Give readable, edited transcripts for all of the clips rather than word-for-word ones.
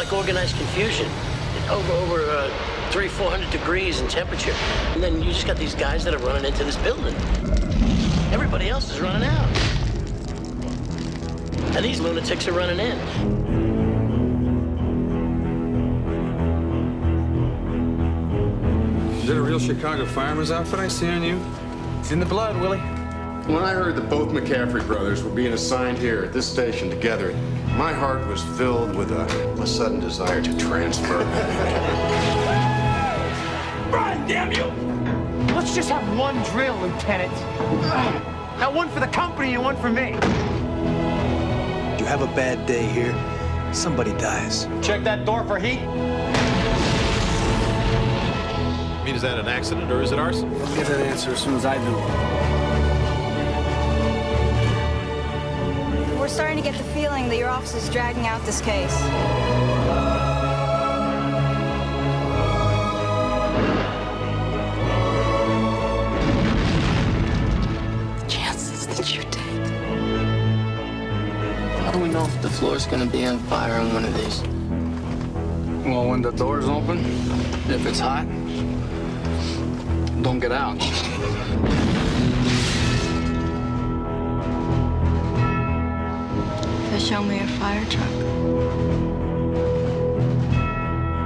like organized confusion. Over 300-400 degrees in temperature. And then you just got these guys that are running into this building. Everybody else is running out. And these lunatics are running in. Is that a real Chicago fireman's outfit I see on you? It's in the blood, Willie. When I heard that both McCaffrey brothers were being assigned here at this station together, my heart was filled with a sudden desire to transfer. Run, damn you! Let's just have one drill, Lieutenant. Now one for the company and one for me. You have a bad day here, somebody dies. Check that door for heat. I mean, is that an accident or is it arson? I'll get that answer as soon as I do. We're starting to get the feeling that your office is dragging out this case. The chances that you take. How do we know if the floor's gonna be on fire on one of these? Well, when the door's open, if it's hot, don't get out. Show me a fire truck.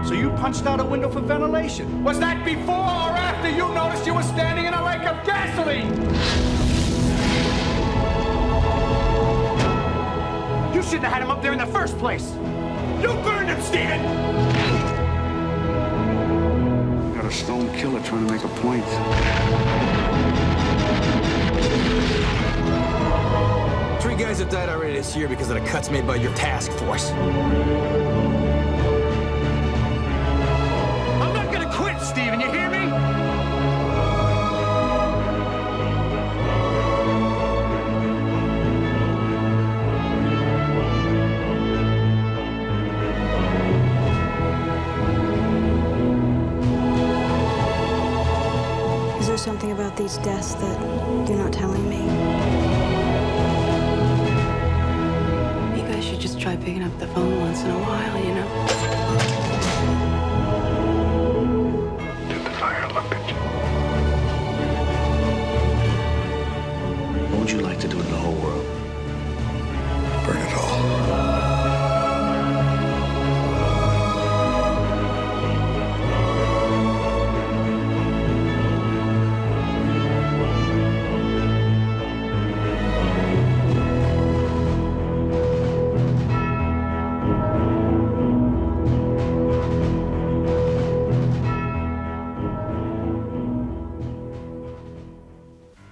So you punched out a window for ventilation. Was that before or after you noticed you were standing in a lake of gasoline? You shouldn't have had him up there in the first place. You burned him, Steven! Got a stone killer trying to make a point. Three guys have died already this year because of the cuts made by your task force. I'm not gonna quit, Steven, you hear me? Is there something about these deaths that you're not telling me? You just try picking up the phone once in a while, you know? Did the fire look at you? What would you like to do in the whole world? Burn it all.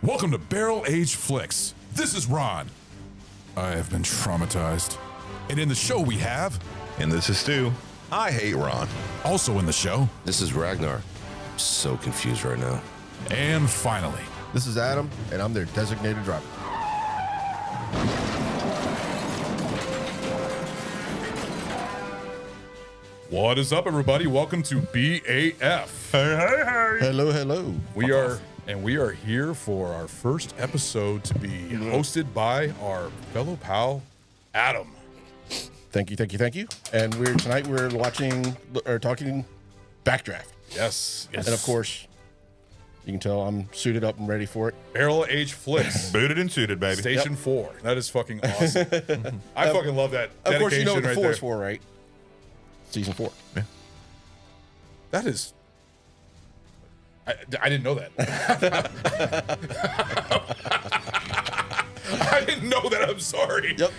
Welcome to Barrel Age Flicks. This is Ron. I have been traumatized. And in the show we have... And this is Stu. I hate Ron. Also in the show... This is Ragnar. So confused right now. And finally... This is Adam, and I'm their designated driver. What is up, everybody? Welcome to BAF. Hey. Hello, hello. We are here for our first episode to be hosted by our fellow pal, Adam. Thank you. And tonight we're talking Backdraft. Yes. And of course, you can tell I'm suited up and ready for it. Barrel Age Flicks. Booted and suited, baby. Station 4. That is fucking awesome. I fucking love that. Of course, you know what the right 4 there. is for, right? Season 4. Yeah. That is... I didn't know that. I didn't know that. I'm sorry. Yep.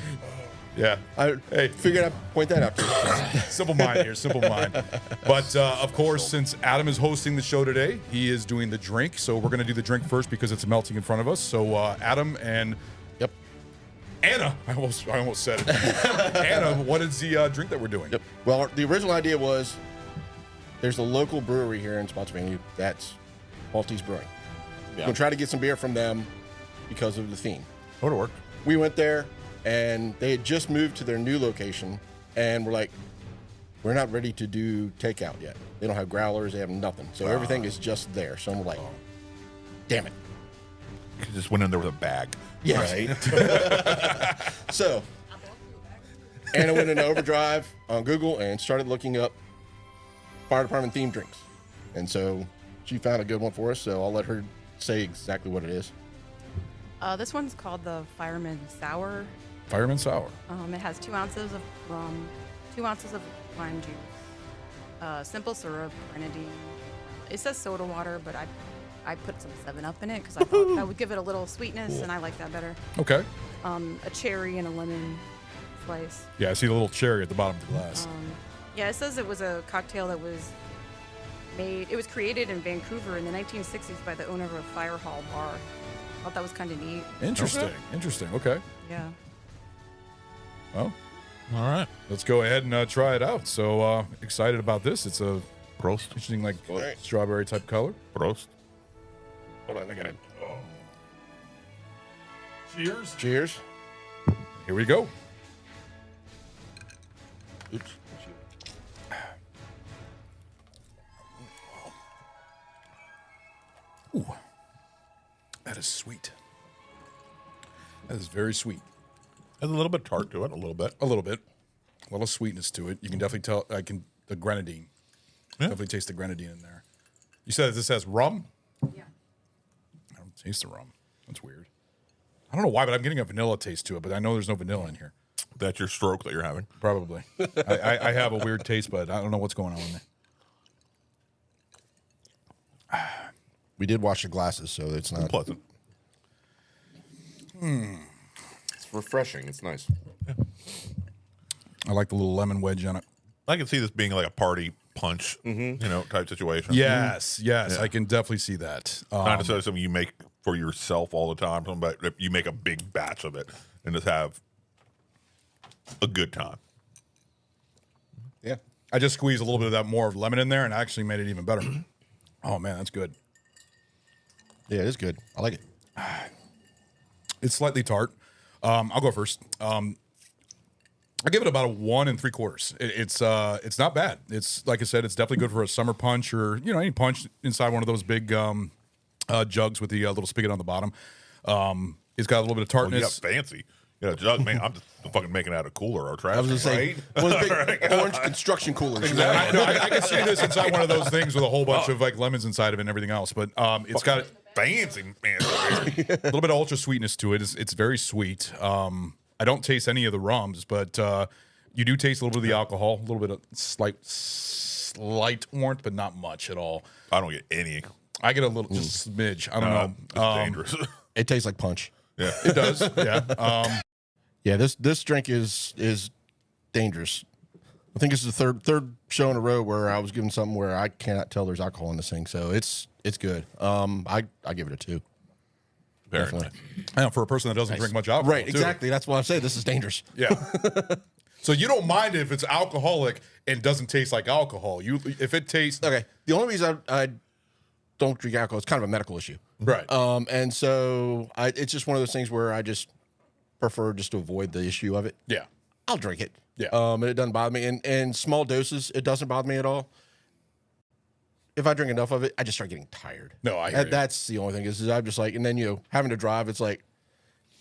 Yeah. I figured I'd point that out to you. Simple mind here, simple mind. But of course, since Adam is hosting the show today, he is doing the drink. So we're going to do the drink first because it's melting in front of us. So Adam and Anna, I almost said it. Anna, what is the drink that we're doing? Yep. Well, the original idea was there's a local brewery here in Spotsylvania that's Maltese Brewing. We're going to try to get some beer from them because of the theme. That'll work. We went there, and they had just moved to their new location, and we're like, we're not ready to do takeout yet. They don't have growlers, they have nothing. So everything is just there. So I'm like, damn it. You just went in there with a bag. Yes. Right. So Anna went into overdrive on Google and started looking up fire department themed drinks. And so she found a good one for us, so I'll let her say exactly what it is. This one's called the Fireman Sour. Fireman Sour. It has 2 ounces of rum, 2 ounces of lime juice, simple syrup, grenadine. It says soda water, but I put some 7-Up in it because I thought that would give it a little sweetness, and I like that better. Okay. A cherry and a lemon slice. Yeah, I see the little cherry at the bottom of the glass. Yeah, it says it was a cocktail that was made. It was created in Vancouver in the 1960s by the owner of a fire hall bar. I thought that was kind of neat. Interesting. Interesting. Okay. Yeah. Well, all right. Let's go ahead and try it out. So excited about this. It's a Prost. Interesting, like strawberry type color. Prost. Hold on, I got it. Cheers. Cheers. Here we go. Oops. Ooh, that is sweet. That is very sweet. Has a little bit tart to it, a little bit. A little bit. A little sweetness to it. You can definitely tell. The grenadine. Yeah. Definitely taste the grenadine in there. You said this has rum? Yeah. I don't taste the rum. That's weird. I don't know why, but I'm getting a vanilla taste to it, but I know there's no vanilla in here. That's your stroke that you're having. Probably. I have a weird taste, but I don't know what's going on with me. We did wash the glasses, so it's not pleasant. It's refreshing. It's nice. Yeah. I like the little lemon wedge on it. I can see this being like a party punch, type situation. Yes, yes, yeah. I can definitely see that. Not necessarily something you make for yourself all the time, but if you make a big batch of it and just have a good time. Yeah. I just squeezed a little bit of that more lemon in there and actually made it even better. Oh, man, that's good. Yeah, it is good. I like it. It's slightly tart. I'll go first. I give it about a 1 3/4. It's not bad. It's like I said, it's definitely good for a summer punch or any punch inside one of those big jugs with the little spigot on the bottom. It's got a little bit of tartness. You got fancy. You got a jug, man. I'm just fucking making out a cooler or trash. I was gonna say one of the big orange construction coolers. Exactly. I can see this inside one of those things with a whole bunch of like lemons inside of it and everything else. But it's got fancy, man. A little bit of ultra sweetness to it. It's very sweet. I don't taste any of the rums, but you do taste a little bit of the alcohol, a little bit of slight warmth, but not much at all. I don't get any. I get a little, just smidge. I don't know. It's dangerous. It tastes like punch. Yeah, it does. Yeah. Yeah. This drink is dangerous. I think this is the third show in a row where I was given something where I cannot tell there's alcohol in this thing. So it's good. I give it a 2. Very nice. I know, for a person that doesn't drink much alcohol. Right, exactly. That's why I'm saying this is dangerous. Yeah. So you don't mind if it's alcoholic and doesn't taste like alcohol. If it tastes okay. The only reason I don't drink alcohol is kind of a medical issue. Right. And so it's just one of those things where I just prefer just to avoid the issue of it. Yeah. I'll drink it. Yeah. And it doesn't bother me. And in small doses, it doesn't bother me at all. If I drink enough of it, I just start getting tired. No, I hear you. That's the only thing is I'm just like, and then, having to drive, it's like,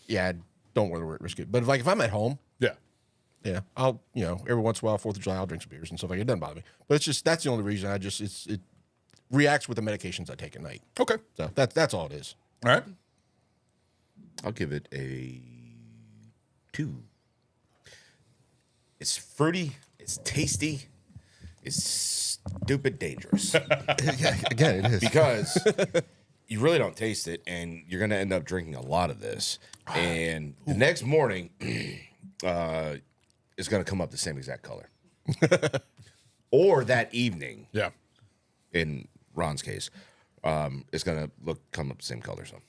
yeah, don't worry, risk it. But if I'm at home, yeah, I'll, every once in a while, 4th of July, I'll drink some beers and stuff like that. It doesn't bother me. But it's just, that's the only reason it reacts with the medications I take at night. Okay. So that's all it is. All right. I'll give it a 2. It's fruity. It's tasty. It's stupid dangerous. Yeah, again, it is. Because you really don't taste it, and you're going to end up drinking a lot of this. And the next morning, it's going to come up the same exact color. Or that evening. Yeah. In Ron's case, it's going to come up the same color. So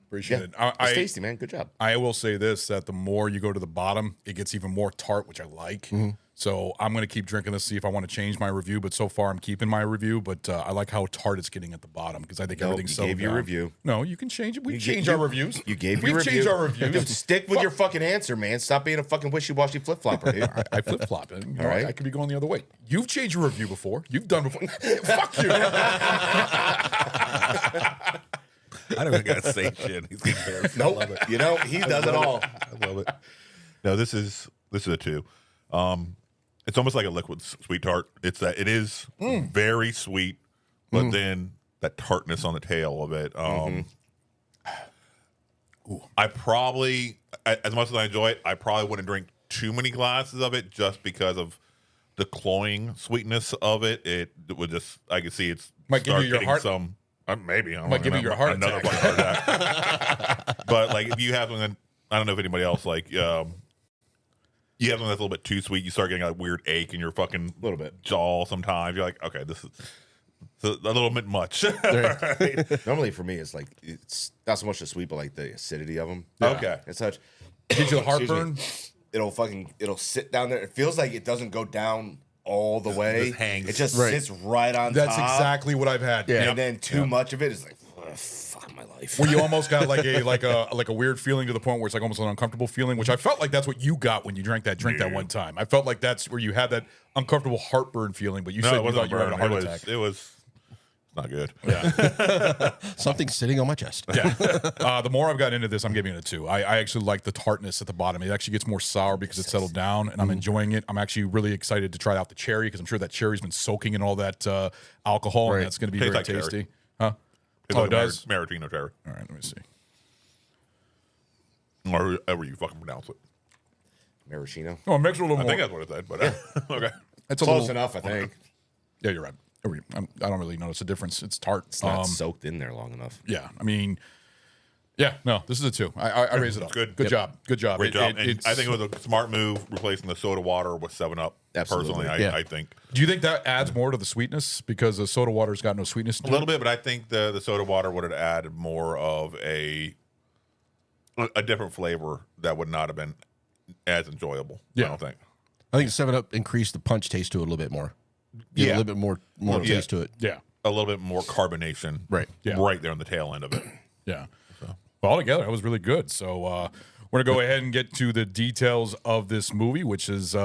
appreciate it. It's tasty, man. Good job. I will say this, that the more you go to the bottom, it gets even more tart, which I like. Mm-hmm. So I'm going to keep drinking this, see if I want to change my review. But so far, I'm keeping my review. But I like how tart it's getting at the bottom because I think everything's so. You gave your review. No, you can change it. We change our reviews. You gave your review. We change our reviews. Dude, stick with your fucking answer, man. Stop being a fucking wishy-washy flip-flopper, dude. I flip-flop it. All right. I could be going the other way. You've changed your review before. You've done before. Fuck you. I don't even got to say shit. He's getting embarrassed. Nope. He does it all. I love it. No, this is This is a 2. It's almost like a liquid sweet tart. It is very sweet, but then that tartness on the tail of it. I probably, as much as I enjoy it, I probably wouldn't drink too many glasses of it just because of the cloying sweetness of it. It would just, I can see it's might give you your heart. Some maybe might give you your heart another attack. heart attack. But like if you have something, I don't know if anybody else like. You have something that's a little bit too sweet, you start getting a weird ache in your fucking little bit jaw sometimes. You're like, okay, this is a little bit much. Right. Normally for me, it's like, it's not so much the sweet, but like the acidity of them. Yeah. Okay. It's such. Gives you the heartburn? It'll sit down there. It feels like it doesn't go down all the way. Just hangs. It just sits right on That's top. exactly what I've had. Yeah. And then too much of it is like, fuck my life. Where you almost got like a weird feeling to the point where it's like almost an uncomfortable feeling, which I felt like that's what you got when you drank that drink that one time. I felt like that's where you had that uncomfortable heartburn feeling, but you said you thought you were having a heart attack. It was not good. Yeah. Something sitting on my chest. Yeah. The more I've gotten into this, I'm giving it a 2. I actually like the tartness at the bottom. It actually gets more sour because it's settled down, and I'm enjoying it. I'm actually really excited to try out the cherry because I'm sure that cherry's been soaking in all that alcohol, and that's going to be very tasty. Cherry. Huh? It's like it does? Maraschino cherry. All right, let me see. Or however you fucking pronounce it. Maraschino. Oh, it makes it a little more. I think that's what it said, but okay. It's close enough, I think. Yeah, you're right. I don't really notice a difference. It's tart. It's not soaked in there long enough. Yeah, I mean, yeah, no, this is a 2. I raise it up. Good. Good job. Good job. Great job. And I think it was a smart move replacing the soda water with 7-Up. Absolutely. Personally, I think. Do you think that adds more to the sweetness because the soda water's got no sweetness to A little bit, but I think the soda water would have added more of a different flavor that would not have been as enjoyable. Yeah. I don't think. I think 7-Up increased the punch taste to it a little bit more. Give a little bit more taste to it. Yeah. A little bit more carbonation. Right. Yeah. Right there on the tail end of it. Yeah. Well, altogether, that was really good. So we're going to go ahead and get to the details of this movie, which is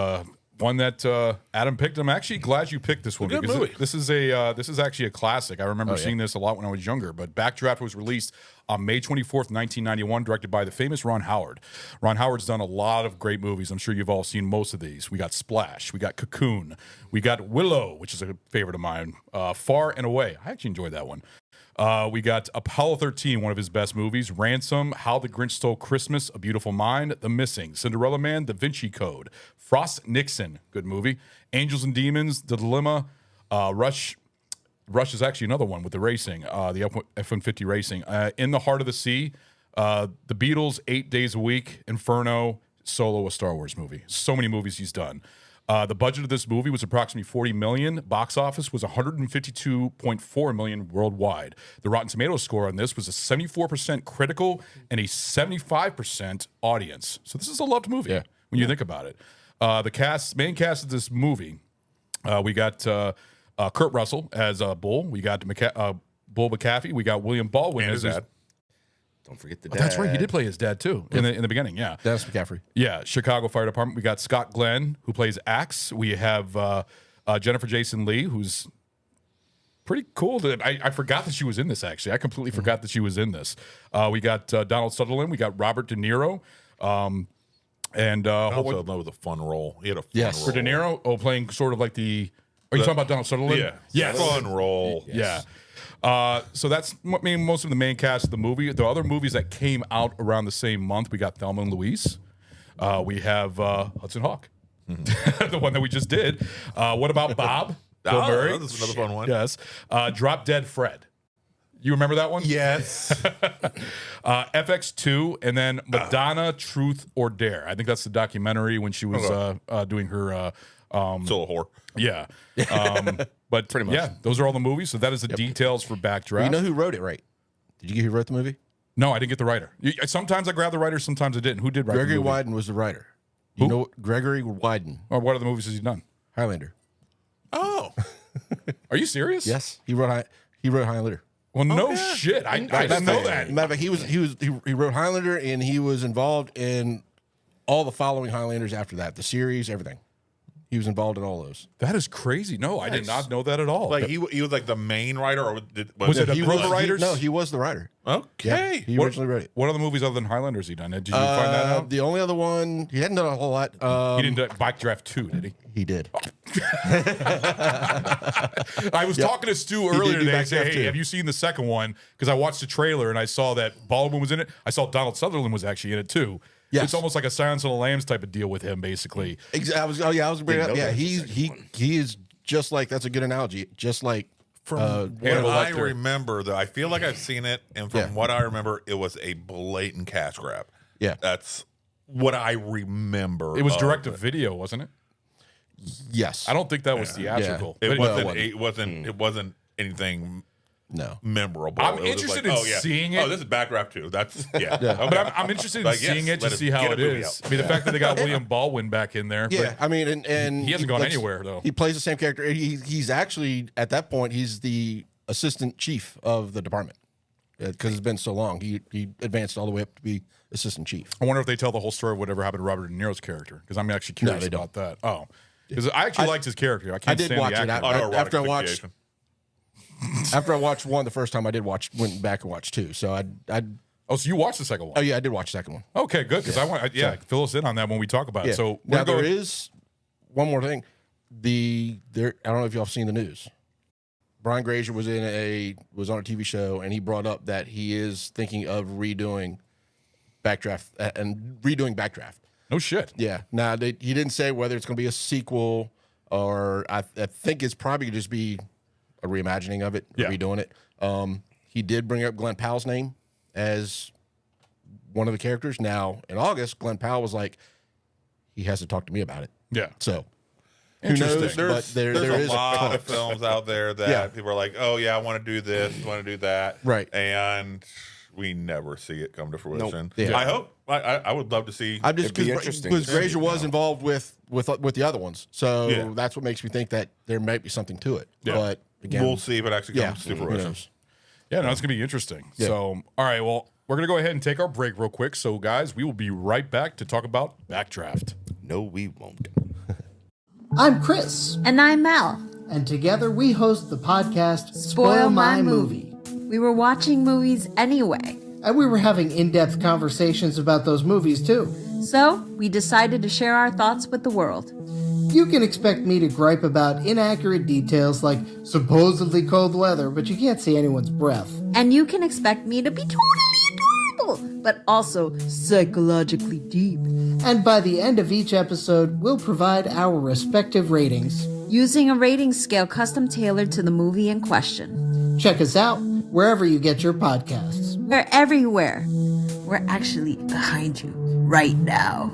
one that Adam picked. I'm actually glad you picked this one. Good because movie. This is actually a classic. I remember seeing this a lot when I was younger. But Backdraft was released on May 24th, 1991, directed by the famous Ron Howard. Ron Howard's done a lot of great movies. I'm sure you've all seen most of these. We got Splash. We got Cocoon. We got Willow, which is a favorite of mine. Far and Away. I actually enjoyed that one. We got Apollo 13, one of his best movies. Ransom, How the Grinch Stole Christmas, A Beautiful Mind, The Missing, Cinderella Man, Da Vinci Code, Frost Nixon, good movie. Angels and Demons, The Dilemma, Rush. Rush is actually another one with the racing, the F-150 racing. In the Heart of the Sea, The Beatles, 8 Days a Week, Inferno, Solo, a Star Wars movie. So many movies he's done. The budget of this movie was approximately $40 million. Box office was $152.4 million worldwide. The Rotten Tomatoes score on this was a 74% critical and a 75% audience. So this is a loved movie when you think about it. The main cast of this movie, we got Kurt Russell as Bull. We got Bull McAfee. We got William Baldwin And as his his dad. Don't forget the dad. That's right. He did play his dad too in the beginning. Yeah, Dennis McCaffrey. Yeah, Chicago Fire Department. We got Scott Glenn, who plays Axe. We have Jennifer Jason Leigh, who's pretty cool. I forgot that she was in this, actually. I completely forgot that she was in this. We got Donald Sutherland. We got Robert De Niro. And Also, that was a fun role. He had a fun role. for De Niro, playing sort of like the... Are you talking about Donald Sutherland? Yeah. Yes. Fun role. Yeah. So that's most of the main cast of the movie. The other movies that came out around the same month, we got Thelma and Louise. We have Hudson Hawk, the one that we just did. What about Bob? Bill Murray. This is another fun one. Yes. Drop Dead Fred. You remember that one? Yes. FX2, and then Madonna, Truth or Dare. I think that's the documentary when she was doing her... Still a whore. Yeah. But pretty much. Yeah, those are all the movies. So that is the details for Backdraft. Well, you know who wrote it, right? Did you get who wrote the movie? No, I didn't get the writer. Sometimes I grab the writer, sometimes I didn't. Who did write Gregory the movie? Wyden was the writer. You know Gregory Wyden. Or what other movies has he done? Highlander. Oh. Are you serious? Yes. He wrote Highlander. Well, no shit. I didn't know that. Matter of fact, he wrote Highlander, and he was involved in all the following Highlanders after that, the series, everything. He was involved in all those. That is crazy. No, I did not know that at all. Like he was like the main writer, or was it a he group was, of writers? No, he was the writer. Okay. Yeah, he originally wrote it. What other movies other than Highlander has he done? Did you find that out? The only other one, he hadn't done a whole lot. He didn't do Backdraft 2, did he? He did. I was talking to Stu earlier do today and said, Backdraft hey, 2. have you seen the second one? Because I watched the trailer and I saw that Baldwin was in it. I saw Donald Sutherland was actually in it too. Yes. It's almost like a Silence of the Lambs type of deal with him, basically. I was bringing up. Yeah, he is just like, that's a good analogy. Just like From what I remember, though, I feel like I've seen it, and from Yeah. what I remember, it was a blatant cash grab. Yeah. That's what I remember. It was of direct to it. video, wasn't it? Yes. I don't think that was theatrical. It But wasn't. It wasn't anything. No. Memorable. I'm It was interested like, in seeing it. Oh, this is Backdraft 2. That's Yeah. But I'm interested in Like, seeing yes, it to let us see how get it a movie is. out. I mean, the fact that they got William Baldwin back in there. Yeah, but I mean, and he hasn't gone anywhere, though. He plays the same character. He's actually at that point he's the assistant chief of the department because it's been so long. He advanced all the way up to be assistant chief. I wonder if they tell the whole story of whatever happened to Robert De Niro's character, because I'm actually curious they about that. Oh, because I actually liked his character. I can't did stand watch the it actor. after I watched. After I watched one the first time, went back and watched two. So I. Oh, so you watched the second one? Oh yeah, I did watch the second one. Okay, good. Because fill us in on that when we talk about it. So now there is one more thing. I don't know if y'all have seen the news. Brian Grazer was on a TV show, and he brought up that he is thinking of redoing Backdraft. No shit. Yeah. Now he didn't say whether it's going to be a sequel or I think it's probably going to just be a reimagining of it, redoing it. He did bring up Glenn Powell's name as one of the characters. Now in August, Glenn Powell was like, he has to talk to me about it. Yeah. So who knows? But there There's is a lot of films out there that people are like, oh yeah, I want to do this, want to do that, right? And we never see it come to fruition. Nope. Yeah. I hope. I would love to see. I'm just because Grazer was involved with the other ones, so that's what makes me think that there might be something to it. Yeah. But again, we'll see if it actually comes to fruition. Yeah, no, it's gonna be interesting. Yeah. So, all right, well, we're gonna go ahead and take our break real quick. So, guys, we will be right back to talk about Backdraft. No, we won't. I'm Chris. And I'm Mel. And together we host the podcast Spoil My Movie. We were watching movies anyway. And we were having in-depth conversations about those movies too. So, we decided to share our thoughts with the world. You can expect me to gripe about inaccurate details like supposedly cold weather, but you can't see anyone's breath. And you can expect me to be totally adorable, but also psychologically deep. And by the end of each episode, we'll provide our respective ratings. Using a rating scale custom tailored to the movie in question. Check us out wherever you get your podcasts. We're everywhere. We're actually behind you right now.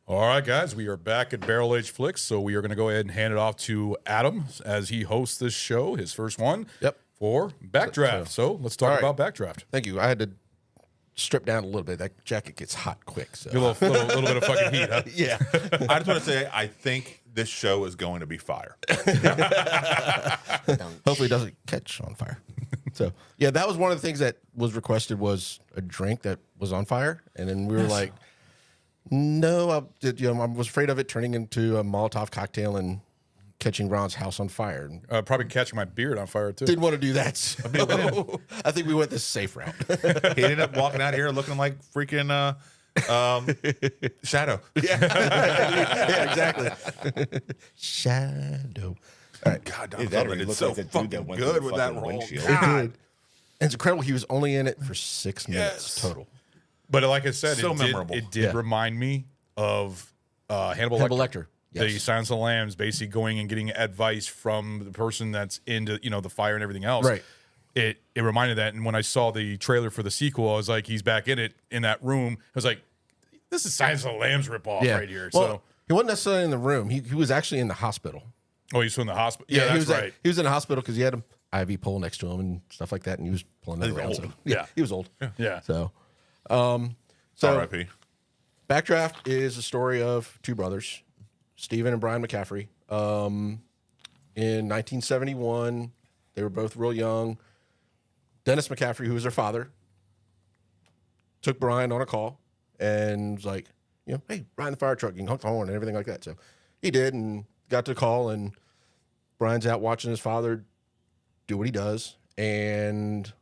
All right, guys, we are back at Barrel Age Flicks, so we are going to go ahead and hand it off to Adam as he hosts this show, his first one. For Backdraft. So let's talk about Backdraft. Thank you. I had to strip down a little bit. That jacket gets hot quick. So a little bit of fucking heat, huh? Yeah. I just want to say, I think this show is going to be fire. Hopefully it doesn't catch on fire. So yeah, that was one of the things that was requested was a drink that was on fire, and then we were like, no, I was afraid of it turning into a Molotov cocktail and catching Ron's house on fire. Probably catching my beard on fire too. Didn't want to do that. So I think we went the safe route. He ended up walking out here looking like freaking Shadow. Yeah, exactly. Shadow. All right. God, That Sutherland really did looked so like the dude fucking that went good through with the that fucking role. windshield. It did. And it's incredible. He was only in it for 6 minutes total. But like I said, So it memorable. did remind me of Hannibal Lecter. The Yes. Silence of the Lambs, basically going and getting advice from the person that's into the fire and everything else. Right. It reminded that, and when I saw the trailer for the sequel, I was like, he's back in it in that room. I was like, this is Silence of the Lambs ripoff right here. Well, so he wasn't necessarily in the room. He was actually in the hospital. oh, he's from the hospital. Yeah, he that's was right. he was in the hospital because he had an IV pole next to him and stuff like that, and he was pulling that He's around. old. So, Yeah. he was old. Yeah. So, R.I.P. Backdraft is a story of two brothers, Stephen and Brian McCaffrey. In 1971, they were both real young. Dennis McCaffrey, who was their father, took Brian on a call and was like, hey, ride in the fire truck, you can honk the horn and everything like that. So he did and got to the call, and Brian's out watching his father do what he does. And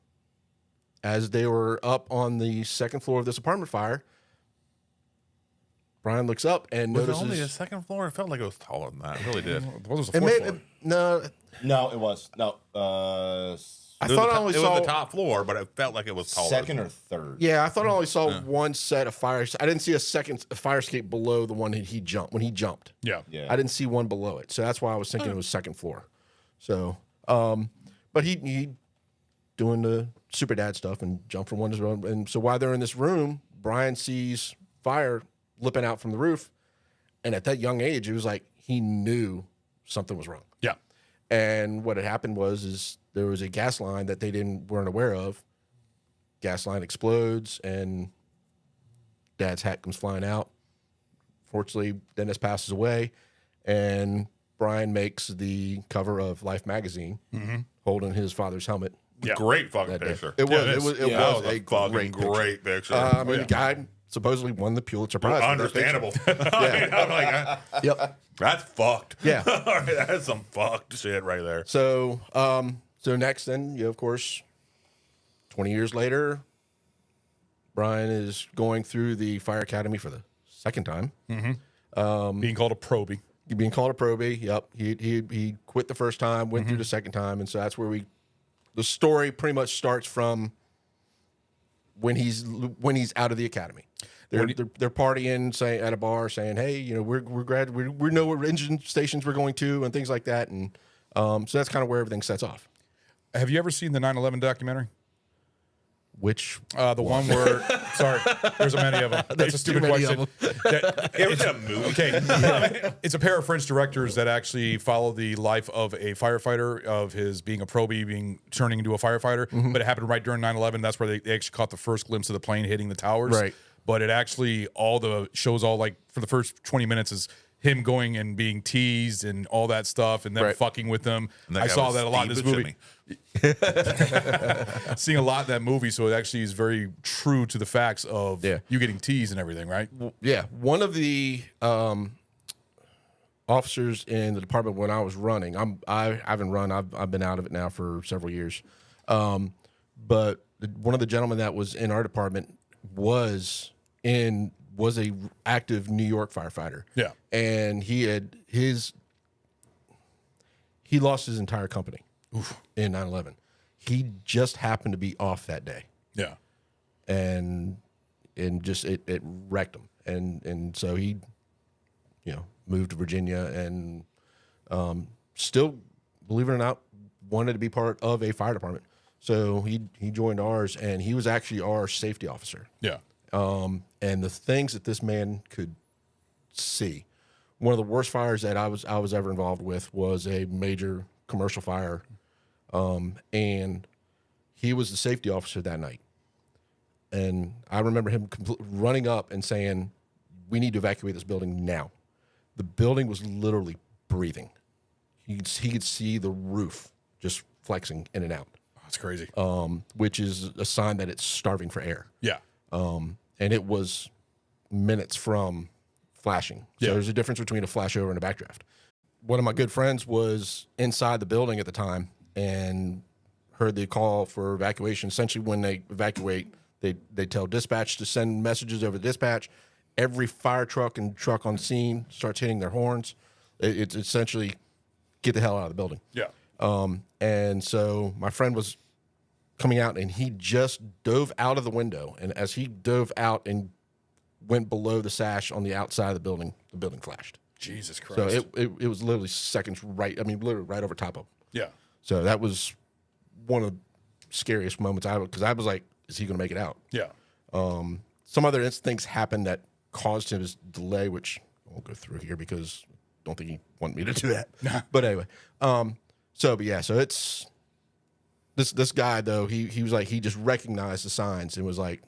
as they were up on the second floor of this apartment fire, Brian looks up and Was notices. it only a second floor? It felt like it was taller than that. It really did. What was the It fourth may, floor? no, it was. No. I thought I only it saw was the top floor, but it felt like it was taller. Second or third. Yeah, I thought I only saw one set of fires. I didn't see a second fire escape below the one he jumped when he jumped. Yeah. I didn't see one below it, so that's why I was thinking it was second floor. So, but he doing the super dad stuff and jumped from one to one. And so while they're in this room, Brian sees fire lipping out from the roof, and at that young age, it was like he knew something was wrong. Yeah. And what had happened was there was a gas line that they weren't aware of. Gas line explodes, and Dad's hat comes flying out. Fortunately, Dennis passes away, and Brian makes the cover of Life magazine, holding his father's helmet. Yeah. Great fucking picture. It was. It was a fucking great picture. I mean, the guy supposedly won the Pulitzer Prize. Understandable. I mean, I'm like, yep. That's fucked. Yeah. All right, that's some fucked shit right there. So, so next, then of course, 20 years later, Brian is going through the fire academy for the second time. Being called a probie. Being called a probie. Yep. He quit the first time, went through the second time, and so that's where the story pretty much starts from when he's out of the academy. They're partying, saying at a bar, saying, "Hey, we're grad, we know what engine stations we're going to, and things like that." And so that's kind of where everything sets off. Have you ever seen the 9/11 documentary? Which the one where? Sorry, there's a many of them. That's a stupid question. It's a movie. Okay, it's a pair of French directors that actually follow the life of a firefighter, of his being a probie, turning into a firefighter. But it happened right during 9/11. That's where they actually caught the first glimpse of the plane hitting the towers. Right. But it actually shows like for the first 20 minutes is him going and being teased and all that stuff, and then fucking with them. I saw that a lot in this movie. Seeing a lot in that movie, so it actually is very true to the facts of you getting teased and everything, right? Yeah. One of the officers in the department when I was running, I haven't run. I've been out of it now for several years. But one of the gentlemen that was in our department was a active New York firefighter. Yeah. And he lost his entire company in 9/11. He just happened to be off that day. Yeah. And just it wrecked him. And so he moved to Virginia and still, believe it or not, wanted to be part of a fire department. So he joined ours, and he was actually our safety officer. Yeah. And the things that this man could see, one of the worst fires that I was ever involved with was a major commercial fire, and he was the safety officer that night. And I remember him running up and saying, "We need to evacuate this building now." The building was literally breathing. He could see the roof just flexing in and out. That's crazy. Which is a sign that it's starving for air. Yeah. And it was minutes from flashing. So there's a difference between a flashover and a backdraft. One of my good friends was inside the building at the time and heard the call for evacuation. Essentially, when they evacuate, they tell dispatch to send messages over dispatch. Every fire truck and truck on scene starts hitting their horns. It's essentially get the hell out of the building. Yeah. And so my friend was coming out, and he just dove out of the window. And as he dove out and went below the sash on the outside of the building flashed. Jesus Christ. So it was literally seconds literally right over top of him. Yeah. So that was one of the scariest moments because I was like, is he going to make it out? Yeah. Some other things happened that caused his delay, which I won't go through here because I don't think he wanted me to do that. But anyway, so it's this guy though, he was like, he just recognized the signs and was like,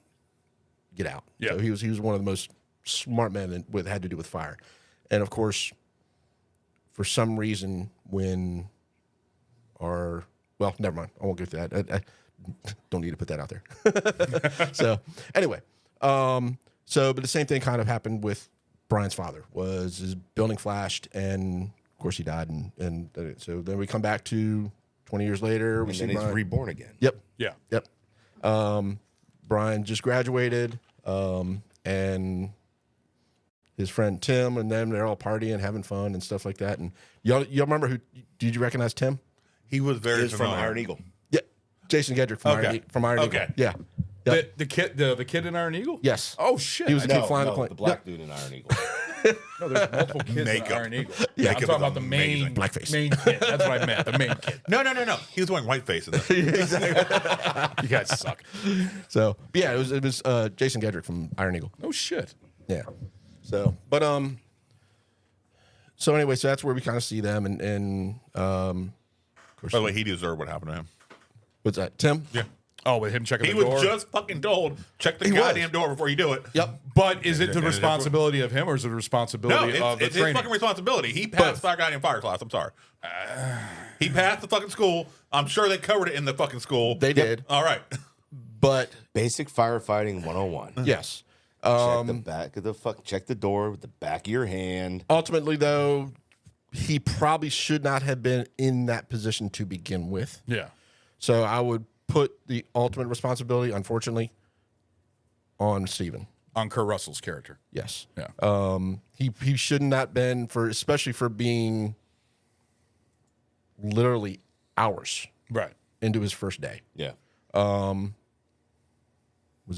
get out. Yeah. So he was one of the most smart men that had to do with fire. And of course, for some reason, when never mind. I won't get to that. I don't need to put that out there. So anyway, So, but the same thing kind of happened with Brian's father. Was his building flashed, and of course he died, and so then we come back to 20 years later. We And see then he's Brian. reborn again. Yep. Yeah. Yep. Brian just graduated, and his friend Tim, and them, they're all partying, having fun, and stuff like that. And y'all remember who? Did you recognize Tim? He was very He's from Iron Eagle. Yeah, Jason Gedrick from Iron Eagle. Yeah. Yep. The kid in Iron Eagle? Yes. Oh shit. He was the kid flying the plane. The black dude in Iron Eagle. No, there's multiple kids Makeup. in Iron Eagle. Yeah, I'm talking about the main blackface. main kid. That's what I meant. The main kid. No. He was wearing whiteface in this. Exactly. You guys suck. So yeah, it was Jason Gedrick from Iron Eagle. Oh shit. Yeah. So, but so anyway, so that's where we kind of see them, and of course. By the way, he deserved what happened to him. What's that? Tim? Yeah. Oh, with him checking He the door. was just fucking told, check the He goddamn was. door before you do it. Yep. But is it the responsibility of him, or is it the responsibility No, of the it's his trainer? fucking responsibility. He passed fire goddamn fire class. I'm sorry. He passed the fucking school. I'm sure they covered it in the fucking school. They did. All right. But Basic firefighting 101. yes. Check the back of the check the door with the back of your hand. Ultimately, though, he probably should not have been in that position to begin with. Yeah. So I would put the ultimate responsibility, unfortunately, on Steven. On Kurt Russell's character. Yes. Yeah. He should not been especially for being literally hours Right. into his first day. Yeah. Was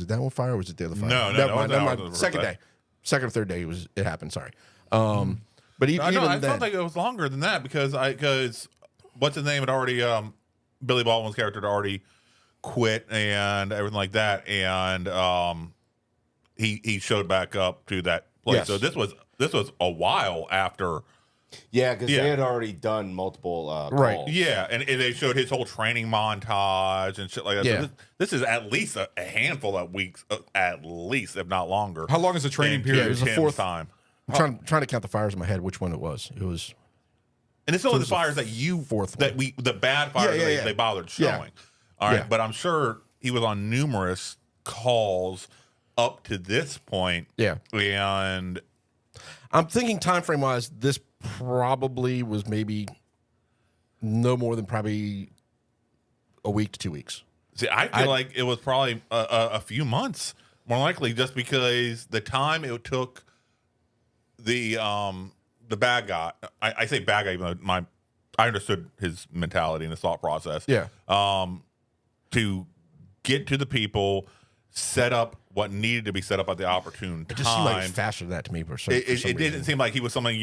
it that one fire or was it the other fire? No, Never that mind. was Never the mind. first Second day. day. Second or third day it happened, sorry. But I even I then, felt like it was longer than that because what's his name had already Billy Baldwin's character had already quit and everything like that, and he showed back up to that place. Yes. So this was a while after. Yeah, because they had already done multiple Right. calls. Yeah, and they showed his whole training montage and shit like that. Yeah. So this is at least a handful of weeks, at least, if not longer. How long is the training in period? it was the Tim's fourth time. I'm trying to count the fires in my head which one it was. It was And it's only the So fires that the bad fires Yeah, that they bothered Yeah. showing. All right, Yeah. but I'm sure he was on numerous calls up to this point. Yeah. And I'm thinking time frame wise, this probably was maybe no more than probably a week to 2 weeks. see, I feel like it was probably a few months, more likely, just because the time it took the bad guy. I say bad guy, even though I understood his mentality and his thought process. Yeah. To get to the people, set up what needed to be set up at the opportune It just seemed like time. faster than that to me. For It didn't seem like he was something,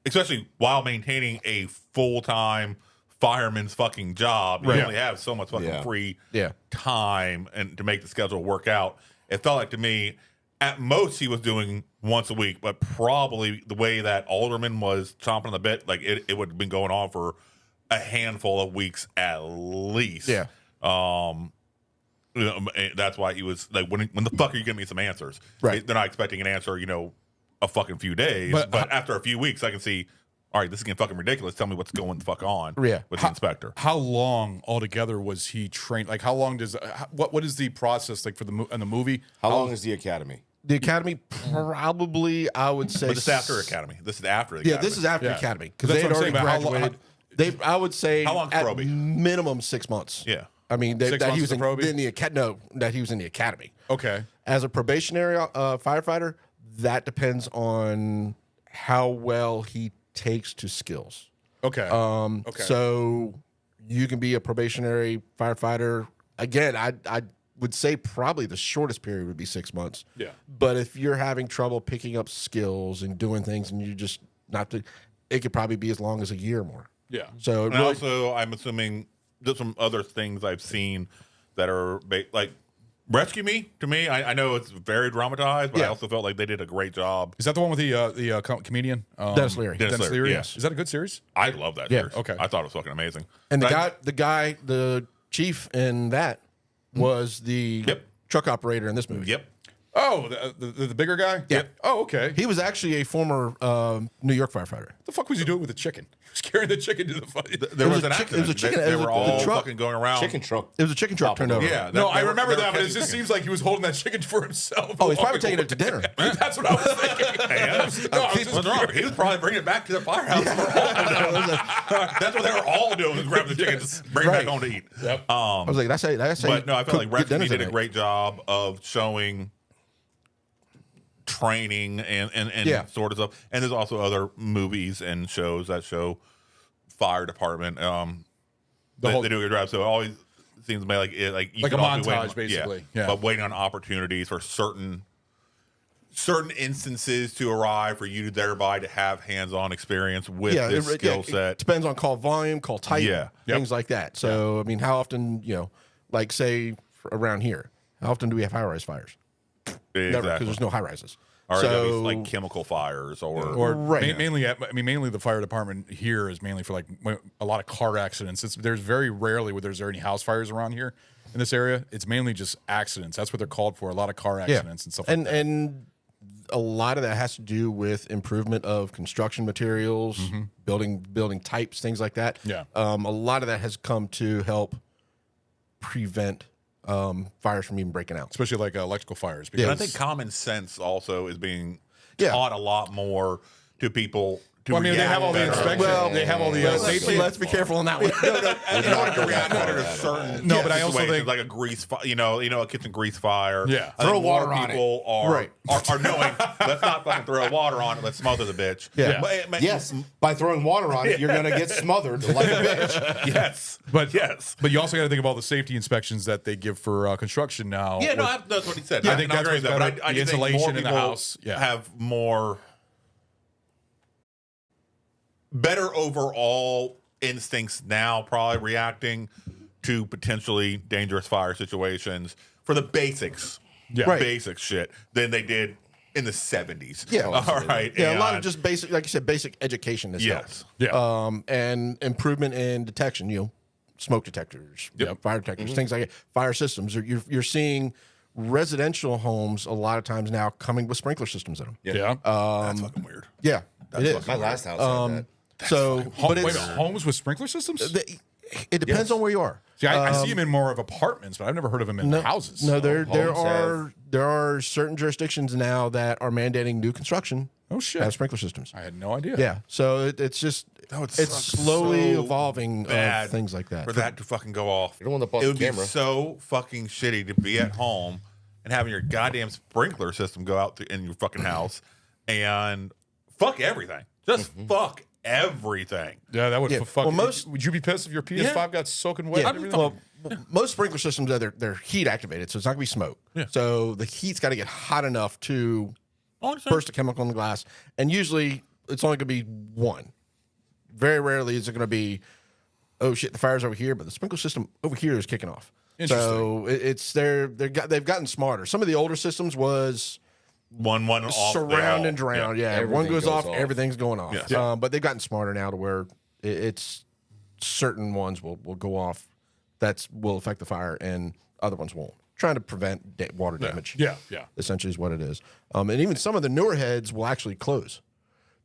especially while maintaining a full-time fireman's fucking job. You Right. only have so much fucking free Yeah. time and to make the schedule work out. It felt like to me, at most he was doing once a week, but probably the way that Alderman was chomping on the bit, like it would have been going on for a handful of weeks at least. Yeah. That's why he was like, when the fuck are you giving me some answers? Right. They're not expecting an answer, a fucking few days. But after a few weeks, I can see, all right, this is getting fucking ridiculous. Tell me what's going the fuck on Yeah. with the inspector. How long altogether was he trained? Like, how long does what is the process like for in the movie? How long is the academy? The academy probably, I would say. But this is after academy. This is after the academy. Yeah, this is after Yeah. academy because That's they had what I'm already saying, but graduated. I would say How long's at Proby? minimum 6 months. Yeah. I mean 6 that months he is was the Proby? that he was in the academy. Okay. As a probationary firefighter, that depends on how well he takes to skills. Okay. Okay. So you can be a probationary firefighter. Again, I would say probably the shortest period would be 6 months. Yeah. But if you're having trouble picking up skills and doing things, and you just it could probably be as long as a year or more. Yeah. So it And really, also, I'm assuming there's some other things I've seen that are like Rescue Me. To me, I know it's very dramatized, but I Yeah. also felt like they did a great job. Is that the one with the comedian Dennis Leary. Dennis Leary, Yes. Is that a good series? I love that Yeah. series. Okay. I thought it was fucking amazing. and But the chief in that was the Yep. truck operator in this movie. Yep. Oh, the bigger guy? Yeah. Oh, okay. He was actually a former New York firefighter. What the fuck was he doing with the chicken? He was carrying the chicken to the fight. There was an accident. It was a chicken. They were all truck. fucking going around. Chicken truck. It was a chicken truck turned over. Yeah. No, I remember they were that, but it catching just chicken. seems like he was holding that chicken for himself. Oh, he's probably taking it to dinner. That's what I was thinking. What's wrong? He was probably bringing it back to the firehouse. That's what they were all doing, was grabbing the chicken, bring it back home to eat. Yep. I was like, that's how But no, I feel like Rescue Rescue did a great job of showing training and sort of stuff. And there's also other movies and shows that show fire department. They do a good job. So it always seems to me like you like can a also montage, basically. Yeah. But waiting on opportunities for certain instances to arrive for you thereby to have hands-on experience with this skill set. It depends on call volume, call type, things like that. So, I mean, how often, like say around here, how often do we have high-rise fires? Never, because there's no high-rises. Or like chemical fires or mainly the fire department here is mainly for like a lot of car accidents. There's very rarely where there's any house fires around here in this area. It's mainly just accidents. That's what they're called for. A lot of car accidents and stuff like that. And a lot of that has to do with improvement of construction materials, building types, things like that. Yeah. A lot of that has come to help prevent fires from even breaking out, especially like electrical fires. Because I think common sense also is being taught a lot more to people. Well, I mean, they have all the inspections. Well, they have all the safety. Let's be careful on that one. In order to react to certain but I also think like a grease fire, a kitchen grease fire. Yeah, throw water on it. People are knowing. Let's not fucking throw water on it. Let's smother the bitch. Yeah. But, Yes, by throwing water on it, you're gonna get smothered like a bitch. Yes, but you also got to think of all the safety inspections that they give for construction now. Yeah, no, that's what he said. I think that's better. But I the insulation in the house have more. Better overall instincts now, probably reacting to potentially dangerous fire situations for the basics, basic shit, than they did in the 70s. Yeah, all right. Yeah, a lot of just basic, like you said, basic education is yes, and improvement in detection. Smoke detectors, fire detectors, things like that. Fire systems. You're seeing residential homes a lot of times now coming with sprinkler systems in them. Yeah, that's fucking weird. Yeah, that's it is. My last house had that. Homes with sprinkler systems? It depends on where you are. See, I see them in more of apartments, but I've never heard of them in houses. No, there are certain jurisdictions now that are mandating new construction. Oh shit! Have sprinkler systems. I had no idea. Yeah, so it's just it's slowly evolving of things like that. For that to fucking go off, you don't want to bust it would the camera. be so fucking shitty to be at home and having your goddamn sprinkler system go out in your fucking house and fuck everything. Just fuck everything. Yeah, that would fuck. Well, would you be pissed if your PS5 got soaking wet? Well, most sprinkler systems they're heat activated, so it's not gonna be smoke. Yeah. So the heat's got to get hot enough to burst a chemical in the glass, and usually it's only gonna be one. Very rarely is it gonna be, oh shit, the fire's over here, but the sprinkler system over here is kicking off. So they've gotten smarter. Some of the older systems was one off, surround and drown. Yeah, one goes off, everything's going off. Yes. But they've gotten smarter now to where it's certain ones will go off that will affect the fire and other ones won't. Trying to prevent water damage. Yeah. Essentially is what it is. And even some of the newer heads will actually close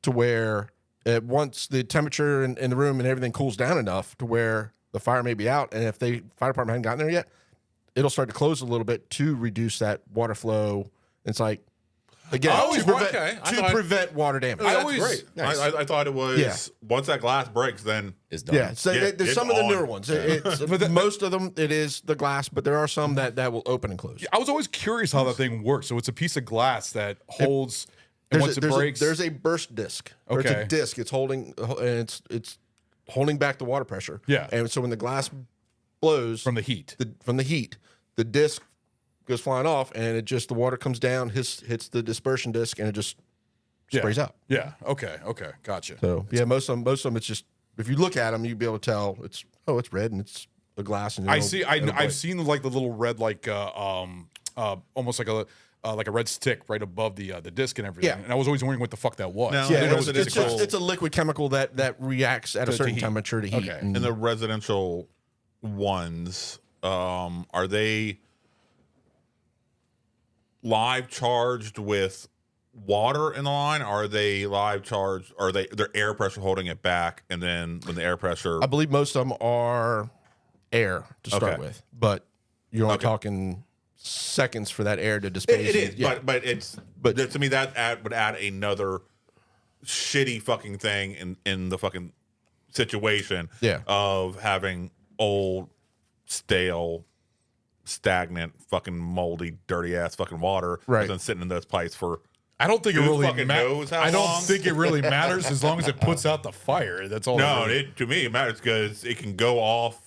to where once the temperature in the room and everything cools down enough to where the fire may be out, and if the fire department hadn't gotten there yet, it'll start to close a little bit to reduce that water flow. It's like, again, to prevent water damage. Great. Nice. I thought it was once that glass breaks, then it's done. Yeah, so there's some of the newer ones. Most of them, it is the glass, but there are some that will open and close. I was always curious how that thing works. So it's a piece of glass that holds, and once it breaks, there's a burst disc. Or it's a disc. It's holding, and it's holding back the water pressure. Yeah, and so when the glass blows from the heat, the disc goes flying off, and the water comes down, hits the dispersion disc, and it just sprays out. Yeah. Okay. Gotcha. So most of them, it's just, if you look at them, you'd be able to tell it's red and it's a glass. And I've seen like the little red, like almost like a red stick right above the disc and everything. Yeah. And I was always wondering what the fuck that was. No, it's a liquid chemical that reacts at a certain temperature to heat. Okay. And the residential ones, are they live charged with water in the line? Or are they live charged? Or their air pressure holding it back, and then when the air pressure? I believe most of them are air to start with, but you're only talking seconds for that air to displace. It is, but to me that would add another shitty fucking thing in the fucking situation of having old, stale, stagnant, fucking moldy, dirty ass fucking water that's been sitting in those pipes for. I don't think it really knows how I don't long. think it really matters as long as it puts out the fire. That's all. No, to me it matters because it can go off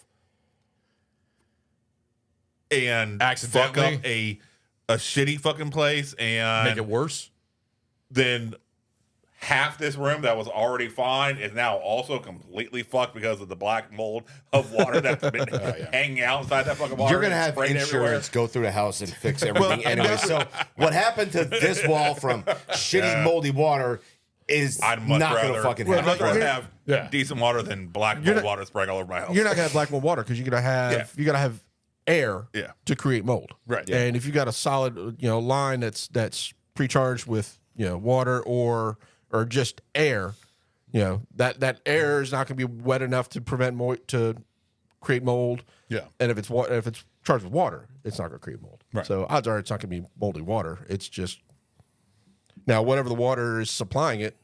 and fuck up a shitty fucking place and make it worse. Then half this room that was already fine is now also completely fucked because of the black mold of water that's been hanging out inside that fucking water. You're gonna have insurance go through the house and fix everything anyway. So what happened to this wall from shitty moldy water is not going to fucking happen. I'd rather have decent water than black mold water spraying all over my house. You're not gonna have black mold water because you're gonna have air to create mold. Right. And if you got a solid line that's precharged with water or just air, that air is not going to be wet enough to prevent to create mold. Yeah. And if it's charged with water, it's not going to create mold. Right. So odds are it's not going to be moldy water. It's just now whatever the water is supplying it.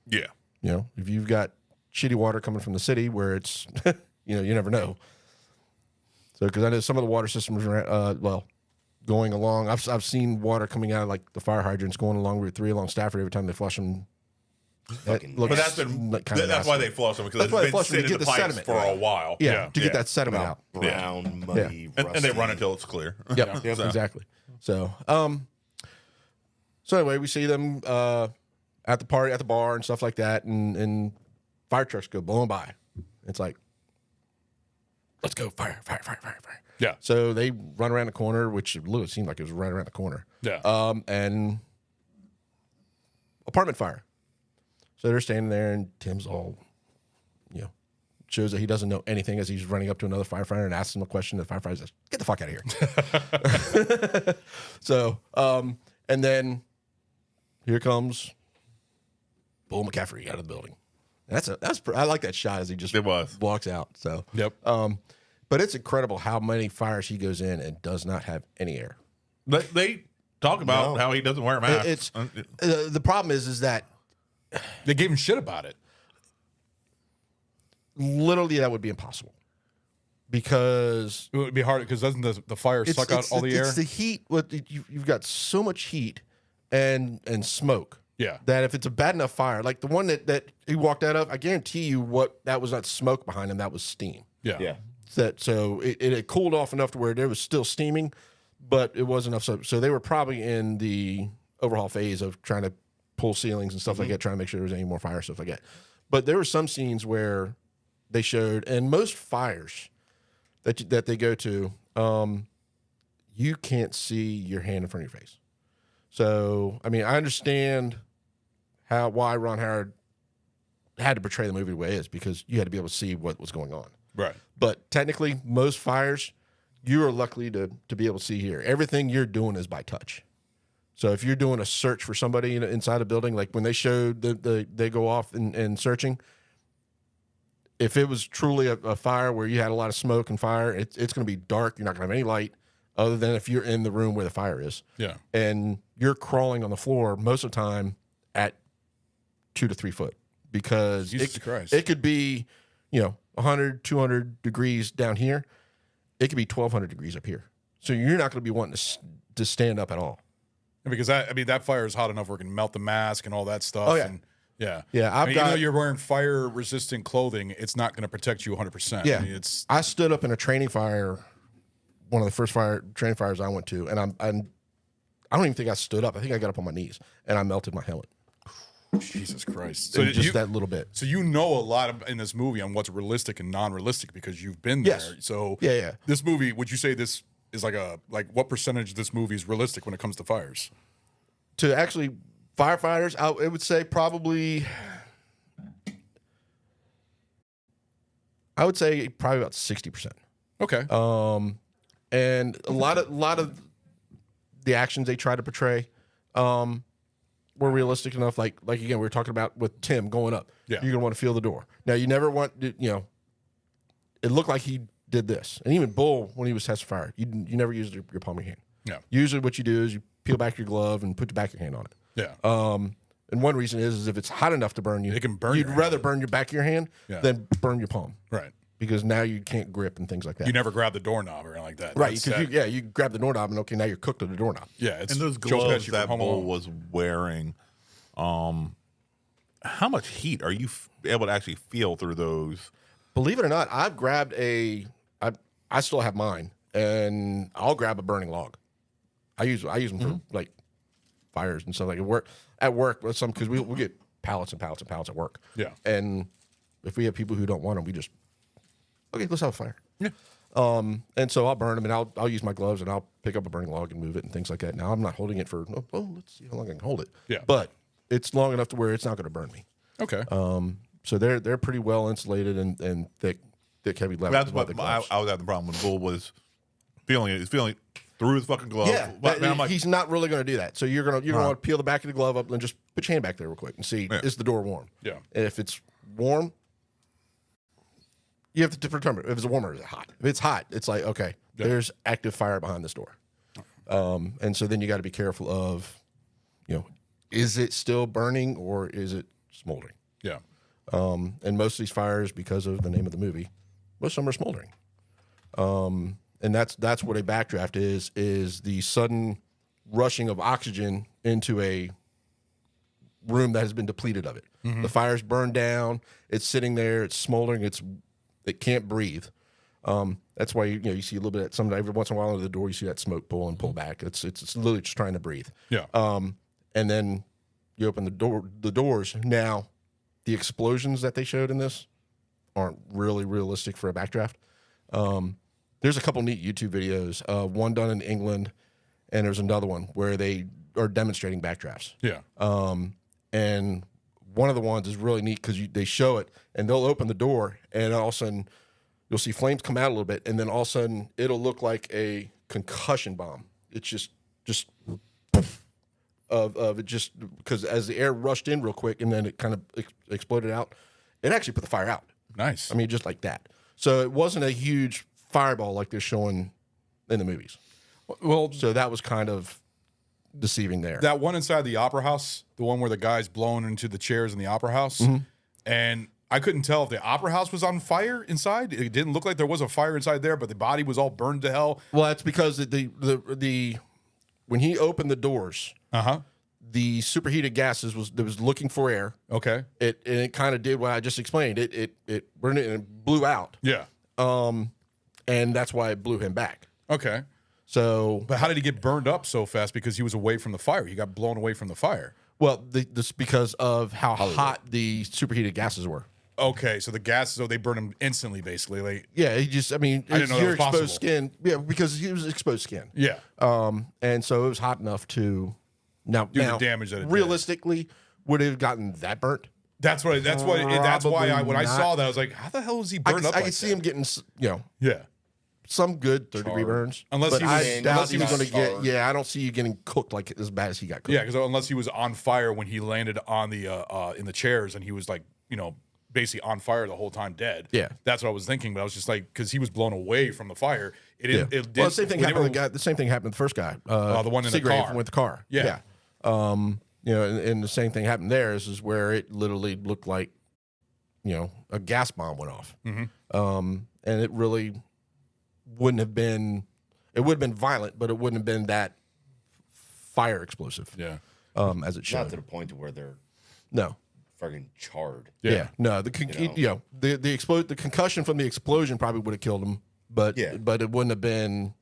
Yeah. If you've got shitty water coming from the city where it's you never know. So because I know some of the water systems going along. I've seen water coming out of like the fire hydrants going along Route 3 along Stafford every time they flush them. But that's why they flush them because it's been sitting in the pipes for a while. Yeah, to get that sediment out. Brown, muddy, and they run until it's clear. Yep, exactly. So, anyway, we see them at the party, at the bar, and stuff like that, and fire trucks go blowing by. It's like, let's go, fire. Yeah. So they run around the corner, which it seemed like it was right around the corner. Yeah. And apartment fire. So they're standing there, and Tim's all, shows that he doesn't know anything as he's running up to another firefighter and asks him a question. The firefighter says, "Get the fuck out of here." So, and then here comes Bull McCaffrey out of the building. I like that shot as he just walks out. So, yep. But it's incredible how many fires he goes in and does not have any air. They talk about how he doesn't wear a mask. The problem is that they gave him shit about it. Literally, that would be impossible because it would be hard because doesn't the fire suck out all the air? It's the heat. You've got so much heat and smoke. Yeah. That if it's a bad enough fire, like the one that he walked out of, I guarantee you that was not smoke behind him. That was steam. Yeah. So it had cooled off enough to where there was still steaming, but it wasn't enough. So they were probably in the overhaul phase of trying to pull ceilings and stuff like that, trying to make sure there was any more fire, stuff like that. But there were some scenes where they showed, and most fires that they go to, you can't see your hand in front of your face. So, I mean, I understand why Ron Howard had to portray the movie the way it is, because you had to be able to see what was going on. Right. But technically, most fires, you are lucky to be able to see here. Everything you're doing is by touch. So if you're doing a search for somebody inside a building, like when they showed they go off and searching, if it was truly a fire where you had a lot of smoke and fire, it's going to be dark. You're not going to have any light other than if you're in the room where the fire is. Yeah. And you're crawling on the floor most of the time at 2 to 3 foot because it could be, 100, 200 degrees down here. It could be 1,200 degrees up here. So you're not going to be wanting to stand up at all. Because that fire is hot enough where it can melt the mask and all that stuff. Oh, yeah. And, yeah. Yeah. Even though you're wearing fire resistant clothing, it's not going to protect you 100%. Yeah. I I stood up in a training fire, one of the first training fires I went to, and I don't even think I stood up. I think I got up on my knees and I melted my helmet. Jesus Christ. So just that little bit. So you know a lot in this movie on what's realistic and non-realistic because you've been there. Yes. So yeah. This movie, would you say this is like what percentage of this movie is realistic when it comes to fires? To actually firefighters, I would say probably, probably about 60%. Okay. And a lot of the actions they try to portray were realistic enough. Like again, we were talking about with Tim going up. Yeah. You're gonna want to feel the door. Now you never want, it looked like he did this, and even Bull when he was testing fire, you never used your palm of your hand. Yeah. Usually, what you do is you peel back your glove and put the back of your hand on it. Yeah. And one reason is if it's hot enough to burn you, it can burn. You'd rather burn your back of your hand than burn your palm. Right. Because now you can't grip and things like that. You never grab the doorknob or anything like that. Right. Because you grab the doorknob and now you're cooked to the doorknob. Yeah. It's and those gloves that Bull was wearing, how much heat are you able to actually feel through those? Believe it or not, I've grabbed I still have mine, and I'll grab a burning log. I use them for like fires and stuff like at work with some, because we get pallets and pallets and pallets at work. Yeah. And if we have people who don't want them, we just, okay, let's have a fire. Yeah. And so I'll burn them, and I'll use my gloves, and I'll pick up a burning log and move it and things like that. Now I'm not holding it for, let's see how long I can hold it. Yeah. But it's long enough to where it's not going to burn me. Okay. So they're pretty well insulated and thick heavy leather. That's what I was having the problem with. Bull was feeling it. He's feeling it through his fucking glove. Yeah, But I'm like, he's not really going to do that. So you're gonna want to peel the back of the glove up and just put your hand back there real quick and see, is the door warm? Yeah. And if it's warm, you have to determine if it's warm or is it hot. If it's hot, it's like, okay, there's active fire behind this door. And so then you got to be careful of, is it still burning or is it smoldering? Yeah. And most of these fires, because of the name of the movie, most of them are smoldering. And that's what a backdraft is the sudden rushing of oxygen into a room that has been depleted of it. Mm-hmm. The fire's burned down, it's sitting there, it's smoldering, it can't breathe. That's why you see a little bit every once in a while under the door you see that smoke pull and pull back. It's literally just trying to breathe. Yeah. And then you open the doors. Now, the explosions that they showed in this aren't really realistic for a backdraft. There's a couple neat YouTube videos. One done in England, and there's another one where they are demonstrating backdrafts. Yeah. And one of the ones is really neat because they show it, and they'll open the door, and all of a sudden you'll see flames come out a little bit, and then all of a sudden it'll look like a concussion bomb. It's just of it, just because as the air rushed in real quick and then it kind of exploded out, it actually put the fire out. Nice. I mean, just like that. So it wasn't a huge fireball like they're showing in the movies. Well, so that was kind of deceiving there. That one inside the opera house, the one where the guy's blown into the chairs in the opera house, and I couldn't tell if the opera house was on fire inside. It didn't look like there was a fire inside there, but the body was all burned to hell. Well, that's because the when he opened the doors, the superheated gases was looking for air. Okay. It kind of did what I just explained. It burned it and blew out. Yeah. And that's why it blew him back. Okay. So, but how did he get burned up so fast? Because he was away from the fire. He got blown away from the fire. Well, this because of how hot the superheated gases were. Okay, so the gases, so they burn him instantly, basically. I didn't know your exposed possible. skin. Yeah, because he was exposed skin. Yeah. And so it was hot enough to do the damage that it realistically would it have gotten that burnt. That's why I when I saw that I was like, how the hell was he burned up? I could see him getting some good third-degree burns. Unless I doubt he was going to get. Yeah, I don't see you getting cooked like as bad as he got cooked. Yeah, because unless he was on fire when he landed on the in the chairs and he was like basically on fire the whole time, dead. Yeah, that's what I was thinking. But I was just like, because he was blown away from the fire. It did. Well, the same thing happened. The same thing happened to the first guy. The one in the car with the car. Yeah. And the same thing happened there. Is where it literally looked like, a gas bomb went off. And it really wouldn't have been. It would have been violent, but it wouldn't have been that fire explosive. Yeah. As it should. Not to the point to where they're fucking charred. Yeah. No. The concussion from the explosion probably would have killed him, but it wouldn't have been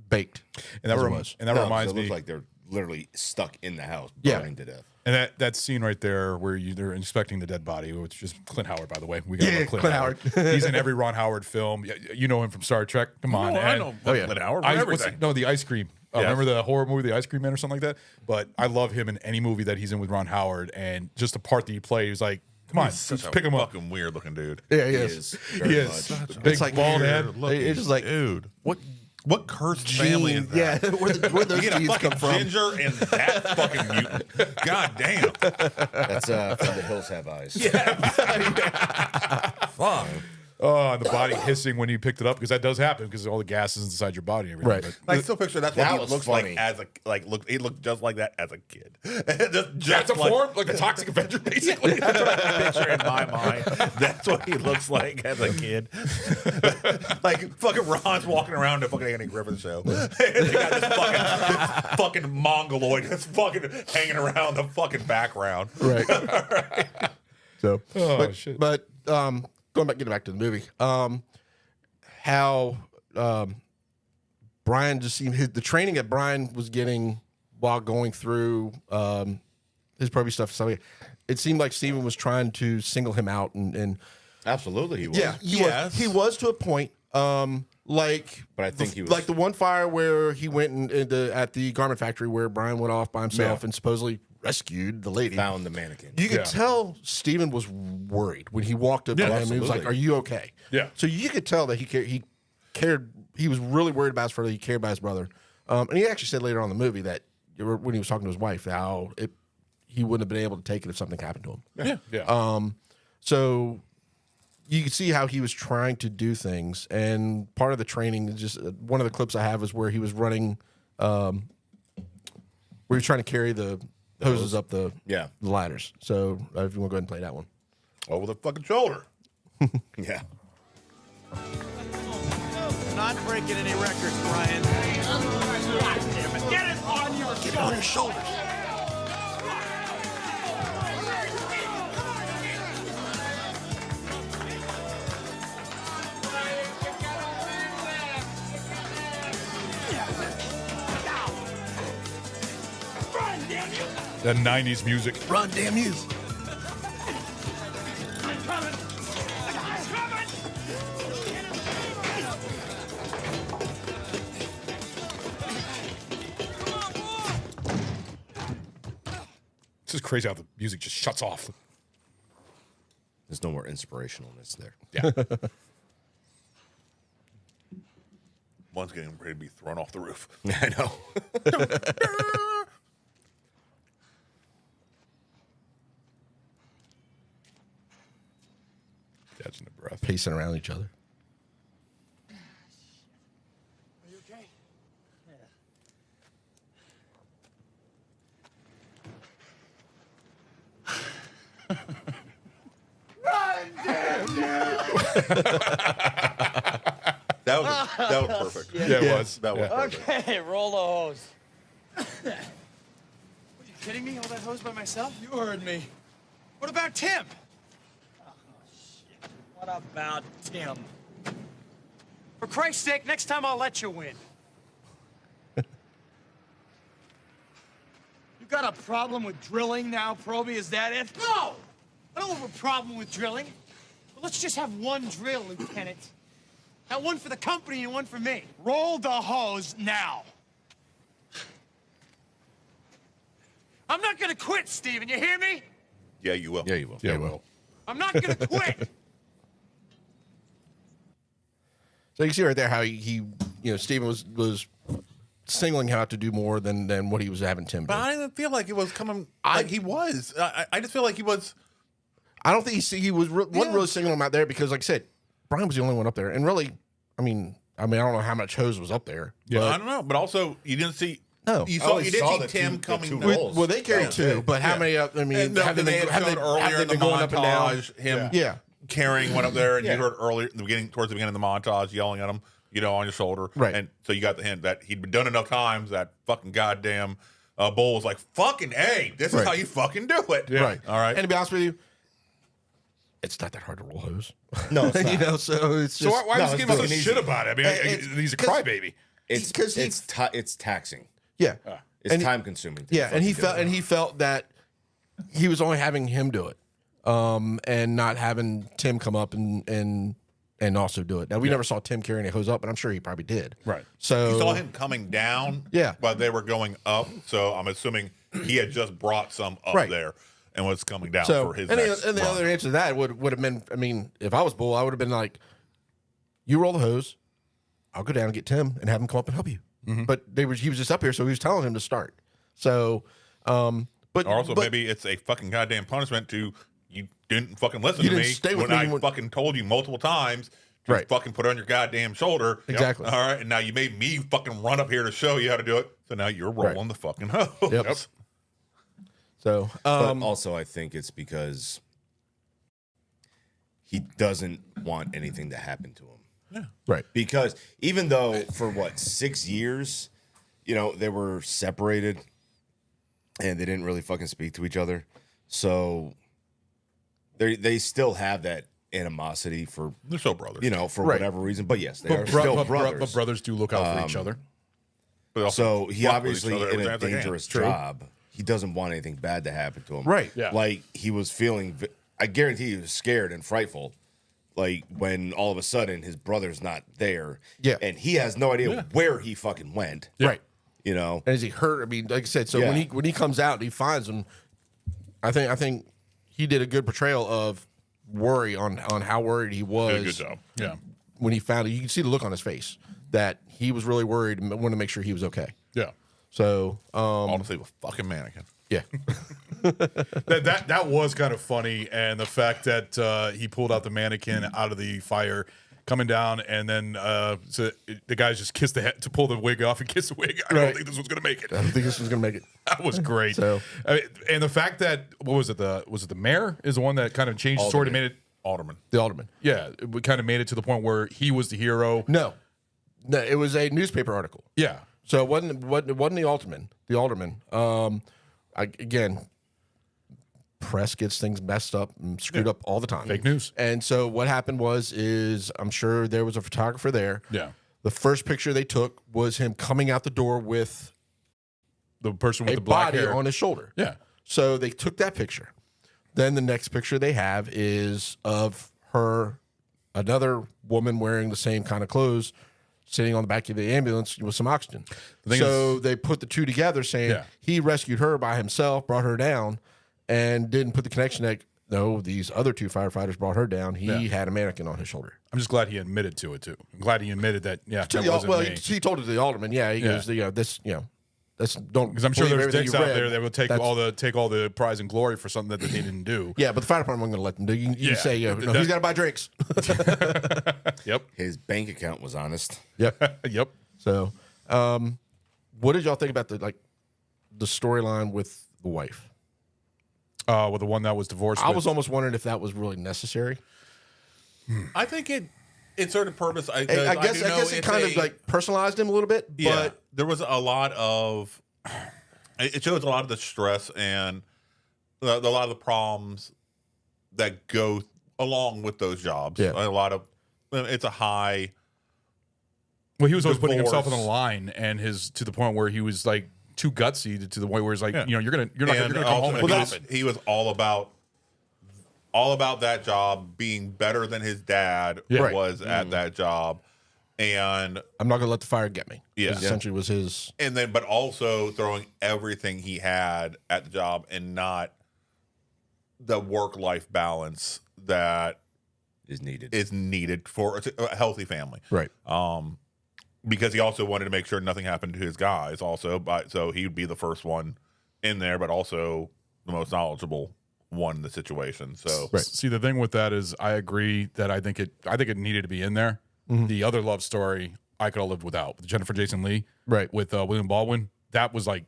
baked. And that reminds me, it looks like they're literally stuck in the house, burning to death. And that scene right there where they're inspecting the dead body, which is Clint Howard, by the way. We got Clint Howard. He's in every Ron Howard film. You know him from Star Trek. Come on. I know Clint Howard. Everything. The Ice Cream. Remember the horror movie, The Ice Cream Man or something like that? But I love him in any movie that he's in with Ron Howard. And just the part that he plays, he's like, come on, just pick him up. Fucking weird looking dude. Yeah, he is. He is. Big, like bald head. It's just like, dude. What What cursed family is that? Yeah, where those you get a genes fucking come from. ginger and that fucking mutant. God damn. That's from The Hills Have Eyes. Fuck. Oh, and the body hissing when you picked it up, because that does happen because all the gas is inside your body and everything. Right. But I still picture that's what That he was looks funny. like as a he looked just like that as a kid. just that's a like, form, like the Toxic Avenger, basically. That's what I picture in my mind. That's what he looks like as a kid. Like fucking Ron's walking around the fucking Andy Griffith show. They got this fucking mongoloid that's fucking hanging around the fucking background. Right. So, Oh, shit. But getting back to the movie, how Brian just seemed the training that Brian was getting while going through his probie stuff. So it seemed like Steven was trying to single him out, and Absolutely, he was. yeah, he was to a point. But I think he was like the one fire where he went at the garment factory where Brian went off by himself and supposedly rescued the lady. Found the mannequin. You could tell Steven was worried when he walked up to him. He was like, "Are you okay?" Yeah. So you could tell that he cared. He was really worried about his brother. He cared about his brother. And he actually said later on in the movie that when he was talking to his wife, how he wouldn't have been able to take it if something happened to him. Yeah. So you can see how he was trying to do things, and part of the training is just one of the clips I have is where he was running, where he was trying to carry the hoses up the ladders. So if you want to go ahead and play that one. Over the fucking shoulder. Yeah. Not breaking any records, Brian. God damn it. Get it on your shoulders. Get it on your shoulders. That 90s music. Run, damn you. This is crazy how the music just shuts off. There's no more inspirationalness there. Yeah. One's getting ready to be thrown off the roof. I know. Catching the breath. Pacing around each other. Are you okay? Run, damn you! That was perfect. Yeah, it was. That was perfect. Okay, roll the hose. Are you kidding me? All that hose by myself? You heard me. What about Tim? Oh, shit. What about Tim? For Christ's sake, next time I'll let you win. You got a problem with drilling now, Proby? Is that it? No! I don't have a problem with drilling. But let's just have one drill, Lieutenant. Now, one for the company and one for me. Roll the hose now. I'm not gonna quit, Steven. You hear me? Yeah, you will. Yeah, you will. Yeah, well. I'm not gonna quit. So you can see right there how he Steven was singling him out to do more than what he was having Tim do. But I didn't feel like it was coming. Like he was. I just feel like he was. I don't think he wasn't really singling him out there because, like I said, Brian was the only one up there, and really, I mean, I don't know how much hose was up there. Yeah, I don't know. But also, you didn't see. No, you didn't see Tim coming. Well, they carried two, but how many? I mean, have they been going up and down? Him, carrying one up there, and you heard earlier in the beginning, towards the beginning of the montage, yelling at him, on your shoulder, right? And so you got the hint that he'd been done enough times that fucking goddamn Bull was like, "Fucking A, this is how you fucking do it." Yeah. Right. All right. And to be honest with you, it's not that hard to roll hose. No, it's not. So it's just. So why was he giving us shit about it? I mean, he's a crybaby. It's taxing. Yeah. It's time consuming. Yeah, and he felt that he was only having him do it, and not having Tim come up and also do it. Now we never saw Tim carrying a hose up, but I'm sure he probably did. Right. So you saw him coming down. Yeah. But they were going up, so I'm assuming he had just brought some up there and was coming down for his. And next the run. other answer to that would have been, I mean, if I was Bull, I would have been like, you roll the hose, I'll go down and get Tim and have him come up and help you. But he was just up here, so he was telling him to start. So, but or also maybe it's a fucking goddamn punishment to you didn't fucking listen to me stay with when me I fucking told you multiple times to fucking put it on your goddamn shoulder. Exactly. All right, and now you made me fucking run up here to show you how to do it. So now you're rolling the fucking hose. Yep. So, but also I think it's because he doesn't want anything to happen to him. Yeah. Right. Because even though for 6 years, they were separated and they didn't really fucking speak to each other. So they still have that animosity for they're still brothers. For whatever reason. But yes, they are still brothers. But brothers do look out for each other. So he obviously in a dangerous job. He doesn't want anything bad to happen to him. Right. Yeah. Like he was feeling, I guarantee he was scared and frightful. Like when all of a sudden his brother's not there. Yeah. And he has no idea where he fucking went. Yeah. Right. And is he hurt? I mean, like I said, so when he comes out and he finds him, I think he did a good portrayal of worry on how worried he was. Did a good job. Yeah. When he found it, you can see the look on his face that he was really worried and wanted to make sure he was okay. Yeah. So honestly, a fucking mannequin. Yeah. that was kind of funny, and the fact that he pulled out the mannequin out of the fire coming down, and then so the guys just kissed the head to pull the wig off and kiss the wig. I don't think this was gonna make it. I don't think this was gonna make it. That was great. So and the fact that was it the mayor is the one that kind of changed the story to made it Alderman. The alderman. Yeah, it kind of made it to the point where he was the hero. No, it was a newspaper article. Yeah. So it wasn't the alderman. The alderman. Again, press gets things messed up and screwed up all the time. Fake news. And so what happened is I'm sure there was a photographer there. Yeah. The first picture they took was him coming out the door with the person with a the black body hair on his shoulder. Yeah. So they took that picture. Then the next picture they have is of another woman wearing the same kind of clothes, sitting on the back of the ambulance with some oxygen. So they put the two together saying he rescued her by himself, brought her down, and didn't put the connection that, no, these other two firefighters brought her down. He had a mannequin on his shoulder. I'm just glad he admitted to it, too. I'm glad he admitted that, that wasn't me. He told it to the alderman. Yeah, he goes, don't. Because I'm sure believe there's everything dicks you out read. there that will take all the prize and glory for something that they didn't do. Yeah, but the fire department wasn't going to let them do. You say, no, he's got to buy drinks. Yep. His bank account was honest. Yep. Yep. So, what did y'all think about the storyline with the wife? With the one that was divorced. I was almost wondering if that was really necessary. I think it served a purpose. I guess it kind of personalized him a little bit. But there was a lot of. It shows a lot of the stress and a lot of the problems that go along with those jobs. Yeah. A lot of it's a high. Well, he was always putting himself on the line, and to the point where he was like too gutsy to the point where he's like, you're not going to come home. He was all about that job being better than his dad was at that job, and I'm not going to let the fire get me. Yeah, essentially was his. And then, but also throwing everything he had at the job and not the work-life balance that is needed for a healthy family. Right. Because he also wanted to make sure nothing happened to his guys also, so he would be the first one in there, but also the most knowledgeable one in the situation. So See, the thing with that is I agree that I think it needed to be in there. Mm-hmm. The other love story I could have lived without. Jennifer Jason Leigh, right, with William Baldwin. That was like,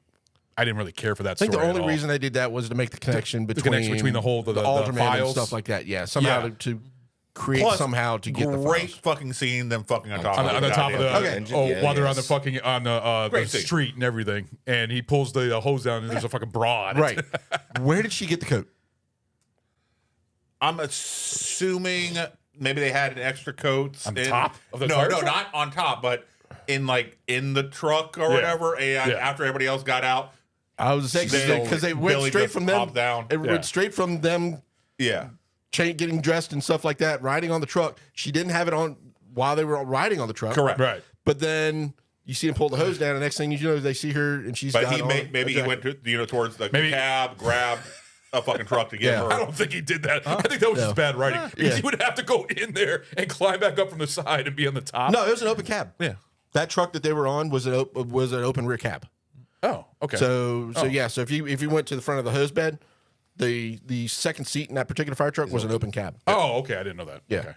I didn't really care for that story. I think story the only reason they did that was to make the connection between the whole the alderman files and stuff like that. Yeah, somehow to create Plus, somehow to get the great files. fucking scene, them fucking on top on the top of the while they're on the fucking the Great street and everything, and he pulls the hose down and there's a fucking bra on it. Right. Where did she get the coat? I'm assuming maybe they had an extra coats on top of the no, not on top, but in the truck or whatever. And after everybody else got out, I was saying because they went Billy straight just from them. popped down. It went straight from them. Yeah. Getting dressed and stuff like that, riding on the truck. She didn't have it on while they were riding on the truck. Correct. Right. But then you see him pull the hose down, and next thing you know, they see her and she's. But got maybe he went to, towards the cab, grabbed a fucking truck to get her. I don't think he did that. I think that was just bad writing. Because he would have to go in there and climb back up from the side and be on the top. No, it was an open cab. Yeah. That truck that they were on was an open rear cab. Oh, okay. So if you went to the front of the hose bed, the second seat in that particular fire truck was an open cab. Oh, okay. I didn't know that. Yeah.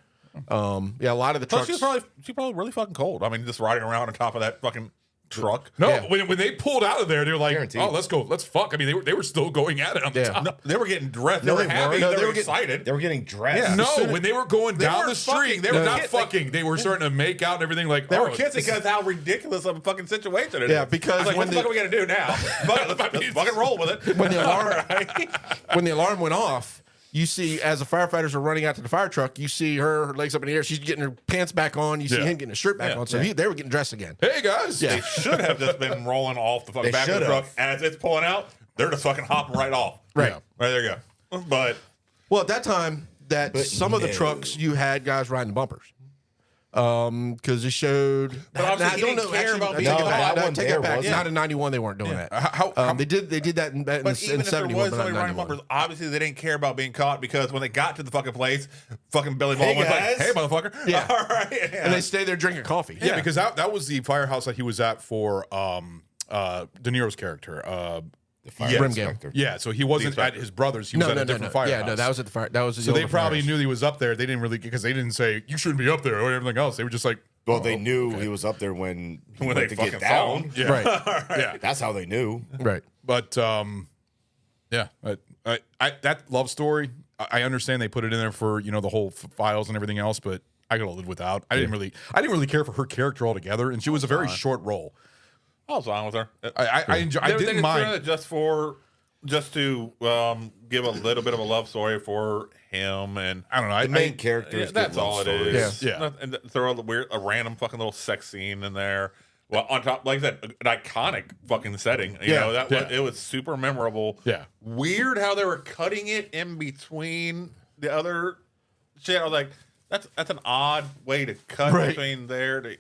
Okay. A lot of the trucks. She's probably really fucking cold. I mean, just riding around on top of that fucking truck. No, when they pulled out of there, they were like, "Oh, let's go, let's fuck." I mean, they were still going at it on the top. No, they were getting dressed. They were happy. They were excited. They were getting dressed. Yeah. No, when they were going down the street, they were not kids, fucking. They were starting to make out and everything. Like they were kissing because how ridiculous of a fucking situation it is. Yeah, because like, what the fuck are we gonna do now? Let's fucking roll with it. When the alarm went off, you see, as the firefighters are running out to the fire truck, you see her legs up in the air. She's getting her pants back on. You see him getting his shirt back on. So they were getting dressed again. Hey, guys. They should have just been rolling off the fucking back of the truck. As it's pulling out, they're just fucking hopping right off. Right. Right, there you go. But at that time, some of the trucks, you had guys riding bumpers. Because it showed. But obviously he didn't care about being take it back. Not in '91, they weren't doing that. They did that in but even if there '71, was somebody riding bumpers, obviously they didn't care about being caught because when they got to the fucking place, fucking Billy Baldwin was like, "Hey, motherfucker!" Yeah, all right, and they stayed there drinking coffee. Yeah, because that was the firehouse that he was at for De Niro's character. Fire inspector. Yeah, so he wasn't at his brother's. He was at a different firehouse. Yeah, no, that was at the fire. That was so they probably knew he was up there. They didn't really because they didn't say you shouldn't be up there or everything else. They were just like, well, they knew he was up there when they went to fucking get down. saw him. Yeah. Right. Yeah, that's how they knew. Right. But yeah, I that love story. I understand they put it in there for the whole files and everything else, but I gotta live without. I didn't really care for her character altogether, and she was a very short role. I was on with her. I didn't mind it just to give a little bit of a love story for him, and I don't know. The main characters. That's all it is. Yeah. And throw a random fucking little sex scene in there. Well, on top, like I said, an iconic fucking setting. You know, it was super memorable. Yeah. Weird how they were cutting it in between the other shit. I was like, that's an odd way to cut between there to.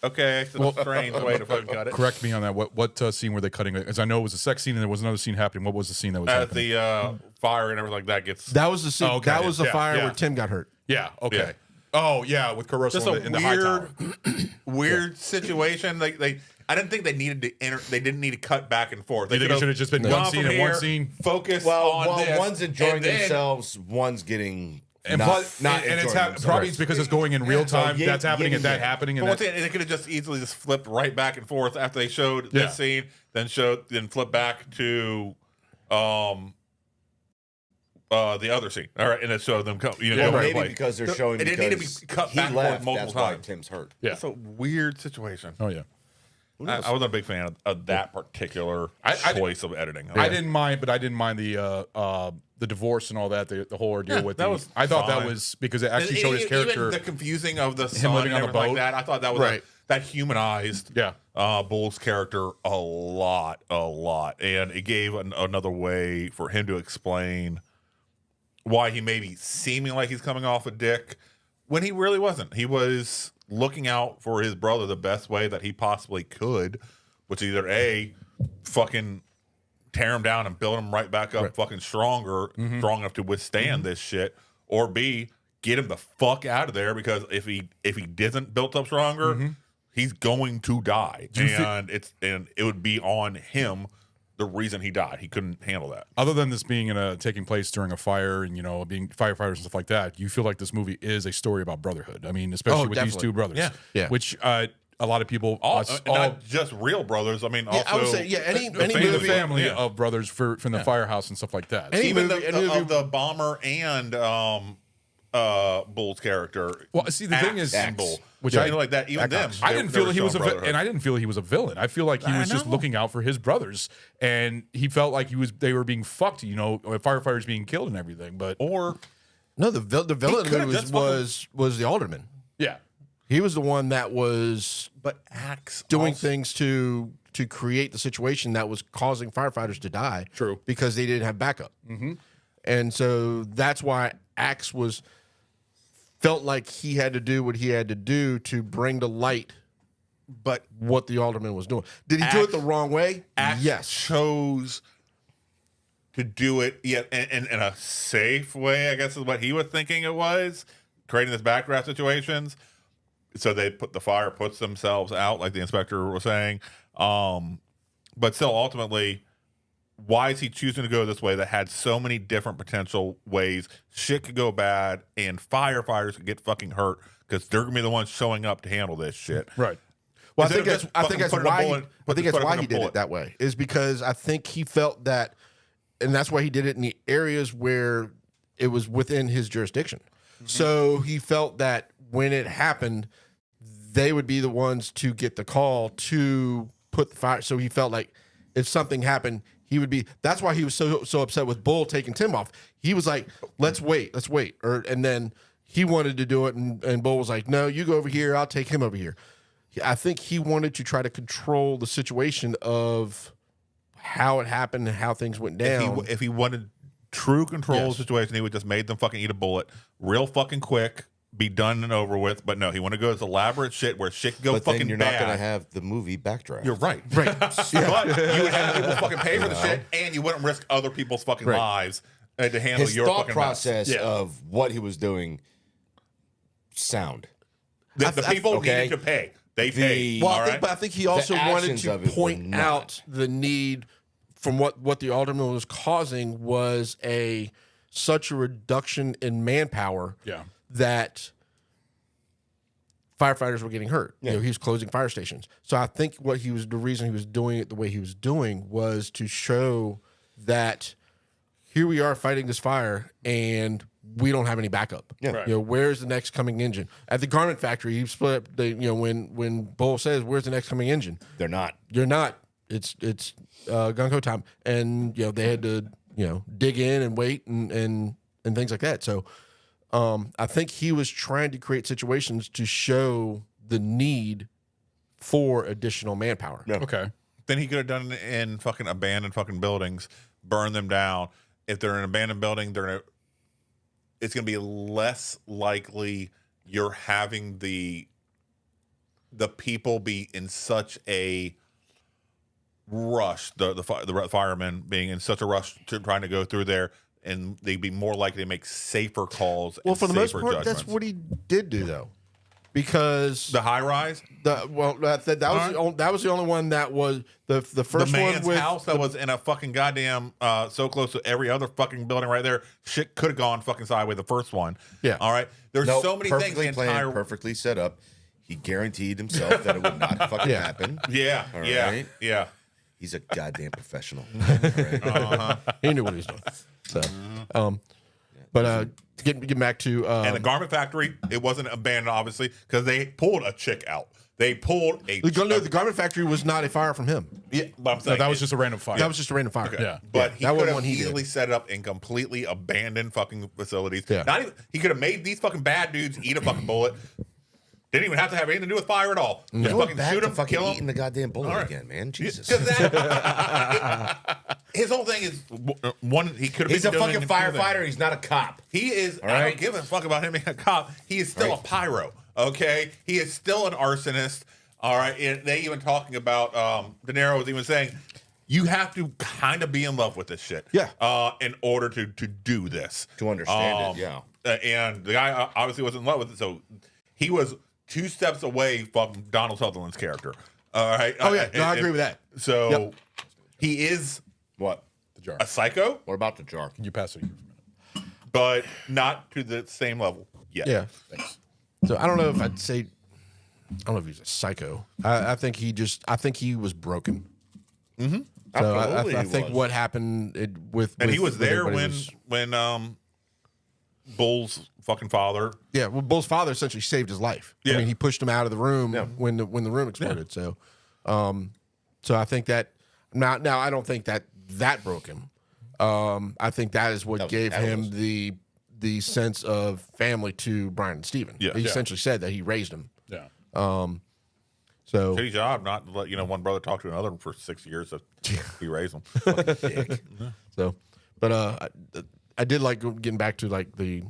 Okay, it's a strange way to fucking cut it. Correct me on that. What scene were they cutting? As I know, it was a sex scene, and there was another scene happening. What was the scene that was happening? The fire and everything like that gets. That was the scene. Oh, okay. That was the fire where Tim got hurt. Yeah. Okay. Yeah. Oh yeah, with Caruso Just in the high tower. Weird situation. I didn't think they needed to enter. They didn't need to cut back and forth. They think it should have just been one scene and one scene. Focus on this. One's enjoying themselves. One's getting. And it's probably it's because it's going in real time. That's happening and that happening. But once again, they could have just easily just flipped right back and forth after they showed this scene, then flip back to the other scene. All right, and it showed them come. Maybe because they're showing. It didn't need to be cut back and forth multiple that's why times. Tim's hurt. Yeah, it's a weird situation. Oh yeah. I wasn't a big fan of that particular choice of editing. I didn't mind, but I didn't mind the divorce and all that, the whole ordeal with that. I thought that was because it actually showed his character. Even the confusing of the son living and on the everything boat. like that. I thought that was that humanized Bull's character a lot, and it gave another way for him to explain why he may be seeming like he's coming off a dick when he really wasn't. He was looking out for his brother the best way that he possibly could, which either A, fucking tear him down and build him right back up fucking strong enough to withstand this shit, or B, get him the fuck out of there, because if he isn't built up stronger, he's going to die. And it would be on him the reason he died. He couldn't handle that. Other than this being taking place during a fire and being firefighters and stuff like that, you feel like this movie is a story about brotherhood. I mean, especially with these two brothers. Yeah. Which a lot of people, not just real brothers. I mean, also I would say any movie, family of brothers from the firehouse and stuff like that. Even the bomber and Bull's character. Well, see, the thing is, Bull, which I like that. Even them, I didn't feel he was and I didn't feel he was a villain. I feel like he was just looking out for his brothers, and he felt like they were being fucked. Firefighters being killed and everything. But no, the villain was the alderman. Yeah, he was the one that was doing things to create the situation that was causing firefighters to die. True, because they didn't have backup, and so that's why Axe felt like he had to do what he had to do to bring to light what the alderman was doing. Did he do it the wrong way? Axe yes. chose to do it yet in a safe way, I guess is what he was thinking it was, creating this backdraft situations. So they put the fire puts themselves out, like the inspector was saying. But still, ultimately, why is he choosing to go this way that had so many different potential ways shit could go bad and firefighters could get fucking hurt because they're gonna be the ones showing up to handle this shit. Right. Well, I think that's why he did it that way, is because I think he felt that, and that's why he did it in the areas where it was within his jurisdiction. So he felt that when it happened, they would be the ones to get the call to put the fire. So he felt like if something happened, he would be. That's why he was so upset with Bull taking Tim off. He was like, let's wait. And then he wanted to do it, and Bull was like, no, you go over here. I'll take him over here. I think he wanted to try to control the situation of how it happened and how things went down. If he wanted true control of the situation, he would just made them fucking eat a bullet real fucking quick, be done and over with. But no, he wanted to go this elaborate shit where shit go but fucking then you're bad. not going to have the movie Backdraft. You're right. Right. But you would have people fucking pay for the shit, and you wouldn't risk other people's fucking lives to handle His your thought fucking process of what he was doing sound. The people needed to pay. They paid. Well, I think he also wanted to point out the need from what the alderman was causing was such a reduction in manpower that firefighters were getting hurt. You know, he was closing fire stations. So I think the reason he was doing it the way he was doing was to show that here we are fighting this fire and we don't have any backup. Yeah. Right. You know, where's the next coming engine? At the garment factory, he split up when Bull says, where's the next coming engine? They're not. You're not. It's gung-ho time. And they had to, dig in and wait and things like that. So I think he was trying to create situations to show the need for additional manpower. Yeah. Okay. Then he could have done it in fucking abandoned fucking buildings, burn them down. If they're in an abandoned building, it's going to be less likely you're having the people be in such a rush, the firemen being in such a rush to trying to go through there, and they'd be more likely to make safer calls. Well, and for the most safer part, judgments. that's what he did do, though, because the high rise. That was the only one that was the first the man's one with house that was in a fucking goddamn so close to every other fucking building right there. Shit could have gone fucking sideways. The first one. Yeah. All right. There's so many things. Perfectly planned, perfectly set up. He guaranteed himself that it would not fucking happen. Yeah. All Yeah. right? Yeah. He's a goddamn professional. He knew what he was doing. So, but getting back to and the garment factory, it wasn't abandoned, obviously, because they pulled a chick out. They pulled a. The garment factory was not a fire from him. Yeah, but I'm saying that was just a random fire. That was just a random fire. Okay. But he that could one have he did. easily set it up in completely abandoned fucking facilities. Yeah. Not even, he could have made these fucking bad dudes eat a fucking bullet. Didn't even have to have anything to do with fire at all. Just Going fucking back shoot to him, fucking kill him. eating the goddamn bullet again, man. Jesus. His whole thing is one. He could have. He's a been doing fucking firefighter. He's not a cop. He is. All I right? don't give a fuck about him being a cop. He is still a pyro. Okay. He is still an arsonist. All right. And they even talking about De Niro was even saying you have to kind of be in love with this shit. Yeah. In order to do this. To understand it. Yeah. And the guy obviously was in love with it, so he was 2 steps away from Donald Sutherland's character. All right. Oh yeah, no, I agree with that. So he is what? The jar. A psycho. What about the jar? Can you pass it here for a minute? But not to the same level yet. Yeah. Thanks. So I don't know if I'd say. I don't know if he's a psycho. I think he was broken. Mm-hmm. So I think what happened he was there everybody when Bull's fucking father. Yeah, well, Bull's father essentially saved his life. Yeah. I mean, he pushed him out of the room when the room exploded. So, so I think that now I don't think that broke him. I think that is what gave him the sense of family to Brian and Steven. Yeah. He essentially said that he raised him. Yeah. So shitty job not to let one brother talk to another for 6 years that he raised them. Fucking dick. So, but I did like getting back to like the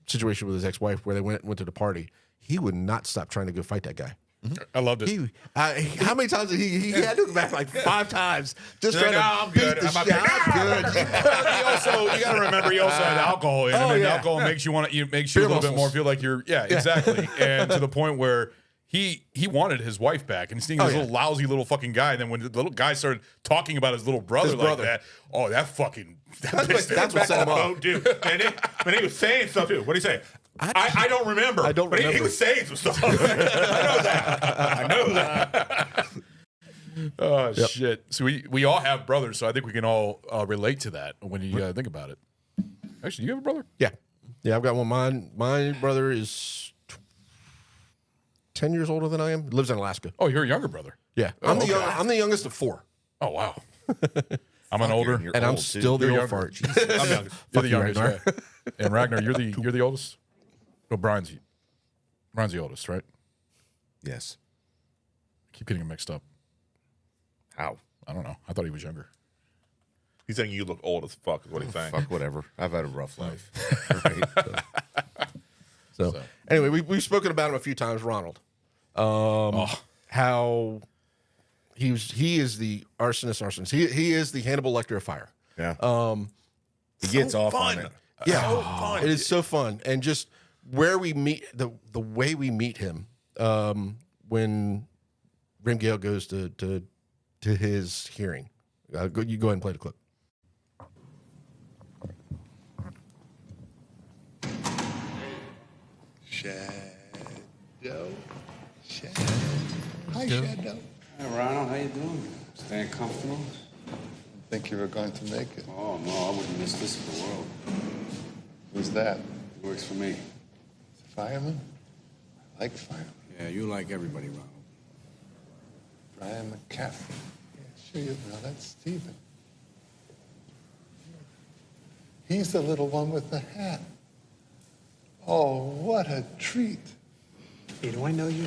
situation with his ex-wife where they went to the party. He would not stop trying to go fight that guy. I loved it. How many times did he had to go back like 5 times just trying I'm to beat good. the shit. I'm good. You got to remember, he also had alcohol in him, and alcohol makes you want to, makes you Beer a little bit muscles. more feel like you're, exactly. And to the point where he wanted his wife back, and he's seeing this little lousy little fucking guy. And then when the little guy started talking about his little brother like that, that's what set him up. Dude. And when he was saying stuff, too, what did he say? I don't remember. But he was saying some stuff. I know that. Oh, shit. So we all have brothers, so I think we can all relate to that when you think about it. Actually, do you have a brother? Yeah. I've got one. My brother is 10 years older than I am. Lives in Alaska. Oh, you're a younger brother. Yeah. I'm the youngest of 4. Oh, wow. I'm an older, and I'm still the old fart. I'm young. You're the youngest, right? And Ragnar, you're the oldest. Well, Brian's the oldest, right? Yes. I keep getting him mixed up. How? I don't know. I thought he was younger. He's saying you look old as fuck, is what he's saying. Fuck whatever. I've had a rough life. So anyway, we've spoken about him a few times, Ronald. How he is the arsonist. He is the Hannibal Lecter of fire. Yeah. He gets off on it. Yeah. So fun. It is so fun. And just where we meet, the way we meet him, when Gale goes to his hearing. You go ahead and play the clip. Shadow. Hi, Shadow. Hey, Ronald, how you doing? Staying comfortable? Think you were going to make it? Oh, no, I wouldn't miss this for the world. Who's that? He works for me. Fireman? I like firemen. Yeah, you like everybody, Ronald. Brian McCaffrey. Yeah, sure you know. That's Stephen. He's the little one with the hat. Oh, what a treat. Hey, do I know you?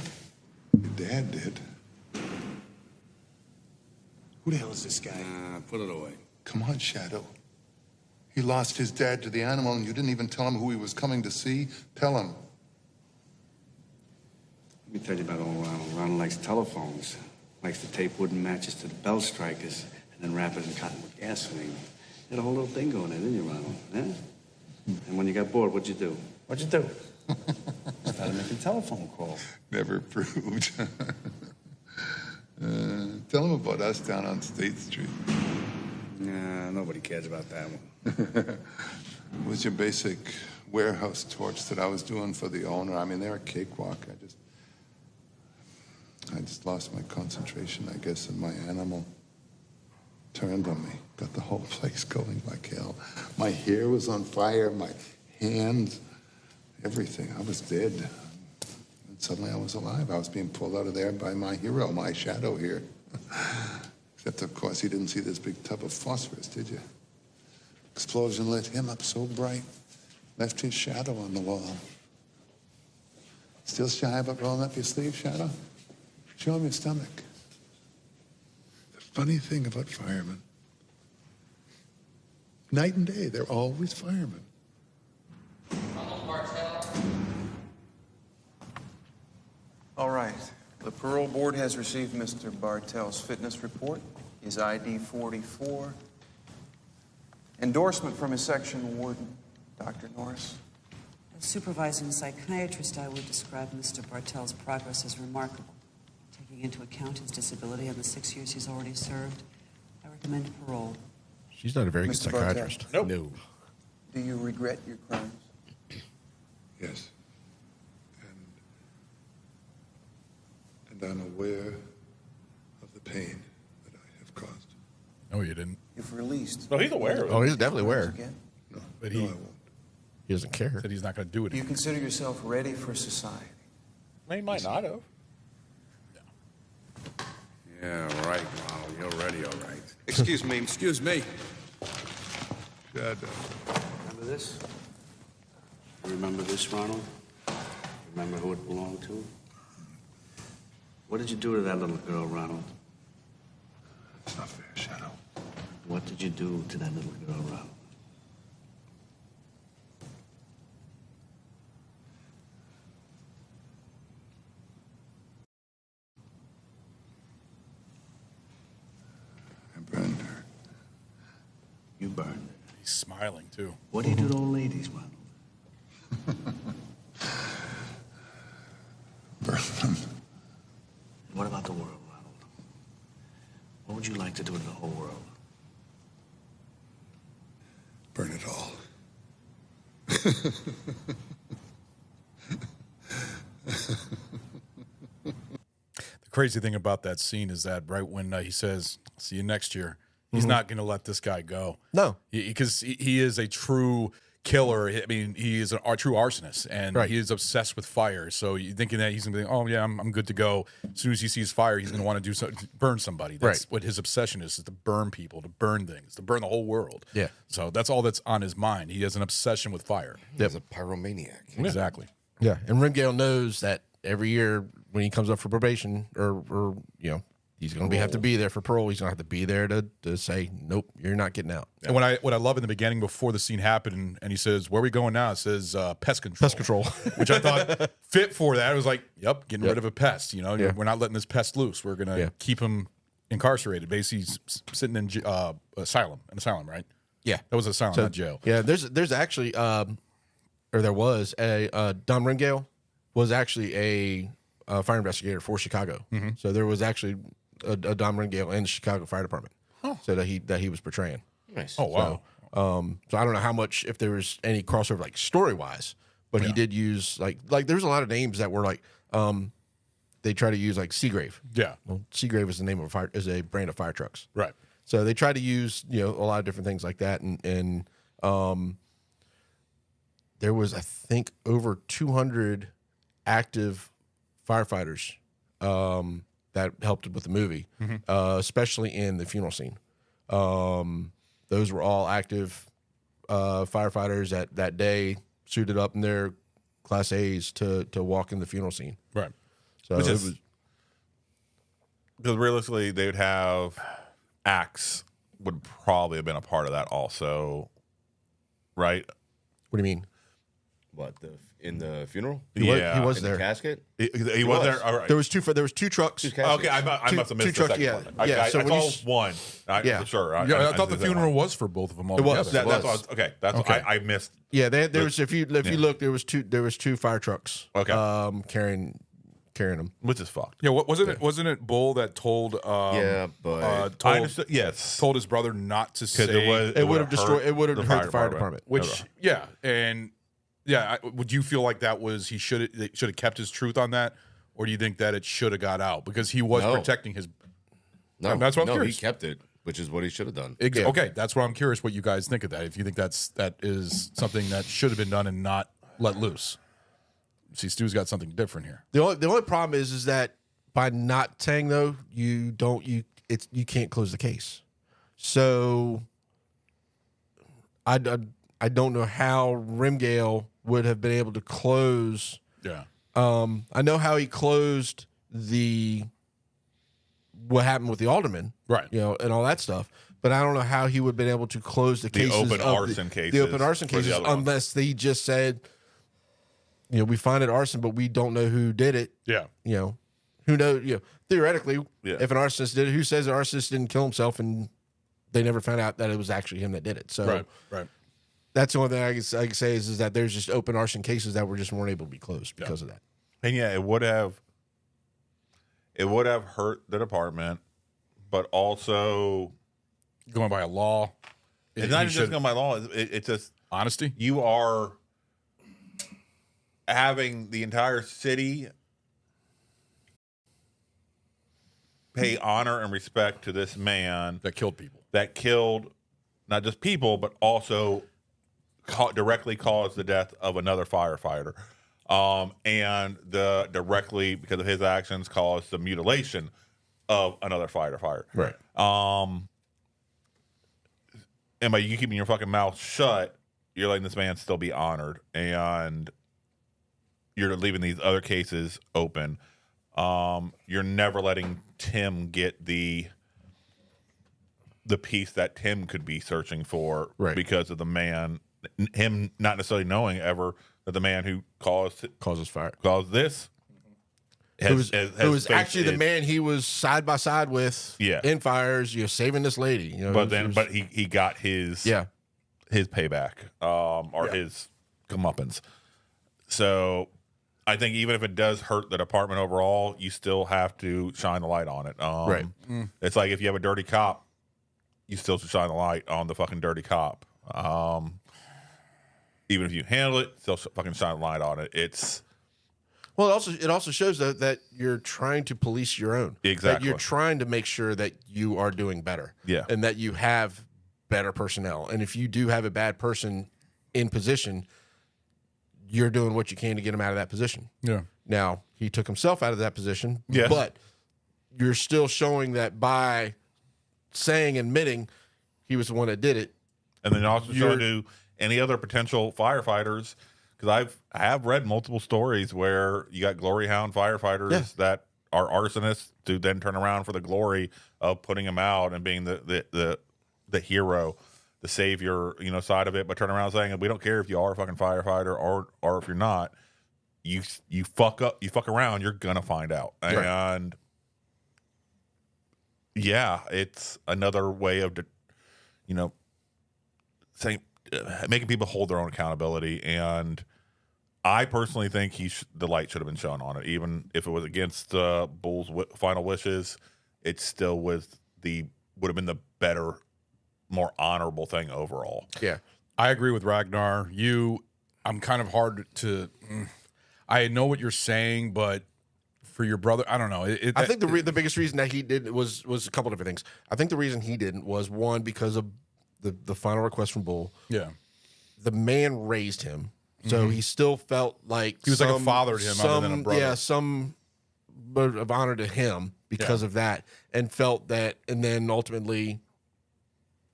Your dad did. Who the hell is this guy? Put it away. Come on, Shadow. He lost his dad to the animal, and you didn't even tell him who he was coming to see. Tell him. Let me tell you about old Ronald. Ronald likes telephones. Likes to tape wooden matches to the bell strikers and then wrap it in cotton with gasoline. You had a whole little thing going there, didn't you, Ronald? Yeah? And when you got bored, what'd you do? What'd you do? Started making telephone calls. Never proved. Tell him about us down on State Street. Nah, nobody cares about that one. It was your basic warehouse torch that I was doing for the owner. I mean, they're a cakewalk. I just lost my concentration, I guess, and my animal turned on me. Got the whole place going like hell. My hair was on fire, my hands, everything. I was dead. And suddenly I was alive. I was being pulled out of there by my hero, my Shadow here. Except, of course, he didn't see this big tub of phosphorus, did you? Explosion lit him up so bright, left his shadow on the wall. Still shy about rolling up your sleeve, Shadow? Show him your stomach. The funny thing about firemen, night and day, they're always firemen. All right. The parole board has received Mr. Bartell's fitness report, his ID 44, endorsement from his section warden, Dr. Norris. As supervising psychiatrist, I would describe Mr. Bartell's progress as remarkable. Taking into account his disability and the 6 years he's already served, I recommend parole. She's not a very good Mr. Bartell. psychiatrist. Nope. No. Do you regret your crimes? Yes. And I'm aware of the pain that I have caused. No, you didn't. If released. No, he's aware of it. Oh, he's definitely aware. Again? No, But no, he I won't. doesn't care. Said he's not going to do it. Do you consider yourself ready for society? He might not have. Yeah, right, Ronald. You're ready, all right. Excuse me. Excuse me. Shadow. Remember this? You remember this, Ronald? Remember who it belonged to? What did you do to that little girl, Ronald? It's not fair, Shadow. What did you do to that little girl, Ronald? burn. He's smiling too. What do you do to old ladies, Ronald? Burn them. What about the world, Ronald? What would you like to do to the whole world? Burn it all. The crazy thing about that scene is that right when he says, "See you next year," he's Mhm. not going to let this guy go. No. Because he is a true killer. I mean, he is a true arsonist, and Right. he is obsessed with fire. So you're thinking that he's going to be, oh, yeah, I'm good to go. As soon as he sees fire, he's going to want to do something, burn somebody. That's Right. what his obsession is to burn people, to burn things, to burn the whole world. Yeah. So that's all that's on his mind. He has an obsession with fire. He's a pyromaniac. Exactly. Yeah, and Rimgale knows that every year when he comes up for probation, or he's going to have to be there for parole. He's going to have to be there to say, nope, you're not getting out. And what I love in the beginning before the scene happened, and he says, "Where are we going now?" It says pest control. Pest control, which I thought fit for that. It was like, yep, getting Yep. rid of a pest. You know, Yeah. we're not letting this pest loose. We're gonna keep him incarcerated. Basically, sitting in asylum, right? Yeah, that was asylum, So, not jail. Yeah, there's actually, or there was Don Rimgale was actually a fire investigator for Chicago. Mhm. So there was actually a Don Ringale in the Chicago Fire Department. So that he was portraying. Nice. Oh, wow. So I don't know how much, if there was any crossover like story wise, but he did use like there's a lot of names that were like they try to use like Seagrave. Yeah. Well, Seagrave is the name of a brand of fire trucks. Right. So they try to use a lot of different things like that, and there was, I think, over 200 active firefighters that helped with the movie, especially in the funeral scene. Those were all active firefighters that day, suited up in their Class A's to walk in the funeral scene. Right. So Which it is- was. Because realistically, they would have Axe would probably have been a part of that also, right? What do you mean? What, in the funeral? He was In there. The casket? He was there. All right. There was two trucks. Okay, I must have missed the trucks. second Yeah, one. I So when saw you s- one. Yeah. For sure. I thought the funeral was for both of them all It was. together. That's what I was, okay. That's Okay. I missed. Yeah, there was. If you look, there was two fire trucks. Okay. Carrying them, which is fucked. Yeah, wasn't it Bull that told Yeah, but I told, understood. Yes, told his brother not to say it would have destroyed. It would have hurt the fire department. Which would you feel like that was they should have kept his truth on that, or do you think that it should have got out because he was protecting his? No, that's what I'm he curious. kept it, which is what he should have done. Okay, that's why I'm curious what you guys think of that. If you think that is something that should have been done and not let loose. See, Stu's got something different here. The only problem is that by not saying though, you can't close the case. So I don't know how Rimgale would have been able to close. Yeah. I know how he closed what happened with the alderman, right? And all that stuff. But I don't know how he would have been able to close the cases, open arson cases the open arson for the cases, other ones. unless they just said, we find it arson, but we don't know who did it. Yeah. Who knows? Theoretically, Yeah. if an arsonist did it, who says the arsonist didn't kill himself and they never found out that it was actually him that did it? So right. that's the only thing I can say is that there's just open arson cases that weren't able to be closed because of that. And yeah, it would have hurt the department, but also going by a law. It's not just going by law. It's just honesty. You are having the entire city pay honor and respect to this man that killed people. That killed not just people, but also directly caused the death of another firefighter. And directly, because of his actions, caused the mutilation of another firefighter. Right. And by you keeping your fucking mouth shut, you're letting this man still be honored, and you're leaving these other cases open. You're never letting Tim get the piece that Tim could be searching for, because of the man, him not necessarily knowing ever that the man who caused this who was actually the man he was side by side with in fires, saving this lady. But he got his payback or his comeuppance. So I think even if it does hurt the department overall, you still have to shine the light on it. Right. It's like if you have a dirty cop, you still should shine the light on the fucking dirty cop. Even if you handle it, still fucking shine the light on it. It's it also shows that you're trying to police your own. Exactly. That you're trying to make sure that you are doing better. Yeah. And that you have better personnel. And if you do have a bad person in position, you're doing what you can to get him out of that position. Yeah. Now, he took himself out of that position, but you're still showing that by admitting he was the one that did it. And then also showing to any other potential firefighters, because I have read multiple stories where you got glory hound firefighters that are arsonists to then turn around for the glory of putting them out and being the hero, the savior, side of it, but turn around saying, we don't care if you are a fucking firefighter or if you're not. You fuck up, you fuck around, you're gonna find out. Right. And it's another way of saying, making people hold their own accountability. And I personally think the light should have been shown on it, even if it was against Bull's final wishes. It still would have been the better, more honorable thing overall. Yeah, I agree with Ragnar. I'm kind of hard to. I know what you're saying, but for your brother, I don't know. I think the biggest reason that he did was a couple different things. I think the reason he didn't was one because of the final request from Bull. Yeah, the man raised him, so he still felt like he was like a father to him, other than a brother. Yeah, some of honor to him because of that, and felt that, and then ultimately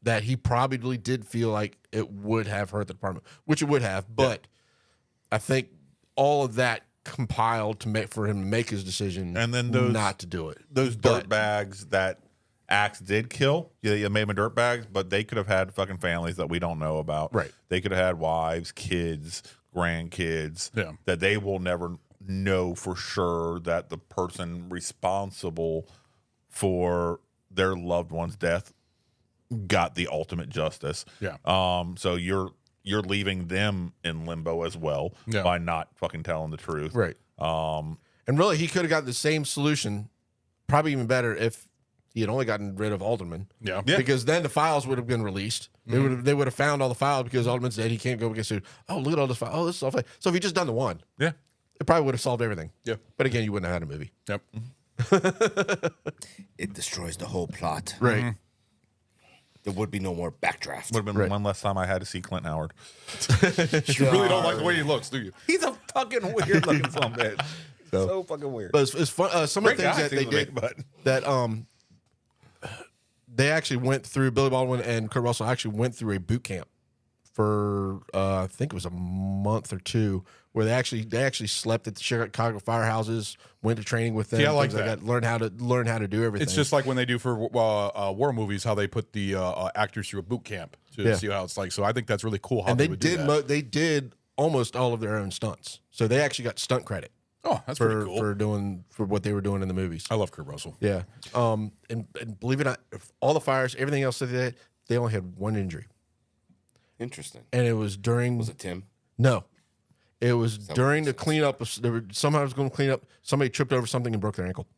that he probably did feel like it would have hurt the department, which it would have. But I think all of that compiled for him to make his decision, and then not to do it. Those dirt bags that Axe did kill, you made them dirt bags, but they could have had fucking families that we don't know about. Right. They could have had wives, kids, grandkids that they will never know for sure that the person responsible for their loved one's death got the ultimate justice. Yeah. So you're leaving them in limbo as well by not fucking telling the truth. Right. And really, he could have got the same solution, probably even better, if he had only gotten rid of Alderman. Yeah. Because then the files would have been released. They would have found all the files because Alderman said he can't go get sued. Oh, look at all this file. Oh, this is all fake. So if he just done the one, it probably would have solved everything. Yeah. But again, you wouldn't have had a movie. Yep. It destroys the whole plot. Right. There would be no more Backdraft. Would have been one less time I had to see Clint Howard. You really don't like the way he looks, do you? He's a fucking weird looking son of a bitch. So fucking weird. But it's fun. Some of the things that they did but that they actually went through. Billy Baldwin and Kurt Russell actually went through a boot camp for I think it was a month or two, where they actually slept at the Chicago firehouses, went to training with them. Yeah, I like that. Learn how to do everything. It's just like when they do for war movies, how they put the actors through a boot camp to see how it's like. So I think that's really cool. How and they would do that. They did almost all of their own stunts, so they actually got stunt credit. Oh, that's pretty cool for what they were doing in the movies. I love Kurt Russell. Yeah. And believe it or not, all the fires, everything else that they only had one injury. Interesting. And it was during. Was it Tim? No. It was during the cleanup. Somehow was going to clean up. Somebody tripped over something and broke their ankle.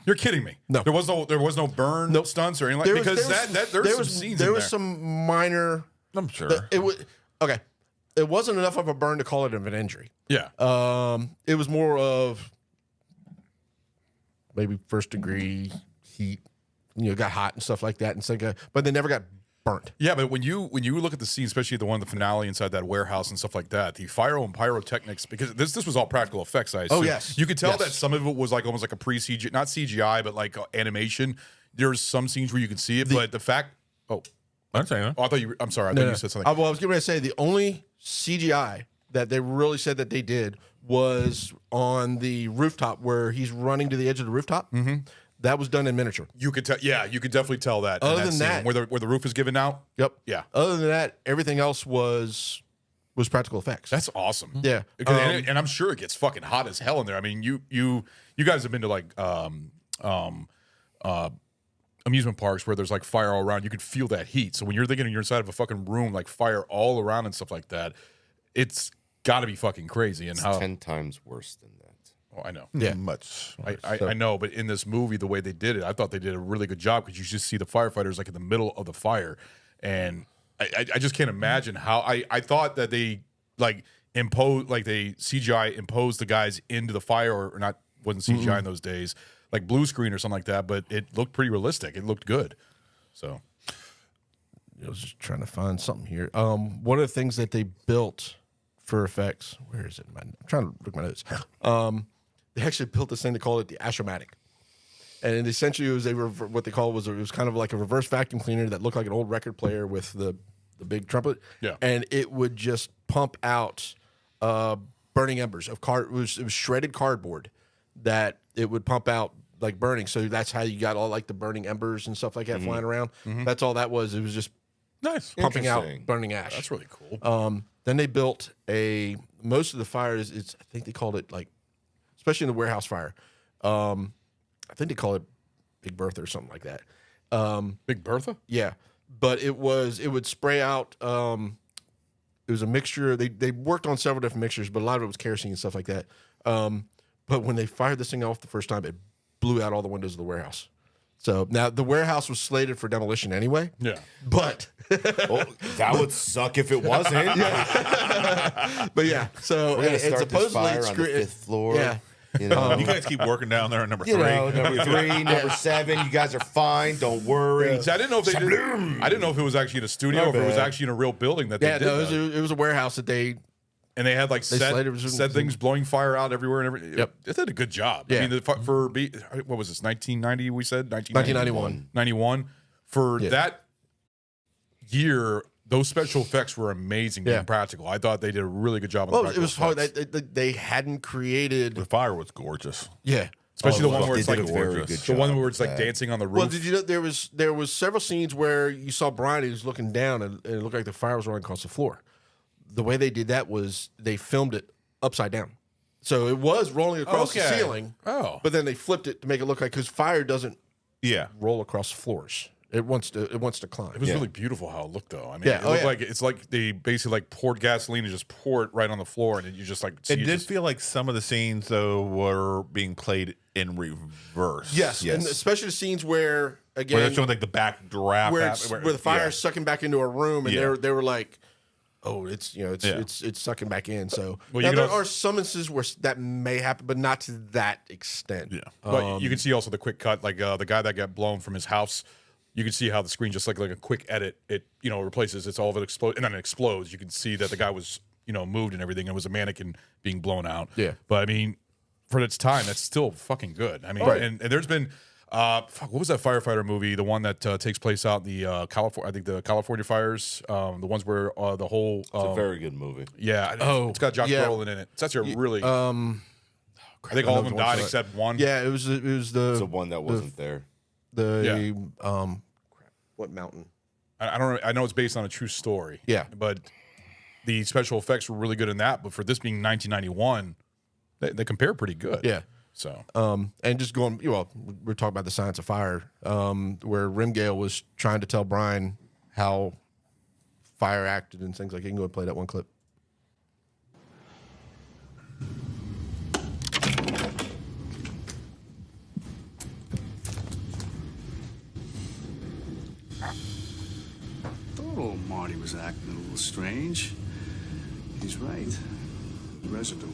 You're kidding me. No. There was no burn stunts or anything like that. There's some scenes there in was there. some minor. I'm sure. It was okay. It wasn't enough of a burn to call it an injury. Yeah. It was more of maybe first degree heat. Got hot and stuff like that, and but they never got burnt. Yeah, but when you look at the scene, especially the one, the finale inside that warehouse and stuff like that, the fire and pyrotechnics, because this was all practical effects. Oh yes, you could tell that some of it was like almost like a pre-CGI, not CGI, but like animation. There's some scenes where you can see it, but the fact. Oh, I'm saying. Oh, I thought you. I'm sorry. I thought you said something. Well, I was getting ready to say the only CGI that they really said that they did was on the rooftop where he's running to the edge of the rooftop. Mm-hmm. That was done in miniature. You could tell. Yeah, you could definitely tell that. Other in than scene, that, where the roof is given out. Yep. Yeah. Other than that, everything else was was practical effects. That's awesome. Yeah. And I'm sure it gets fucking hot as hell in there. I mean, you guys have been to like amusement parks where there's like fire all around. You can feel that heat. So when you're thinking you're inside of a fucking room, like fire all around and stuff like that, it's got to be fucking crazy. And It's how 10 times worse than that. Oh, I know. Yeah. Much. I know, but in this movie, the way they did it, I thought they did a really good job because you just see the firefighters like in the middle of the fire, and I just can't imagine how I thought that they like imposed like they CGI imposed the guys into the fire or not wasn't CGI in those days like blue screen or something like that, but it looked pretty realistic. It looked good. So I was just trying to find something here. One of the things that they built for effects, where is it? I'm trying to look at my notes. They actually built this thing. They called it the Astromatic, and essentially it was what they call it was kind of like a reverse vacuum cleaner that looked like an old record player with the big trumpet. Yeah, and it would just pump out burning embers of it was shredded cardboard that it would pump out like burning. So that's how you got all like the burning embers and stuff like that flying around. That's all that was. It was just nice pumping out burning ash. That's really cool. Then they built most of the fires. I think they called it like, especially in the warehouse fire. I think they call it Big Bertha or something like that. Big Bertha? Yeah, but it would spray out. It was a mixture. They worked on several different mixtures, but a lot of it was kerosene and stuff like that. But when they fired this thing off the first time, it blew out all the windows of the warehouse. So now the warehouse was slated for demolition anyway. Yeah, but that would suck if it wasn't. But yeah, so we're gonna start this fire on the 5th floor. Yeah. You know, you guys keep working down there at number 3. Number 3, number 7. You guys are fine. Don't worry. Yeah. So I didn't know if they did. I didn't know if it was actually in a studio or if it was actually in a real building that they did. No, it was a warehouse that they. And they had like set things blowing fire out everywhere and everything. Yep. They did a good job. Yeah. I mean, what was this, 1990 we said? 1991. 91. For that year, those special effects were amazing being practical. I thought they did a really good job on the it was hard. effects. They hadn't created. The fire was gorgeous. Yeah. Especially the one where it's like the one where it's like dancing on the roof. Well, did you know there was several scenes where you saw Brian, he was looking down and it looked like the fire was running across the floor. The way they did that was they filmed it upside down. So it was rolling across the ceiling. Oh. But then they flipped it to make it look like, because fire doesn't roll across floors. It wants to climb. It was really beautiful how it looked, though. I mean, it looked like it's like they basically like poured gasoline and just pour it right on the floor, and you just like. It did feel like some of the scenes though were being played in reverse. Yes, and especially the scenes where again, where they're showing like the backdraft, where the fire is sucking back into a room, and they were like, oh, it's sucking back in. So now there are some instances where that may happen, but not to that extent. Yeah, but you can see also the quick cut, like the guy that got blown from his house. You can see how the screen, just like a quick edit, it replaces. It's all of it explode, and then it explodes. You can see that the guy was moved and everything. It was a mannequin being blown out. Yeah, but I mean, for its time, that's still fucking good. I mean, and there's been what was that firefighter movie? The one that takes place out in the California, I think the California fires. The ones where the whole. It's a very good movie. Yeah. It's got Josh Brolin in it. It's actually a really. I think all of them died except one. Yeah, it was the one that wasn't there. What mountain? I don't know. I know it's based on a true story. Yeah, but the special effects were really good in that. But for this being 1991, they compare pretty good. Yeah. So, and just going, we're talking about the science of fire, where Rimgale was trying to tell Brian how fire acted and things like that. You can go and play that one clip. Oh, Marty was acting a little strange. He's right. Residue.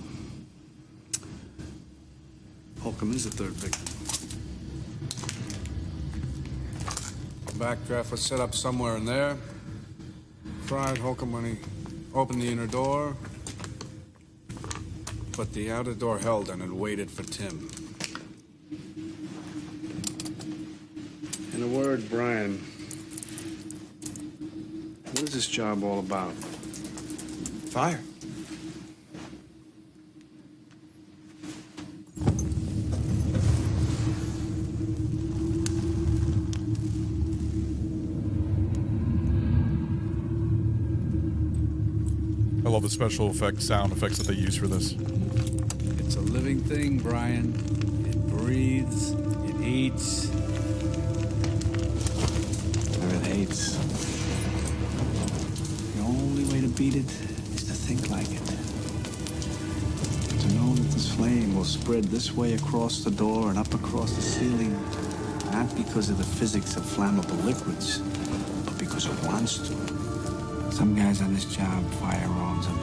Holcomb is the third victim. Backdraft was set up somewhere in there. Fried Holcomb when he opened the inner door. But the outer door held and it waited for Tim. In a word, Brian, what is this job all about? Fire. I love the special effects, sound effects that they use for this. It's a living thing, Brian. It breathes, it eats. Whatever it hates. The only way to beat it is to think like it. To know that this flame will spread this way across the door and up across the ceiling, not because of the physics of flammable liquids, but because it wants to. Some guys on this job, fire owns them.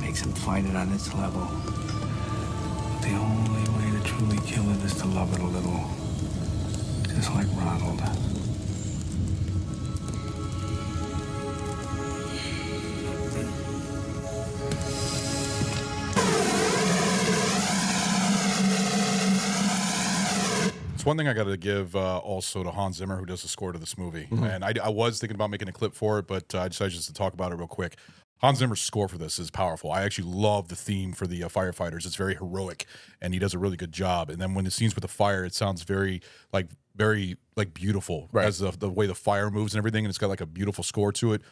Makes them fight it on its level. But the only way to truly kill it is to love it a little. Just like Ronald. It's one thing I got to give also to Hans Zimmer, who does the score to this movie. And I was thinking about making a clip for it, but I decided just to talk about it real quick. Hans Zimmer's score for this is powerful. I actually love the theme for the firefighters. It's very heroic, and he does a really good job. And then when the scenes with the fire, it sounds very beautiful, right, as the way the fire moves and everything, and it's got like a beautiful score to it.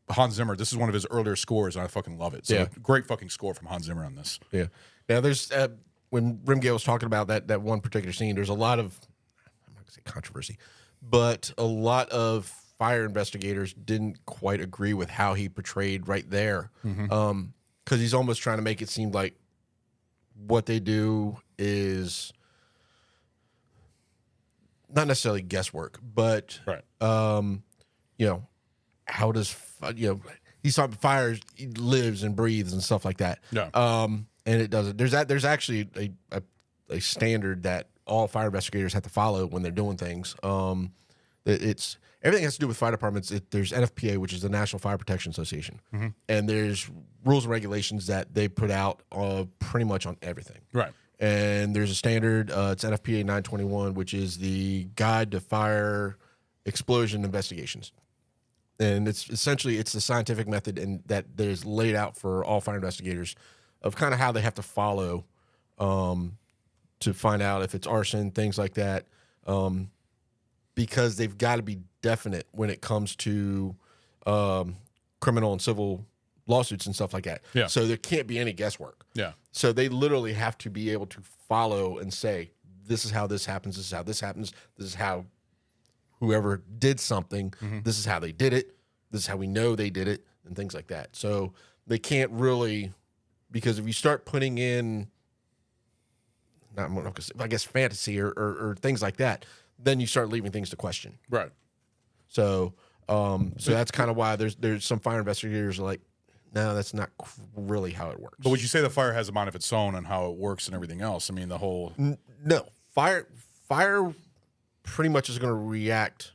Hans Zimmer, this is one of his earlier scores, and I fucking love it. So great fucking score from Hans Zimmer on this. Yeah. Now there's when Rimgale was talking about that one particular scene, there's a lot of, I'm not gonna say controversy, but a lot of fire investigators didn't quite agree with how he portrayed right there, because he's almost trying to make it seem like what they do is not necessarily guesswork, but you know, how does he's talking fires, he lives and breathes and stuff like that. And it doesn't. There's actually a standard that all fire investigators have to follow when they're doing things. It's everything has to do with fire departments. There's NFPA, which is the National Fire Protection Association, and there's rules and regulations that they put out pretty much on everything. Right. And there's a standard. It's NFPA 921, which is the Guide to Fire Explosion Investigations. And it's essentially the scientific method and that is laid out for all fire investigators of kind of how they have to follow to find out if it's arson, things like that, because they've got to be definite when it comes to criminal and civil lawsuits and stuff like that. Yeah. So there can't be any guesswork. Yeah. So they literally have to be able to follow and say, this is how this happens, this is how this happens, this is how whoever did something, this is how they did it, this is how we know they did it, and things like that. So they can't really, because if you start putting in, I guess fantasy or things like that, then you start leaving things to question. Right. So that's kind of why there's some fire investigators are like, no, that's not really how it works. But would you say the fire has a mind of its own and how it works and everything else? I mean, the whole no fire pretty much is going to react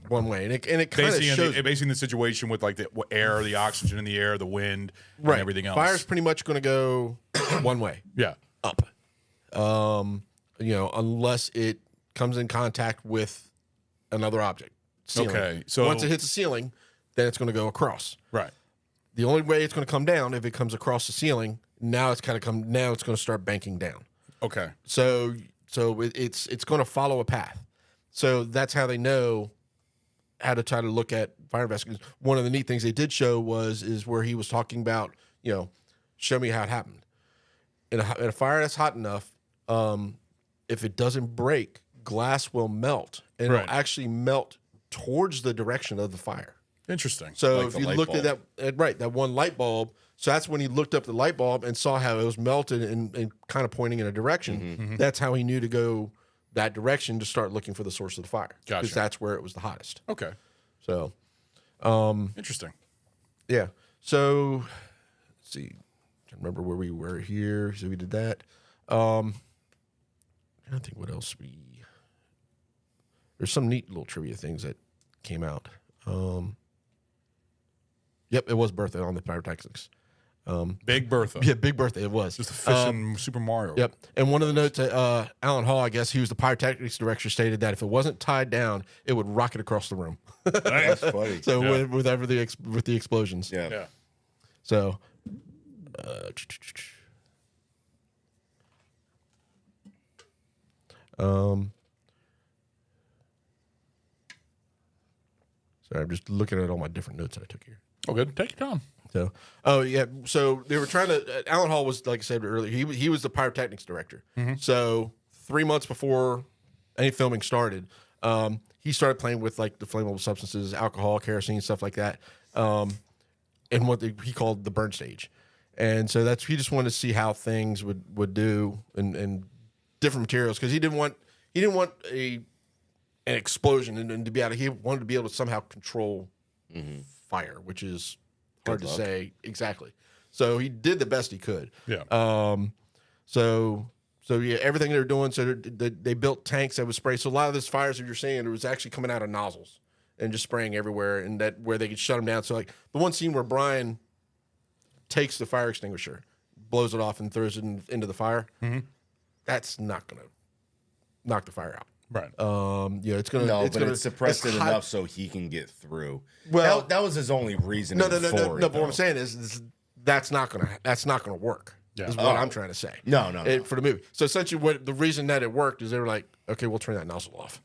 one way, and it kind of shows basing the situation with like the air, the oxygen in the air, the wind, and everything else. Fire's pretty much going to go one way. Yeah, up. Unless it comes in contact with another object. Ceiling. Okay, so once it hits the ceiling, then it's going to go across. Right. The only way it's going to come down if it comes across the ceiling. Now it's going to start banking down. Okay. So it's going to follow a path. So that's how they know how to try to look at fire investigators. One of the neat things they did show is where he was talking about, show me how it happened. In a fire that's hot enough, if it doesn't break, glass will melt, and it'll actually melt towards the direction of the fire. Interesting. So Like if the you light looked bulb. at that one light bulb, so that's when he looked up the light bulb and saw how it was melted and kind of pointing in a direction. That's how he knew to go that direction to start looking for the source of the fire. Gotcha. Because that's where it was the hottest. Okay. So, interesting. Yeah. So, let's see. I remember where we were here. So we did that. I don't think what else there's some neat little trivia things that came out. Yep, it was Bertha on the pyrotechnics. Big Bertha. Yeah, Big Bertha, it was. Just a fish in Super Mario. Yep. And one of the notes, Alan Hall, I guess, he was the pyrotechnics director, stated that if it wasn't tied down, it would rocket across the room. That's funny. So with the explosions. Yeah. So, sorry, I'm just looking at all my different notes that I took here. Oh, good. Take your time. So, oh yeah. So they were trying to. Alan Hall was, like I said earlier, he was the pyrotechnics director. So 3 months before any filming started, he started playing with like the flammable substances, alcohol, kerosene, stuff like that, and what he called the burn stage. And so he just wanted to see how things would do and different materials, because he didn't want an explosion and to be able to, he wanted to be able to somehow control fire, which is hard to say exactly. So he did the best he could. Yeah. So yeah, everything they were doing. So they built tanks that would spray. So a lot of those fires that you're seeing, it was actually coming out of nozzles and just spraying everywhere, and that where they could shut them down. So like the one scene where Brian takes the fire extinguisher, blows it off, and throws it into the fire. That's not going to knock the fire out. Right. Yeah, it's going to. No, but it suppressed it enough so he can get through. Well, that was his only reason. No. But what I'm saying is that's not going to work. Yeah. Is what I'm trying to say. No. For the movie. So essentially, the reason that it worked is they were like, okay, we'll turn that nozzle off.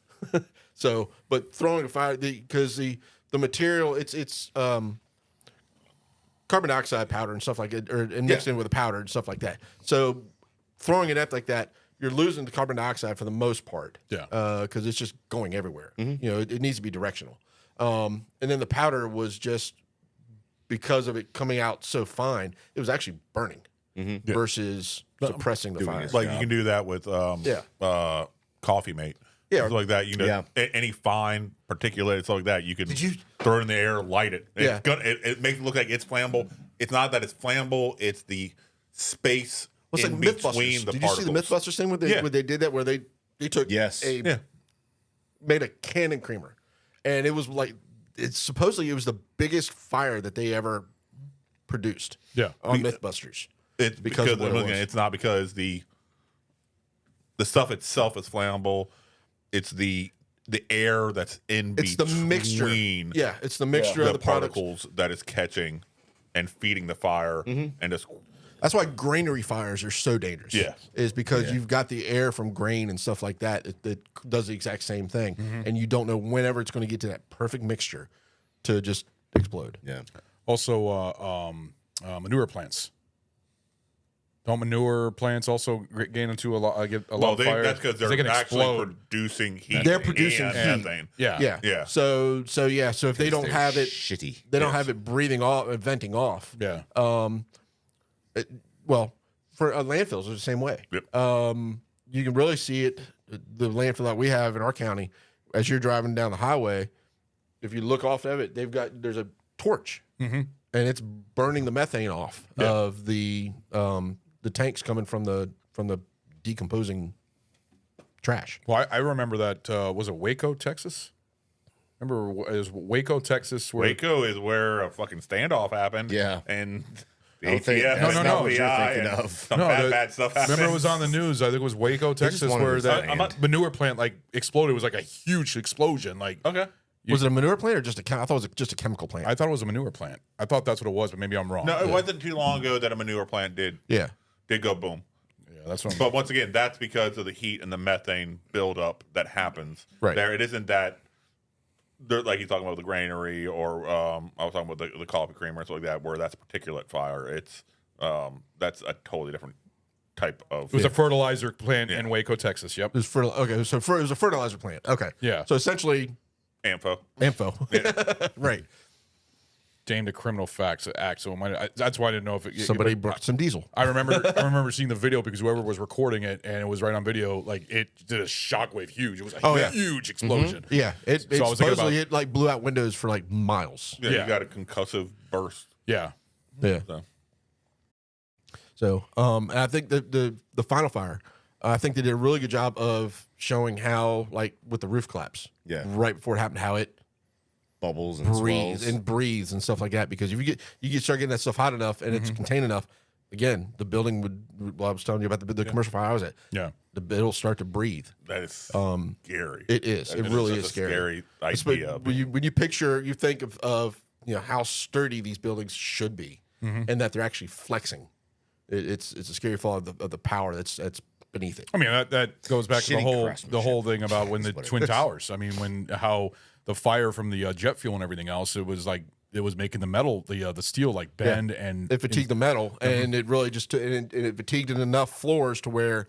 So, but throwing a fire because the material it's carbon dioxide powder and stuff like it, and mixed in with a powder and stuff like that. So throwing it at like that, you're losing the carbon dioxide for the most part. Yeah. Because it's just going everywhere. You know, it needs to be directional. And then the powder was just, because of it coming out so fine, it was actually burning versus suppressing the fire. Like you can do that with Coffee Mate. Yeah. Stuff like that. You know, any fine particulate, stuff like that, you can throw it in the air, light it. Yeah. It makes it look like it's flammable. It's not that it's flammable, it's the space Well, it's in like between Mythbusters. the Did particles. you see the Mythbusters thing where they did that, where they took made a cannon creamer, and it was like supposedly it was the biggest fire that they ever produced. On Mythbusters. It's because of what it was. it's not because the stuff itself is flammable. It's the air that's in It's between. the mixture. Yeah, it's the mixture of the products. particles that is catching and feeding the fire, and just. That's why granary fires are so dangerous. Yeah. Is because you've got the air from grain and stuff like that that does the exact same thing. And you don't know whenever it's going to get to that perfect mixture to just explode. Yeah. Also, manure plants. Don't manure plants also gain into a lot of fire? That's because they're they can actually explode. producing heat. They're producing and heat. methane. Yeah. So if they don't have it, shitty. They don't have it breathing off, venting off. Yeah. Well, for landfills, it's the same way. Yep. You can really see it. The landfill that we have in our county, as you're driving down the highway, if you look off of it, there's a torch, and it's burning the methane off of the tanks coming from the decomposing trash. Well, I remember that. Was it Waco, Texas? Remember, it was Waco, Texas. Waco is where a fucking standoff happened. Yeah. And I don't think that's not what you're thinking of. Some bad stuff happened. Remember, it was on the news. I think it was Waco, Texas, where that manure plant exploded. It was like a huge explosion. Was it a manure plant or just I thought it was just a chemical plant. I thought it was a manure plant. I thought that's what it was, but maybe I'm wrong. No, it wasn't too long ago that a manure plant did go boom. Yeah, that's what. But once again, that's because of the heat and the methane buildup that happens. Right there, it isn't that. Like you're talking about the granary, or I was talking about the coffee creamer and stuff like that, where that's particulate fire. It's that's a totally different type of. It was a fertilizer plant in Waco, Texas. Yep. It was it was a fertilizer plant. Okay. Yeah. So essentially, Amfo. Yeah. Right. Damned a criminal act. So that's why I didn't know if somebody brought some diesel. I remember seeing the video because whoever was recording it, and it was right on video. Like it did a shockwave, huge. It was a huge explosion. Yeah, it I was supposedly it like blew out windows for like miles. Yeah, you got a concussive burst. Yeah. So, and I think the final fire, I think they did a really good job of showing how, like with the roof collapse, right before it happened, how it bubbles and breathes and stuff like that. Because if you start getting that stuff hot enough and it's contained enough, again, the building would. Well, I was telling you about the commercial fire I was at. Yeah, it'll start to breathe. That is scary. It is. It really is scary. Idea. When you picture, you think of how sturdy these buildings should be, and that they're actually flexing. It's a scary thought of the power that's beneath it. I mean, that goes back to the whole thing about when the Twin Towers. I mean, how the fire from the jet fuel and everything else, it was like was making the metal, the steel, like bend and it fatigued the metal, and it really just and it fatigued it enough floors to where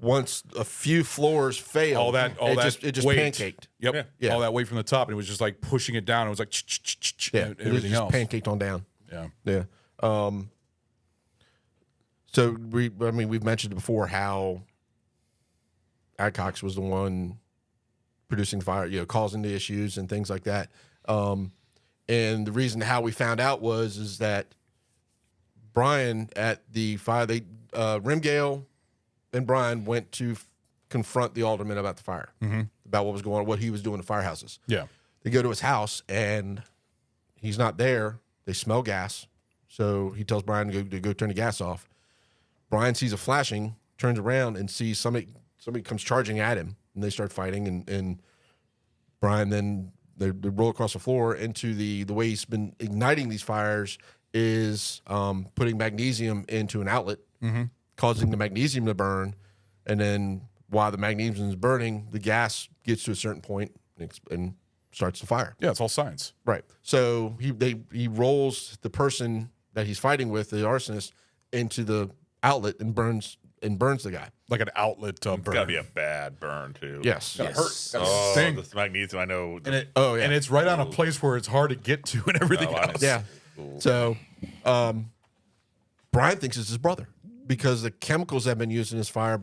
once a few floors failed, it just weight. pancaked. Yep, Yeah. all that weight from the top, and it was just like pushing it down. It was like Yeah, and everything just else. pancaked on down. Yeah. So we've mentioned before how Adcox was the one producing the fire, causing the issues and things like that. And the reason how we found out is that Brian at the fire, Rimgale and Brian went to confront the alderman about the fire, about what was going on, what he was doing to firehouses. Yeah. They go to his house and he's not there. They smell gas. So he tells Brian to go turn the gas off. Brian sees a flashing, turns around and sees somebody comes charging at him, and they start fighting. And Brian then they roll across the floor into the way he's been igniting these fires is putting magnesium into an outlet, causing the magnesium to burn. And then while the magnesium is burning, the gas gets to a certain point and starts the fire. Yeah, it's all science. Right. So he rolls the person that he's fighting with, the arsonist, into the outlet and burns the guy. Like an outlet burn. It's gotta be a bad burn too. Yes. Gotta hurt. Gotta Oh, sting. this magnesium, I know. And it's right on a place where it's hard to get to and everything else. Yeah. So Brian thinks it's his brother because the chemicals that have been used in his fire,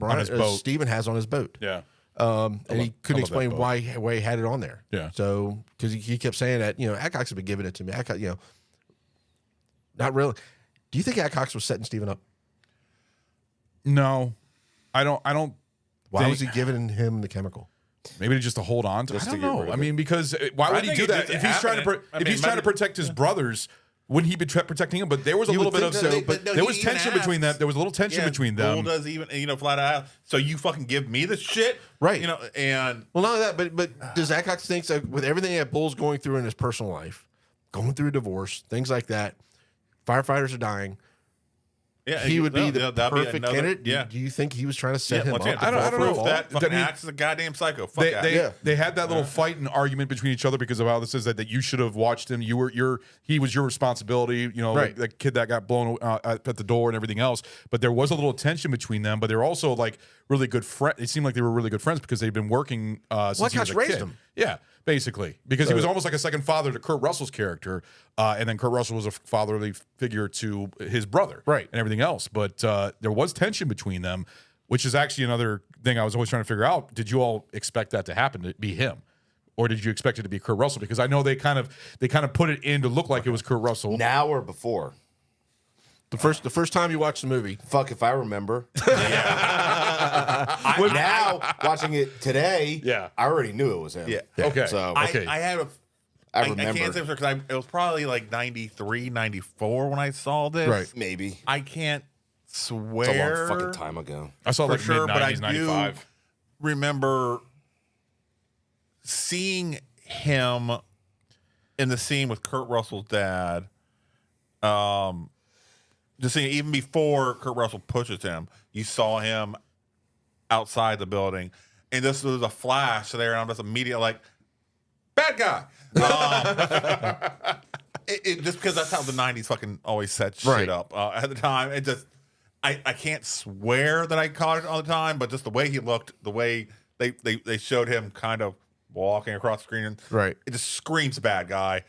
Stephen has on his boat. Yeah. And he couldn't explain boat. why he had it on there. Yeah. So because he kept saying that, Adcox had been giving it to me. Adcox, not really. Do you think Adcox was setting Stephen up? No, I don't. Why was he giving him the chemical? Maybe just to hold on to. I don't know. I mean, because why I would he think do it that just if he's trying to happened. trying to protect his brothers? Wouldn't he be protecting him? But there was a little bit of there was tension between them. There was a little tension between them. Bull does even flat out. So you fucking give me this shit, right? And well, not only that, but does Adcox think that with everything that Bull's going through in his personal life, going through a divorce, things like that, firefighters are dying. Yeah, he would be the that'd be perfect another- candidate. yeah. Do you think he was trying to set him up? I don't know if that fucking I mean, acts as a goddamn psycho. Fuck they had that little fight and argument between each other because of how this is that you should have watched him. He was your responsibility. Right. Like the kid that got blown at the door and everything else. But there was a little tension between them. But they're also like really good friends. It seemed like they were really good friends because they've been working since he was a raised kid. him. Yeah, basically, because he was almost like a second father to Kurt Russell's character, and then Kurt Russell was a fatherly figure to his brother, right, and everything else. But there was tension between them, which is actually another thing I was always trying to figure out. Did you all expect that to happen, to be him, or did you expect it to be Kurt Russell? Because I know they kind of put it in to look like it was Kurt Russell. Now or before? The first time you watched the movie. Fuck if I remember. Now watching it today, I already knew it was him. Yeah. Okay. So I had I I remember. can't say for sure because it was probably like 93, 94 when I saw this. Right. Maybe. I can't It's a swear. long fucking time ago. I saw for like sure, but I mid-90s, 95. do remember seeing him in the scene with Kurt Russell's dad. Just seeing even before Kurt Russell pushes him, you saw him outside the building, and this was a flash there, and I'm just immediately like, bad guy. It just because that's how the '90s fucking always set shit up at the time. It just I can't swear that I caught it all the time, but just the way he looked, the way they showed him kind of walking across the screen, and it just screams bad guy.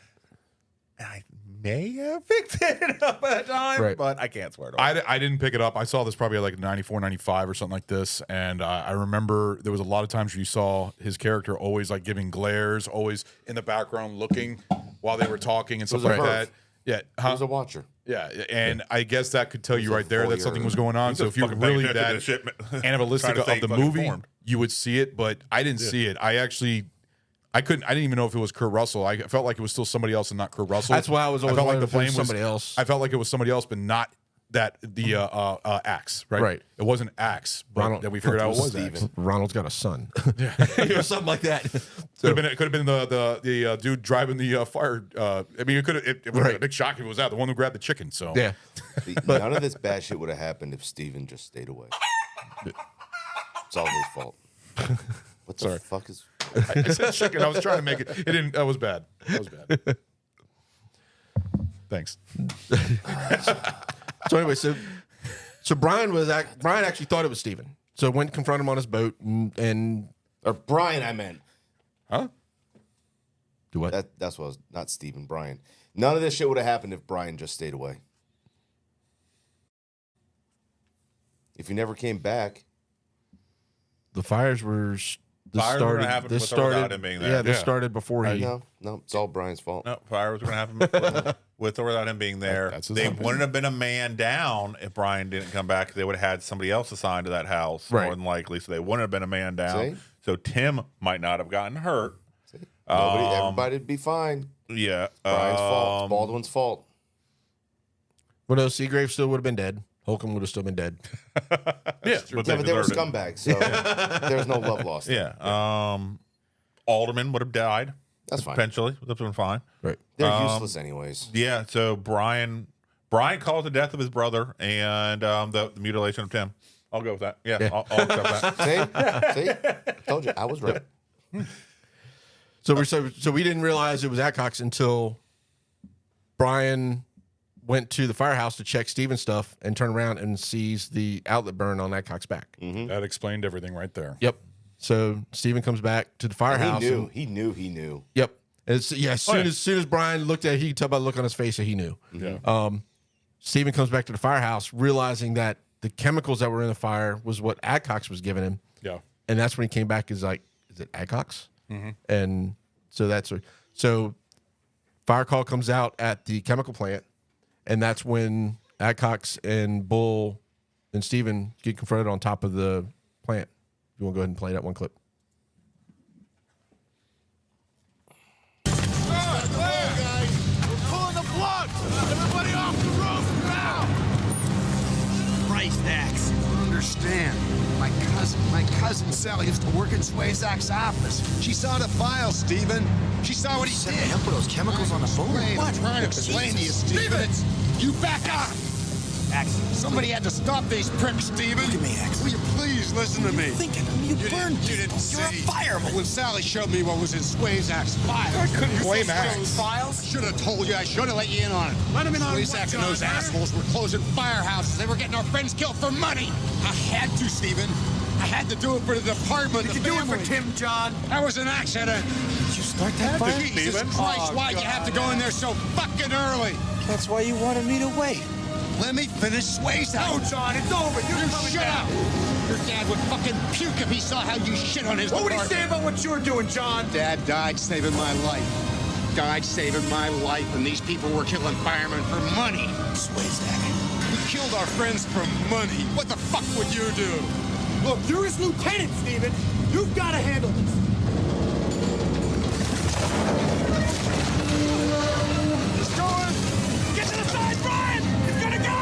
And I may have picked it up at the time, but I can't swear to it. I didn't pick it up. I saw this probably like 94, 95 or something like this. And I remember there was a lot of times where you saw his character always like giving glares, always in the background looking while they were talking and stuff like that. Yeah. He was a watcher. Yeah. And I guess that could tell you right there that something was going on. He's So just if you're fucking paying really attention to that the shit, man. animalistic Trying to of stay the fucking movie, informed. you would see it, but I didn't see it. I didn't even know if it was Kurt Russell. I felt like it was still somebody else and not Kurt Russell. That's why I was always felt wondering like the if it was flame somebody else. I felt like it was somebody else, but not that the axe, right? Right. It wasn't axe, but then we figured out it was Axe. Ronald's got a son. or something like that. Could have been the dude driving the fire. I mean, it could have. It would have been a big shock if it was that the one who grabbed the chicken. So yeah, none of this bad shit would have happened if Steven just stayed away. It's all his fault. What the fuck is? I said chicken. I was trying to make it. It didn't. That was bad. That was bad. Thanks. So anyway, so Brian actually thought it was Steven. So went and confronted him on his boat and or Brian, I meant. Huh? Do what? That's what I was, not Steven, Brian. None of this shit would have happened if Brian just stayed away. If he never came back. The fires were Fires were gonna happen with or without him being there. Yeah, this started before he. No, it's all Brian's fault. No, fire was going to happen with or without him being there. They wouldn't have been a man down if Brian didn't come back. They would have had somebody else assigned to that house, more than likely. So they wouldn't have been a man down. See? So Tim might not have gotten hurt. Everybody'd be fine. Yeah. Brian's fault. Baldwin's fault. Well, no, Seagrave still would have been dead. Holcomb would have still been dead. But they were scumbags, so there's no love lost. Yeah. Alderman would have died. That's fine. Potentially. That's been fine. Right. They're useless anyways. Yeah. So Brian caused the death of his brother and the mutilation of Tim. I'll go with that. Yeah. I'll accept that. See? Told you. I was right. So we didn't realize it was Adcox until Brian went to the firehouse to check Steven's stuff and turned around and sees the outlet burn on Adcox's back. That explained everything right there. Yep. So Steven comes back to the firehouse. He knew. Yep. As soon as Brian looked at it, he could tell by the look on his face that he knew. Yeah. Steven comes back to the firehouse, realizing that the chemicals that were in the fire was what Adcox was giving him. Yeah. And that's when he came back. Is like, is it Adcox? Mhm. And so fire call comes out at the chemical plant, and that's when Adcox and Bull and Steven get confronted on top of the plant. You want to go ahead and play that one clip? Pulling the plug! Everybody off the roof now! Christ, Axe. Understand. My cousin Sally used to work in Swayzak's office. She saw the file, Steven. She saw what he did. Him for those chemicals on the boat. I'm trying to explain to you, Steven. You back up! Axe. Somebody had to stop these pricks, Steven. Look at me, Axe. Will you please listen to me? You burned. You didn't see. You're a fireman. When Sally showed me what was in Swayzak's files. I couldn't blame Axe. Files? Should have told you. I should have let you in on it. Let him in on Swayzak and those assholes were closing firehouses. They were getting our friends killed for money. I had to, Steven. I had to do it for the department. Did you do it for Tim, John? That was an accident. Did you start that fire? Jesus Christ, why'd you have to go in there so fucking early? That's why you wanted me to wait. Let me finish Swayzak. No, John, it's over. You're coming shut down. Your dad would fucking puke if he saw how you shit on his department. What would he say about what you're doing, John? Dad died saving my life. Died saving my life, and these people were killing firemen for money. Swayzak. We killed our friends for money. What the fuck would you do? Look, you're his lieutenant, Steven. You've got to handle this. He's going. Get to the side, Brian! He's gonna go!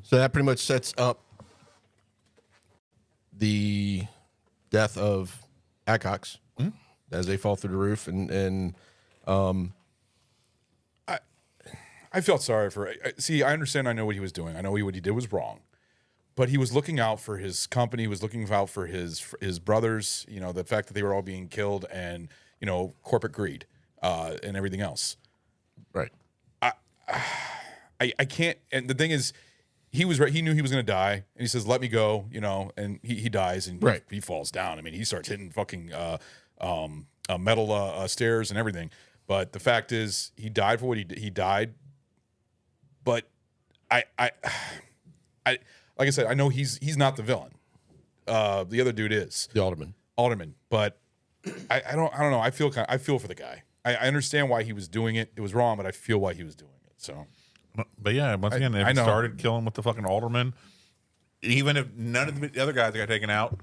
So that pretty much sets up the death of Adcox as they fall through the roof, and I felt sorry for. See, I understand. I know what he was doing. I know what he did was wrong, but he was looking out for his company. He was looking out for his brothers. You know, the fact that they were all being killed, and corporate greed, and everything else. Right. I can't. And the thing is, he was right. He knew he was going to die, and he says, "Let me go," and he dies, and he falls down. I mean, he starts hitting fucking metal stairs and everything. But the fact is, he died for what he died. But I like I said, I know he's not the villain. The other dude is the alderman. But I don't know. I feel for the guy. I understand why he was doing it. It was wrong, but I feel why he was doing it. So. But yeah, once again, if he started killing with the fucking alderman, even if none of the other guys got taken out,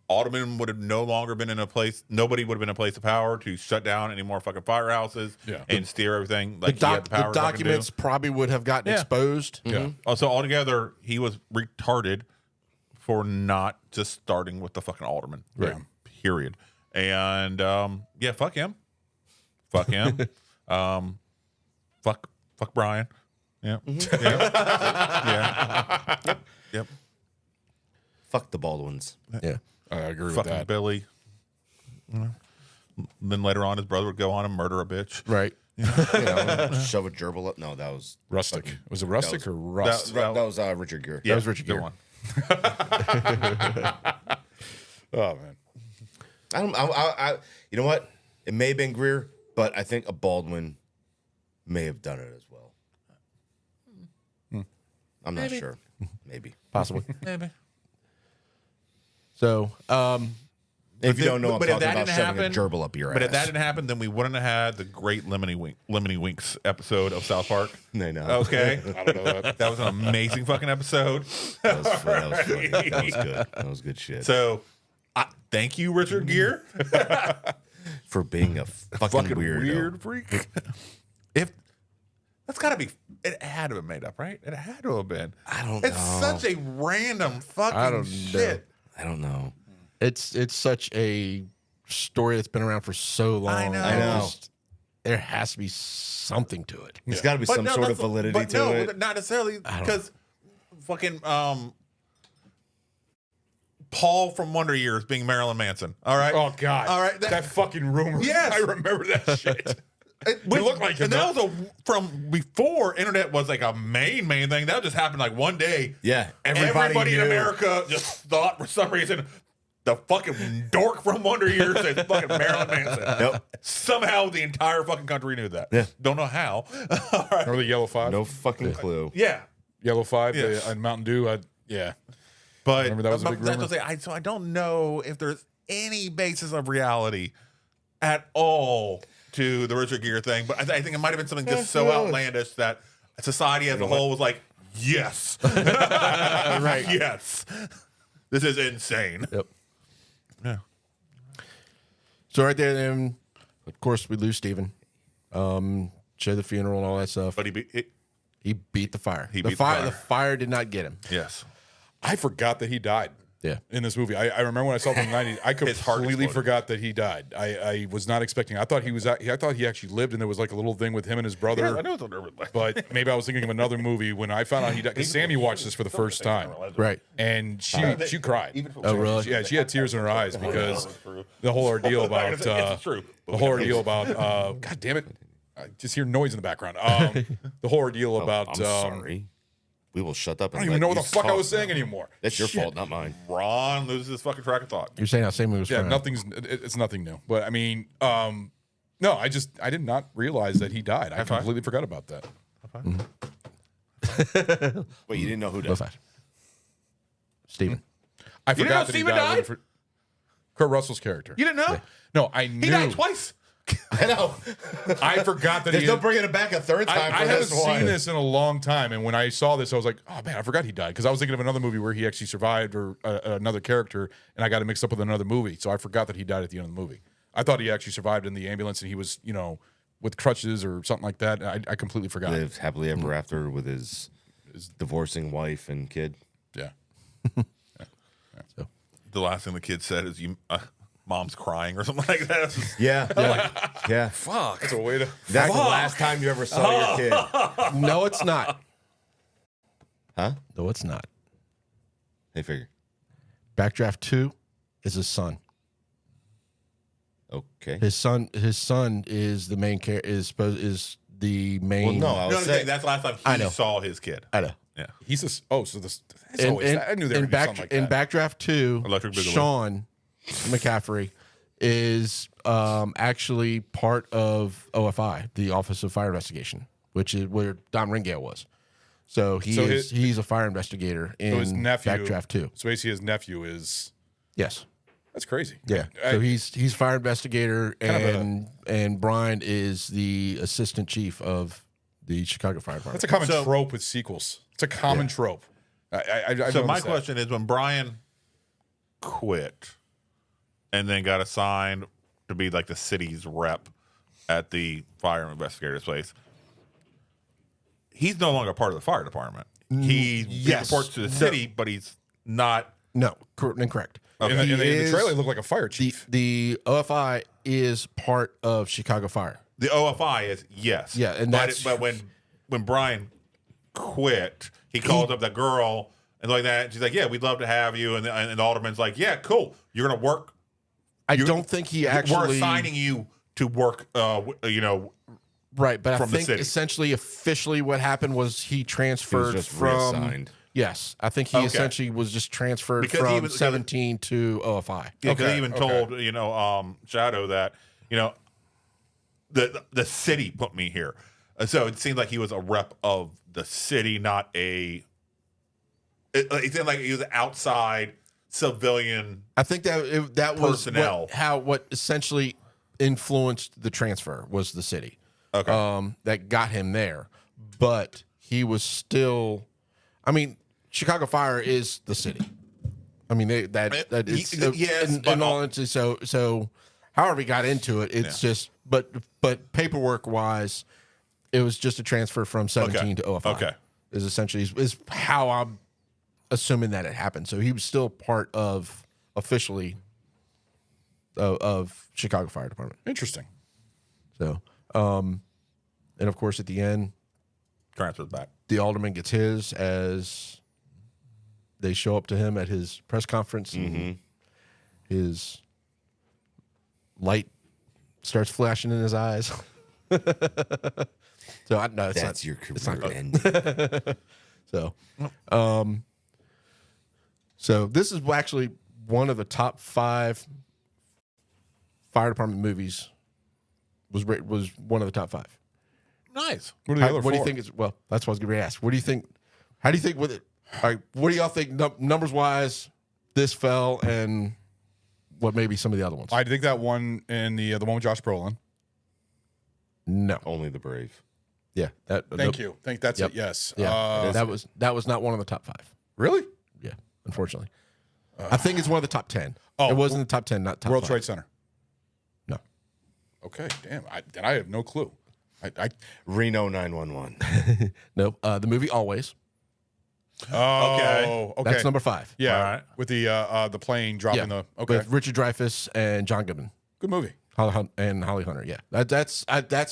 alderman would have no longer been in a place. Nobody would have been in a place of power to shut down any more fucking firehouses and steer everything. Like he had the power the documents probably would have gotten exposed. Yeah. Also, altogether, he was retarded for not just starting with the fucking alderman. Right. Period. And fuck him. Fuck him. Fuck Brian. Yeah. Mhm. Yeah. Yep. Fuck the Baldwins. Yeah. I agree with Fucking that. Billy. You know? Then later on, his brother would go on and murder a bitch. Right. Shove a gerbil up. No, that was Rustic. fucking- Was it Rustic that or was- Rust? That was Richard Gere. Yeah, that was Richard good Gere. one. Oh man. I you know what? It may have been Greer, but I think a Baldwin may have done it as well. I'm not Maybe. sure. Maybe. Possibly. Maybe. So, If you don't know, I'm But if talking that about didn't shoving a happen, gerbil up your but ass. if that didn't happen, then we wouldn't have had the great Lemony Winks episode of South Park. I know. Okay. I don't know that. That was an amazing fucking episode. That was funny. That was good. That was good shit. So, thank you, Richard Gere, for being a fucking weirdo. weird freak. If that's got to be, it had to have been made up, right? It had to have been. I don't It's know. such a random fucking I don't shit. I don't know. it's such a story that's been around for so long. I know. I know. There has to be something to it. There's got to be But some no, sort of that's- validity but to no, it. not necessarily I don't- because fucking Paul from Wonder Years being Marilyn Manson. All right. Oh God. All right. That fucking rumor. Yes. I remember that shit. It looked like him, and that was from before internet was like a main thing. That just happened like one day. Yeah. Everybody in knew. America just thought for some reason the fucking dork from Wonder Years is fucking Marilyn Manson. Nope. Somehow the entire fucking country knew that. Yeah. Don't know how. All right. Remember the Yellow Five? No fucking clue. Yeah. Yellow Five Yes. and Mountain Dew. Yeah. But Remember that was a big that's rumor? what I'm saying. So I don't know if there's any basis of reality at all to the Richard Gere thing. But I think it might have been something just so outlandish that society as a whole was like, yes. Right. Yes. This is insane. Yep. Yeah. So right there, then, of course, we lose Steven. Show the funeral and all that stuff. But he beat the fire. He the beat the fire. The fire did not get him. Yes. I forgot that he died. Yeah. In this movie, I remember when I saw it in the '90s. I His heart completely exploded. forgot that he died. I was not expecting. I thought I thought he actually lived, and there was like a little thing with him and his brother. Yeah, I know it's a nervous. But maybe I was thinking of another movie when I found out he died. Because Sammy watched this for the first time, Right. and she cried. Oh, really? Yeah, she had tears in her eyes because the whole ordeal about It's true. the whole ordeal about God damn it, I just hear noise in the background. The whole ordeal about I'm sorry. We will shut up. I And don't even know what the you fuck I talk was saying now. anymore. That's your Shit. fault, not mine. Ron loses his fucking track of thought. You're saying how Sammy was Yeah, crying. it's nothing new. But I mean, no, I did not realize that he died. I High five. completely forgot about that. Wait, you didn't know who Low died? five. Steven. I You didn't know forgot that he Steven died. died? Kurt Russell's character. You didn't know? No, I knew. He died twice. I know. I forgot that There's he. no bringing it back a third time I for haven't this one. seen this in a long time, and when I saw this, I was like, "Oh man, I forgot he died." Because I was thinking of another movie where he actually survived, or another character, and I got it mixed up with another movie. So I forgot that he died at the end of the movie. I thought he actually survived in the ambulance, and he was, with crutches or something like that. I completely forgot. Lived happily ever after with his divorcing wife and kid. Yeah. So. The last thing the kid said is, mom's crying or something like that. Yeah. Yeah. Fuck. That's a way to. That's the last time you ever saw your kid. No, it's not. Huh? No, it's not. Hey, figure. Backdraft 2 is his son. Okay. His son is the main character. Is the main. Well, no, I No, was I'm saying saying. that's the last time I he know. saw his kid. I know. Yeah. He's this. Oh, so this. That's In, always, in, I knew there in, would be back, something like in that. Backdraft 2, Electric Boogaloo. Sean McCaffrey is actually part of OFI, the Office of Fire Investigation, which is where Don Ringale was. So he's a fire investigator in So his nephew. Backdraft 2. So basically, his nephew is. Yes. That's crazy. Yeah. So he's fire investigator, Kind of and Brian is the assistant chief of the Chicago Fire Department. That's a common So- trope with sequels. It's a common trope. I So my noticed that. question is, when Brian quit and then got assigned to be like the city's rep at the fire investigator's place, he's no longer part of the fire department. He yes. reports to the city, but he's not. No, incorrect. Okay. In the He trailer, he is- looked like a fire chief. The OFI is part of Chicago Fire. The OFI is yes. Yeah, and but that's- but when Brian quit, he calls up that girl and like that. And she's like, "Yeah, we'd love to have you." And the alderman's like, "Yeah, cool. You're gonna work." I don't think he actually. We're assigning you to work. Right, but I from the think city. essentially, officially, what happened was he transferred just from. reassigned. Yes, I think he Okay. essentially was just transferred Because from he was- 17 to OFI. Yeah, because he even told Shadow that the city put me here, so it seemed like he was a rep of the city, not a. It seemed like he was outside civilian. I think that was personnel. what essentially influenced the transfer was the city. Okay, that got him there, but he was still. I mean, Chicago Fire is the city. I mean, that is yes, in all honesty. So however he got into it, it's just but paperwork wise, it was just a transfer from 17 to OFI. Okay, is essentially is how I'm assuming that it happened. So he was still part of officially of Chicago Fire Department. Interesting. So, and of course at the end, transfers back. The alderman gets his as they show up to him at his press conference. And his light starts flashing in his eyes. So I know That's your career it's not good. ending. So this is actually one of the top 5 fire department movies. Was one of the top 5. Nice. What are the other What do you four? think is? Well, that's what I was going to ask. What do you think? How do you think with it? All right, what do y'all think numbers wise? This fell, and what maybe some of the other ones? I think that one and the one with Josh Brolin. No, Only the brave. Yeah, that. Thank you. That's it. Yes. Yeah, that was not one of the top 5. Really? Yeah, unfortunately. I think it's one of the top 10. Oh, it was in the top 10, not top World 5. Trade Center. No. Okay, damn. Then I have no clue. I Reno 911. Nope. The movie Always. Oh, okay. That's number 5. Yeah, All right. with the plane dropping the. Okay, With Richard Dreyfuss and John Goodman. good movie. And Holly Hunter. Yeah, that's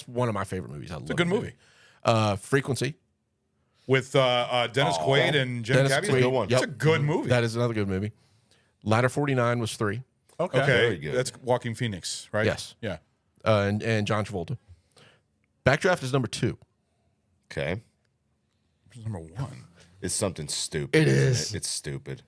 one of my favorite movies. It's a good movie. Frequency. With Dennis Quaid and Jim Dennis Caviezel. Quaid, Good one. yep. It's a good movie. That is another good movie. Ladder 49 was 3. Okay, Very good. that's Walking Phoenix, right? Yes. Yeah. And John Travolta. Backdraft is number 2. Okay. Number 1. It's something stupid. It isn't is. it? It's stupid.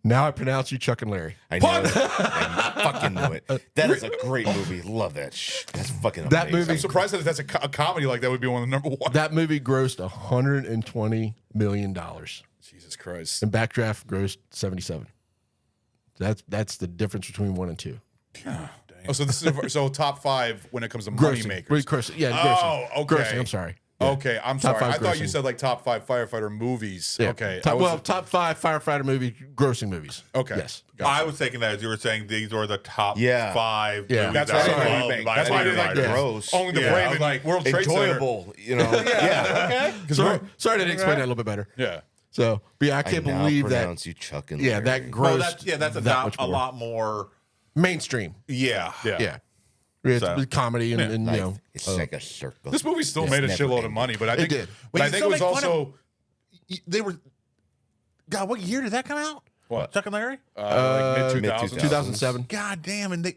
Now I pronounce you Chuck and Larry. I know it. I fucking knew it. That is a great movie. Love that. That's fucking amazing. That movie- I'm surprised that that's a comedy like that would be one of the number 1. That movie grossed $120 million. Jesus Christ. And Backdraft grossed 77. That's the difference between 1 and 2. Oh, so this is so top 5 when it comes to money Grossing. makers. Grossing. Yeah, Oh, grossing. okay. Grossing, I'm sorry. Yeah. Okay, I'm Top sorry. 5 I thought you grossing. said like top 5 firefighter movies. Yeah. Okay. Top 5 firefighter movie grossing movies. Okay. Yes. I was thinking that as you were saying these were the top 5. Yeah. movies That's that why I I love didn't by That's why I didn't any like writer. gross. Only the Yeah, I brave was and like, World Trade Center. Enjoyable, you know. Yeah. Sorry I didn't explain that a little bit better. Yeah. So, but yeah, I can't now believe that. pronounce you Chuck and Yeah, Larry. that Well, grossed. that's that much a more. lot more. Mainstream. Yeah. Yeah. It's So- comedy and you know. It's like a circle. This movie still It's made a never shitload of ending. money, but I It think did. But I you think still it was make fun of- also They were. God, what year did that come out? What? Chuck and Larry? like mid 2000s. 2007. God damn, and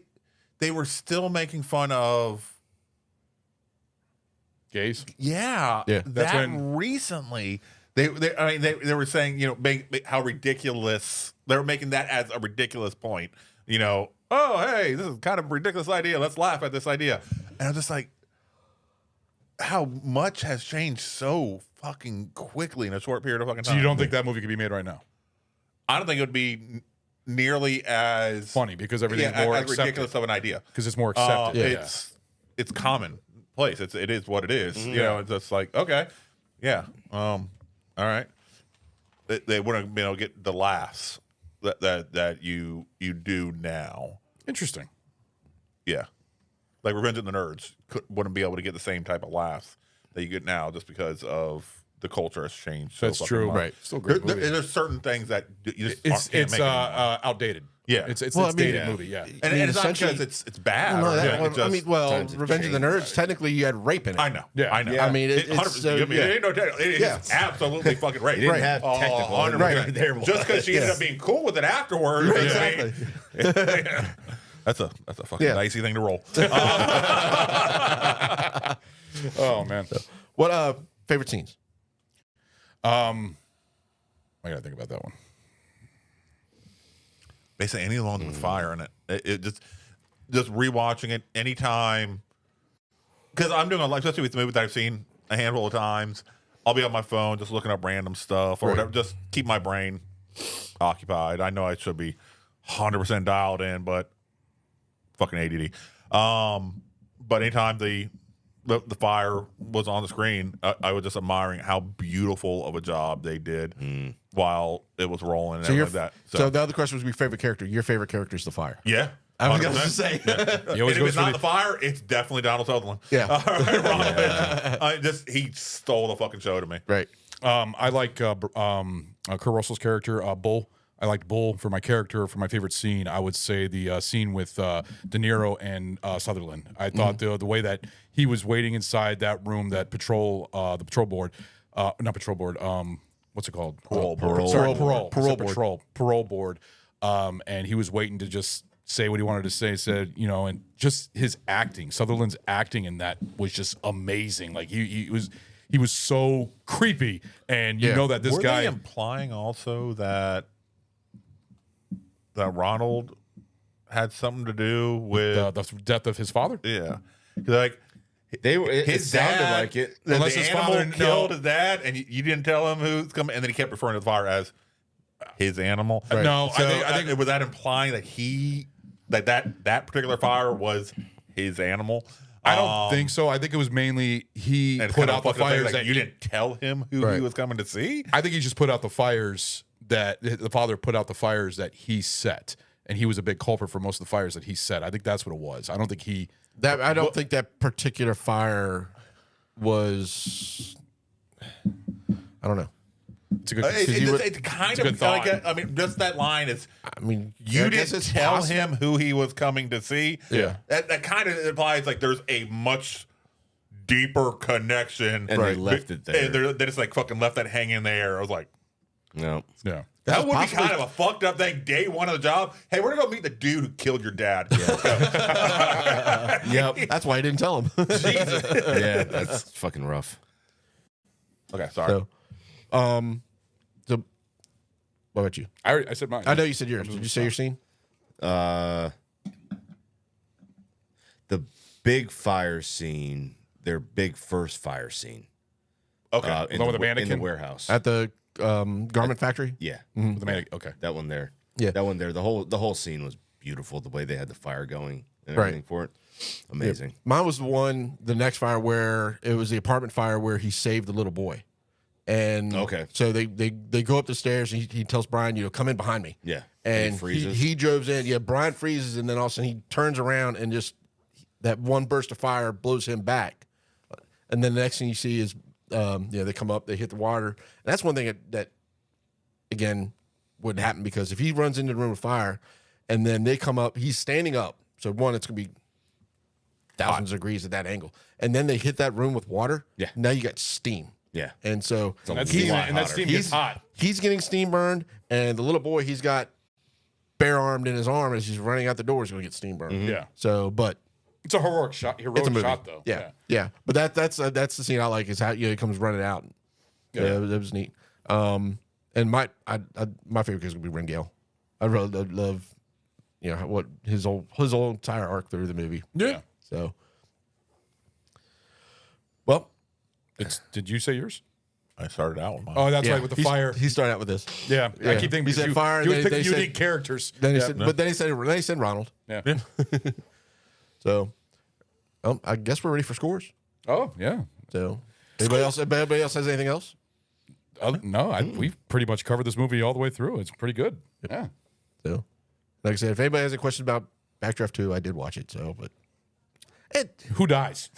they were still making fun of. Gays. Yeah, Yeah. That's that when- recently they were saying, you know, how ridiculous they were making that as a ridiculous point. You know, oh hey, this is kind of a ridiculous idea. Let's laugh at this idea. And I'm just like, how much has changed so fucking quickly in a short period of fucking time. So you don't think that movie could be made right now? I don't think it would be nearly as Funny because everything's more as accepted. ridiculous of an idea. Because it's more accepted. Yeah. It's commonplace. It is what it is. Mm-hmm. You know, it's just like, okay, yeah, all right. They wouldn't be able to get the laughs that you do now. Interesting. Yeah, like Revenge of the Nerds wouldn't be able to get the same type of laughs that you get now just because of the culture has changed. So That's fucking true. much. Right. Still a great movie. There's certain things that you just It's can't make anymore. outdated. Yeah. It's Well, it's I mean, dated yeah. movie. Yeah. And it's not because it's bad. Well, no, or that anything, one- it's just I mean, well, times have Revenge of the changed. Nerds. Technically, you had rape in it. I know. Yeah. I know. I mean, it's 100%. so, It ain't no technical. It is Yeah. absolutely fucking rape. It didn't have technical. 100%. Right. There was. Just because she ended up being cool with it afterwards. Right, I mean, exactly. that's a fucking dicey thing to roll. Oh man. What favorite scenes? I gotta think about that one. Basically, any alone with fire in it. It just rewatching it anytime. Because I'm doing a lot, especially with the movie that I've seen a handful of times. I'll be on my phone just looking up random stuff or whatever. Just keep my brain occupied. I know I should be 100% dialed in, but fucking ADD. But anytime the fire was on the screen, I was just admiring how beautiful of a job they did while it was rolling and everything like that. So the other question was your favorite character. Your favorite character is the fire. Yeah. I was going to 100%. say. Yeah. And if it's not the fire, it's definitely Donald Sutherland. Yeah. He stole the fucking show to me. Right. I like Kurt Russell's character, Bull. I liked Bull for my character. For my favorite scene, I would say the scene with De Niro and Sutherland. I thought the way that he was waiting inside that room, that the patrol board, not patrol board, what's it called? Parole board. And he was waiting to just say what he wanted to say. Said, and just his acting, Sutherland's acting in that was just amazing. Like he was so creepy, and you know that this Were guy they implying also that Ronald had something to do with the death of his father. Yeah, like it sounded like it. Unless his father killed his dad, and you didn't tell him who's coming, and then he kept referring to the fire as his animal. Right. No, so I think was that implying that that particular fire was his animal. I don't think so. I think it was mainly he put out the fires that you didn't tell him who he was coming to see. I think he just put out the fires that the father put out the fires that he set, and he was a big culprit for most of the fires that he set. I think that's what it was. I don't think he I don't think that particular fire was. I don't know. It's a good. It's kind of like I mean, just that line is. I mean, you didn't tell him who he was coming to see. Yeah, that kind of implies like there's a much deeper connection, and they left it there. And they just like fucking left that hanging there. I was like, no, yeah. That would be kind of a fucked up thing. Day one of the job. Hey, we're gonna go meet the dude who killed your dad. Yep, that's why I didn't tell him. Jesus. Yeah, that's fucking rough. Okay, sorry. So, what about you? I said mine. I know you said yours. Did you say your scene? The big fire scene, their big first fire scene. Okay, in with the the mannequin? in the warehouse At the garment factory? Yeah, With the mannequin. Okay, that one there. Yeah. that one there. The whole scene was beautiful. The way they had the fire going and Right. everything for it, amazing. Yeah. Mine was the next fire where it was the apartment fire where he saved the little boy. And so they go up the stairs and he tells Brian, come in behind me. Yeah. And he drives in. Yeah, Brian freezes, and then all of a sudden he turns around and just that one burst of fire blows him back. And then the next thing you see is they come up, they hit the water. And that's one thing that again would happen, because if he runs into the room of fire and then they come up, he's standing up. So one, it's gonna be thousands of degrees at that angle. And then they hit that room with water. Yeah. Now you got steam. Yeah. And so that steam gets hot. He's getting steam burned, and the little boy, he's got bare armed in his arm as he's running out the door, is going to get steam burned. Mm-hmm. Yeah. So, but it's a heroic shot. it's a movie. Though. Yeah. But that's the scene I like, is how he comes running out. Yeah, that was neat. And my favorite character would be Ringale. I really love, what his whole entire arc through the movie. Yeah. So, well. Did you say yours? I started out with mine. Oh, that's right, with the fire. He started out with this. Yeah, I keep thinking he said fire. You and pick they unique said, characters. Then he Yeah. said, but then he said Ronald. Yeah. So, I guess we're ready for scores. Oh yeah. So, anybody else has anything else? No, we've pretty much covered this movie all the way through. It's pretty good. Yeah. So, like I said, if anybody has any questions about Backdraft 2, I did watch it. So, but who dies?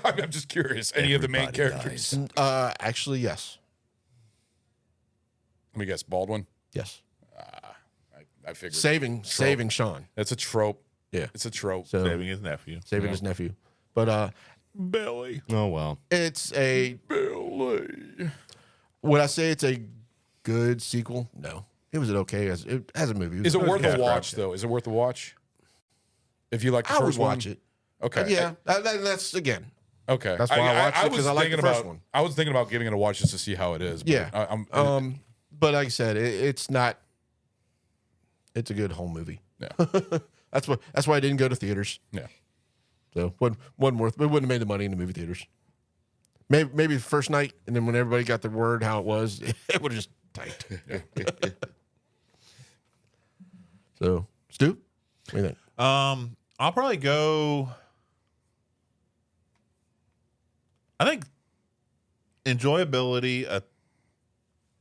I'm just curious. Any of the main characters? Actually, yes. Let me guess. Baldwin. Yes. I figured. Saving Sean. That's a trope. Yeah. It's a trope. So, Saving his nephew. Saving his nephew. But Billy. Oh, well. it's a Billy. would I say it's a good sequel? No. It was okay as a movie. Is it worth a watch, grab. though? Is it worth a watch? If you like the I first would one? watch it. Okay. Yeah. That's again. Okay. That's why I watched it, because I like the first one. I was thinking about giving it a watch just to see how it is. But Yeah. But like I said, it's not. It's a good home movie. Yeah. That's why I didn't go to theaters. Yeah. So wasn't worth. It wouldn't have made the money in the movie theaters. Maybe the first night, and then when everybody got the word how it was, it would have just tanked. So, Stu, what do you think? I'll probably go. I think enjoyability a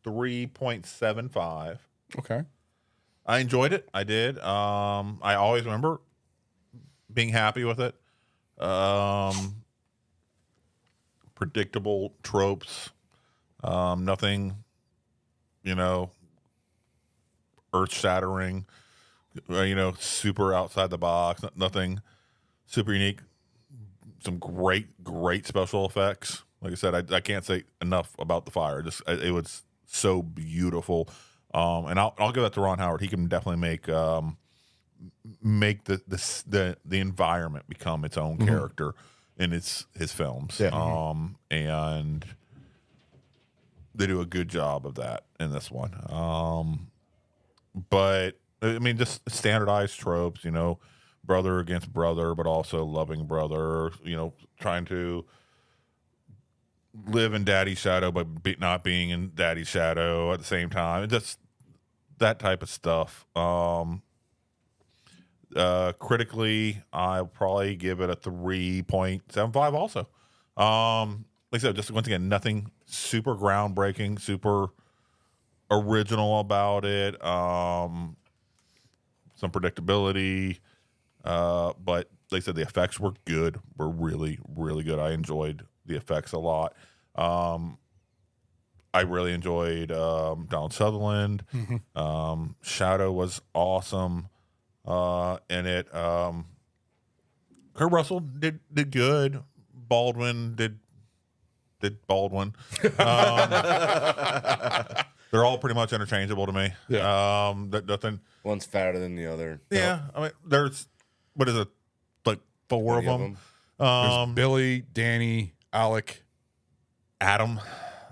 3.75. Okay. I enjoyed it. I did. I always remember being happy with it. Predictable tropes. Nothing, earth-shattering. Super outside the box. Nothing super unique. Some great special effects. Like I said, I can't say enough about the fire. It was so beautiful. And I'll give that to Ron Howard. He can definitely make the environment become its own character in his films. Yeah. And they do a good job of that in this one. But I mean, just standardized tropes. Brother against brother, but also loving brother. Trying to live in daddy's shadow, but not being in daddy's shadow at the same time. Just that type of stuff. Critically, I'll probably give it a 3.75 also. Like I said, just once again, nothing super groundbreaking, super original about it. Some predictability. But like I said, the effects were good, were really, really good. I enjoyed the effects a lot. I really enjoyed Donald Sutherland. Shadow was awesome in it. Kurt Russell did good. Baldwin did Baldwin. They're all pretty much interchangeable to me. Yeah. Nothing. One's fatter than the other. Yeah, I mean, there's what is it, like 4 of them? There's Billy, Danny, Alec, Adam.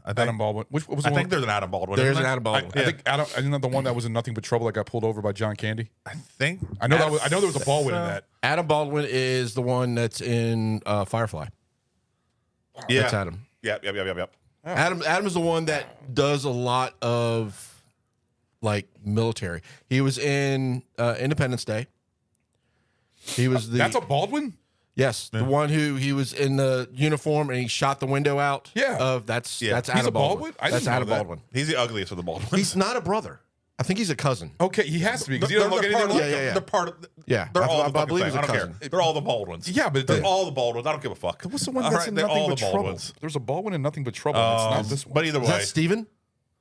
Adam Baldwin. What was the I one? think there's an Adam Baldwin. There's isn't an there? Adam Baldwin. I think Adam. Isn't that the one that was in Nothing But Trouble that got pulled over by John Candy? I think. I know that. I know there was a Baldwin in that. Adam Baldwin is the one that's in Firefly. Yeah. That's Adam. Yep. Adam is the one that does a lot of like military. He was in Independence Day. He was That's a Baldwin? Yes, the one who he was in the uniform and he shot the window out. Yeah. That's He's Adam a Baldwin. Baldwin? I That's didn't know Adam that. Baldwin. He's the ugliest of the Baldwins. He's not a brother. I think he's a cousin. Okay, he has to be because he doesn't look anything like him. Yeah. They're part of. Yeah, They're I all the I fucking believe same. he's I a don't cousin. care. They're all the Baldwins. Yeah, but they're all the Baldwins. I don't give a fuck. What's the one All that's right, in they're Nothing all But the Trouble? Baldwins. There's a Baldwin in Nothing But Trouble. It's not this one. But either way, Is that Steven?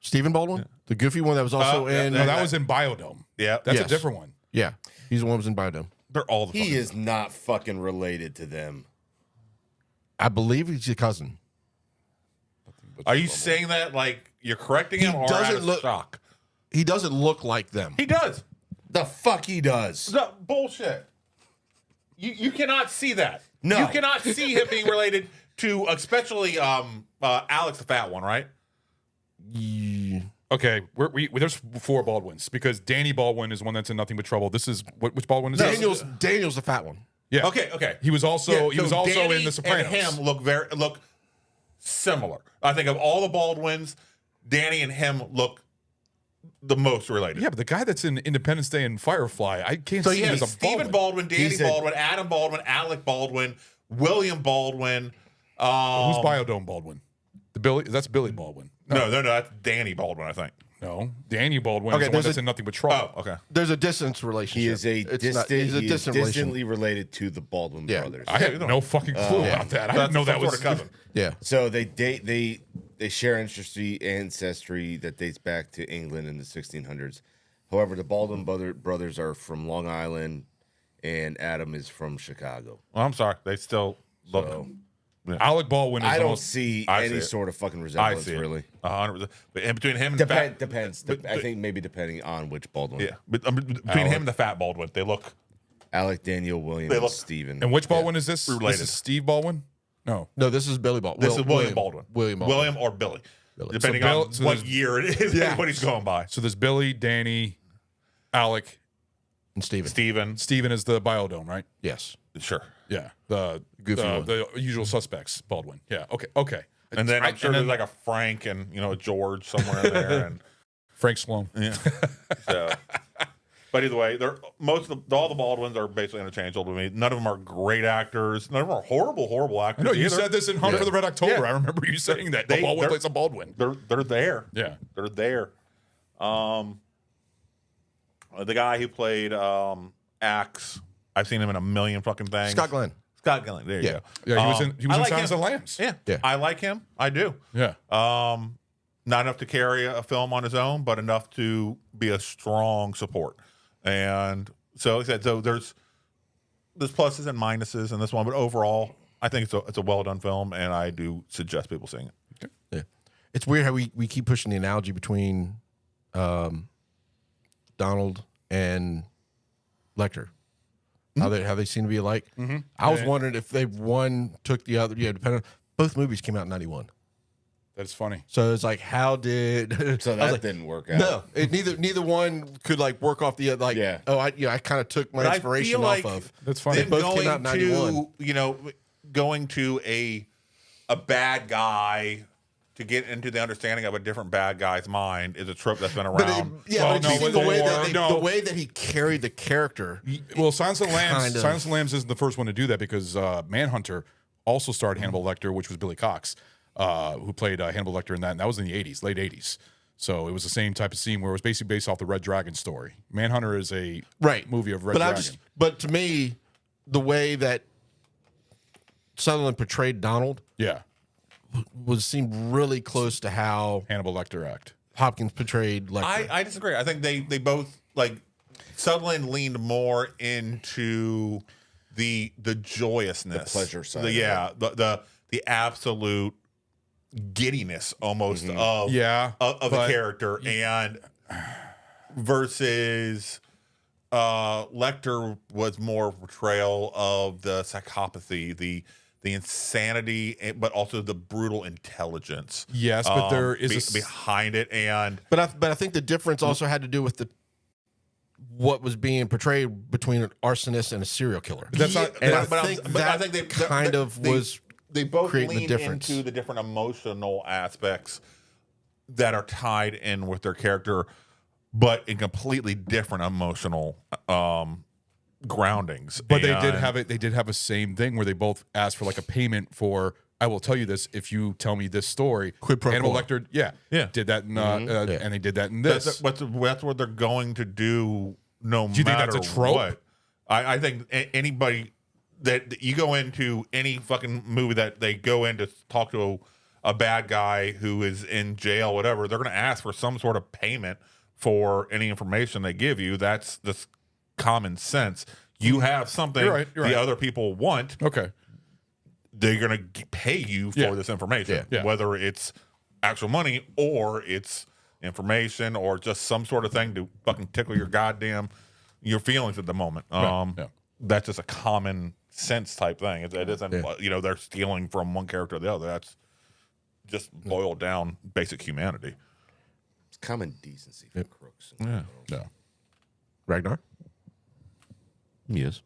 Steven Baldwin? The goofy one that was also in... No, that was in Biodome. Yeah. That's Yes. a different one. Yeah. He's the one who was in Biodome. they're all the. He fucking is not fucking related to them. I believe he's a cousin. Are you saying that like you're correcting him, or doesn't out of look- shock? He doesn't look like them. He does. The fuck he does. No, bullshit. You cannot see that. No. You cannot see him being related to, especially Alex the fat one, right? Yeah. Okay, there's 4 Baldwins because Danny Baldwin is one that's in Nothing But Trouble. This is which Baldwin is this? Daniel's the fat one. Yeah. Okay. He was also Yeah, he was so also Danny in The Sopranos. And him look similar. I think of all the Baldwins, Danny and him look the most related. Yeah, but the guy that's in Independence Day and Firefly, I can't So see him yeah, as a Stephen Baldwin, Danny Baldwin, Adam Baldwin, Alec Baldwin, William Baldwin. Who's Biodome Baldwin? That's Billy Baldwin. No, that's Danny Baldwin, I think. No, Danny Baldwin is the one that's in Nothing But Trouble. Oh, okay. There's a distance relationship. He is a he's a distant relation. distantly related to the Baldwin brothers. I had no fucking clue about that. I didn't know that was cousin. Yeah. So they share ancestry that dates back to England in the 1600s. However, the Baldwin brothers are from Long Island, and Adam is from Chicago. Well, I'm sorry. They still look. So, Alec Baldwin is I don't almost- see I any see it. sort of fucking I resemblance, see it. really. 100%. But in between him and Depends. I think maybe depending on which Baldwin. Yeah, but between him and the fat Baldwin, they look. Alec, Daniel, William, They and look- Steven. And which Baldwin is this? Related. This is Steve Baldwin? No. No, this is Billy Baldwin. This is William Baldwin. William Baldwin. William or Billy, Billy. depending So Bill- on so what there's- year it is. Yeah. What he's going by. So there's Billy, Danny, Alec, and Steven. Steven is the biodome, right? Yes. Sure. Yeah. The Goofy one. the usual suspects, Baldwin. Yeah. Okay. And then I'm sure there's like a Frank and a George somewhere in there, and Frank Sloan. Yeah. So, but either way, all the Baldwins are basically interchangeable to me. None of them are great actors. None of them are horrible actors. I know you either. said this in Hunt for the Red October. Yeah. I remember you saying that. The Baldwin plays a Baldwin. They're there. Yeah. They're there. The guy who played Axe, I've seen him in a million fucking things. Scott Glenn. Scott Glenn. There you go. Yeah, he was in I like Silence him. of the Lambs. Yeah. I like him. I do. Yeah. Not enough to carry a film on his own, but enough to be a strong support. And so, like I said, so there's pluses and minuses in this one, but overall, I think it's a well done film, and I do suggest people seeing it. Okay. Yeah. It's weird how we keep pushing the analogy between Donald and Lecter. How they seem to be alike. Mhm. I was Yeah. wondering if they one took the other. Yeah, depending. Both movies came out in '91. That's funny. So it's like, how did? So I was that like, didn't work out. No, neither one could like work off the other. Like, Yeah. oh, I kind of took my But I inspiration feel off like of. That's funny. They both came out in '91. Going to a bad guy to get into the understanding of a different bad guy's mind is a trope that's been around. The way that he carried the character. Well, Silence of the Lambs. kind of- Silence of the Lambs isn't the first one to do that because Manhunter also starred Hannibal Lecter, which was Billy Cox, who played Hannibal Lecter in that, and that was in the '80s, late '80s. So it was the same type of scene where it was basically based off the Red Dragon story. Manhunter is a movie of Red Dragon. But to me, the way that Sutherland portrayed Donald, seemed really close to how Hannibal Lecter act. Hopkins portrayed Lecter. I disagree. I think they both, like, Sutherland leaned more into the joyousness, The pleasure side the absolute giddiness almost of but- the character, and versus Lecter was more a portrayal of the psychopathy, the insanity, but also the brutal intelligence. Yes, but there is behind it, and But I think the difference also had to do with what was being portrayed between an arsonist and a serial killer. That's not- and but I think that kind of was they both creating the lean difference. into the different emotional aspects that are tied in with their character, but in completely different emotional groundings. But they did have a same thing where they both asked for like a payment for. I will tell you this if you tell me this story. Quid pro Hannibal quo. Lecter, did that in, and they did that in this. That's what they're going to do. No matter Do you think that's a trope? what. I think anybody that you go into any fucking movie that they go in to talk to a bad guy who is in jail, whatever, they're going to ask for some sort of payment for any information they give you. That's just common sense. You have something You're right. other people want. Okay. They're going to pay you for this information, Yeah. whether it's actual money or it's information or just some sort of thing to fucking tickle your feelings at the moment. That's just a common sense type thing. It isn't, they're stealing from one character to the other. That's just boiled down basic humanity. It's common decency for crooks. Yeah. Ragnar? Yes.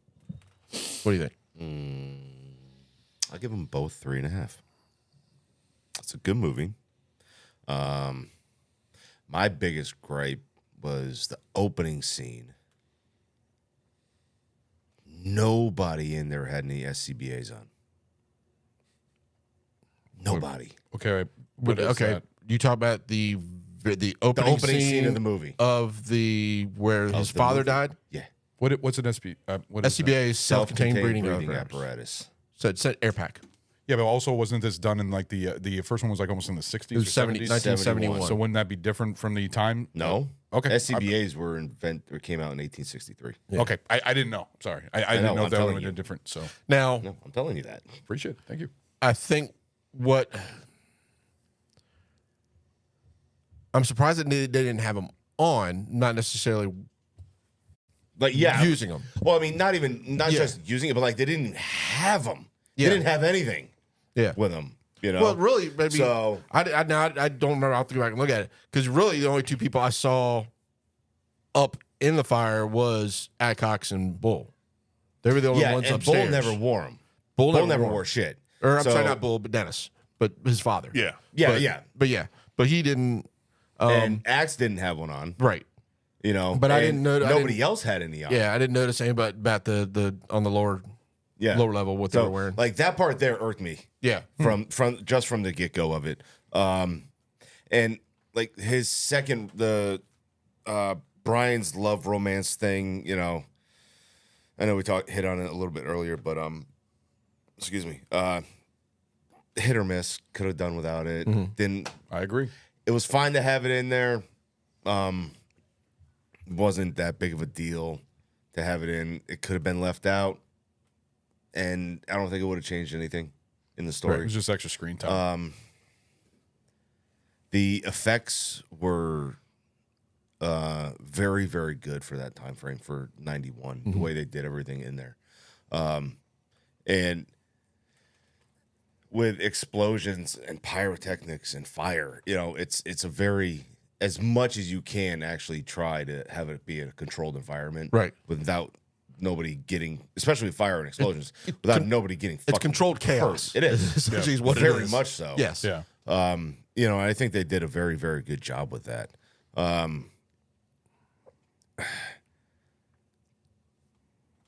What do you think? I'll give them both 3.5. It's a good movie. My biggest gripe was the opening scene. Nobody in there had any SCBAs on. Nobody. Okay. What is Okay. that? You talk about the opening scene of the movie. of where his the father movie. died. Yeah. What's an SB? What is SCBA is self-contained breathing breathing apparatus. apparatus. So it's an air pack. Yeah, but also wasn't this done in like the first one was like almost in the 60s? It was or 70s? 1971. So wouldn't that be different from the time? No. Okay. SCBAs came out in 1863. Okay, I didn't know. Sorry, I didn't know if that would have been different. So now, no, I'm telling you that. Appreciate it. Thank you. I think what I'm surprised that they didn't have them on, not necessarily, but yeah, using them. Well, I mean, not just using it, but like they didn't have them. They didn't have anything. With them. You know. Well, really, maybe. So I don't remember. I'll have to go back and look at it because really the only two people I saw up in the fire was Adcox and Bull. They were the only ones and upstairs. Bull never wore them. Bull never wore shit. Or I'm sorry, not Bull, but Dennis, but his father. But he didn't. And Axe didn't have one on. Right. You know, but I didn't know. Nobody else had any on. Yeah, I didn't notice anything about the on the lower level what they were wearing. Like that part there irked me. Yeah. From the get go of it. And like his second Brian's love romance thing, you know. I know we hit on it a little bit earlier, but excuse me. Hit or miss, could have done without it. Didn't I agree. It was fine to have it in there. Wasn't that big of a deal to have it in. It could have been left out. And I don't think it would have changed anything in the story. Right, it was just extra screen time. The effects were very, very good for that time frame for 91, the way they did everything in there. And with explosions and pyrotechnics and fire, you know, it's a very, as much as you can actually try to have it be a controlled environment. Right. Without nobody getting, especially with fire and explosions, without nobody getting fucking it's controlled chaos. hurt. It is. Essentially is what very it is. much so. Yes. Yeah. You know, I think they did a very, very good job with that.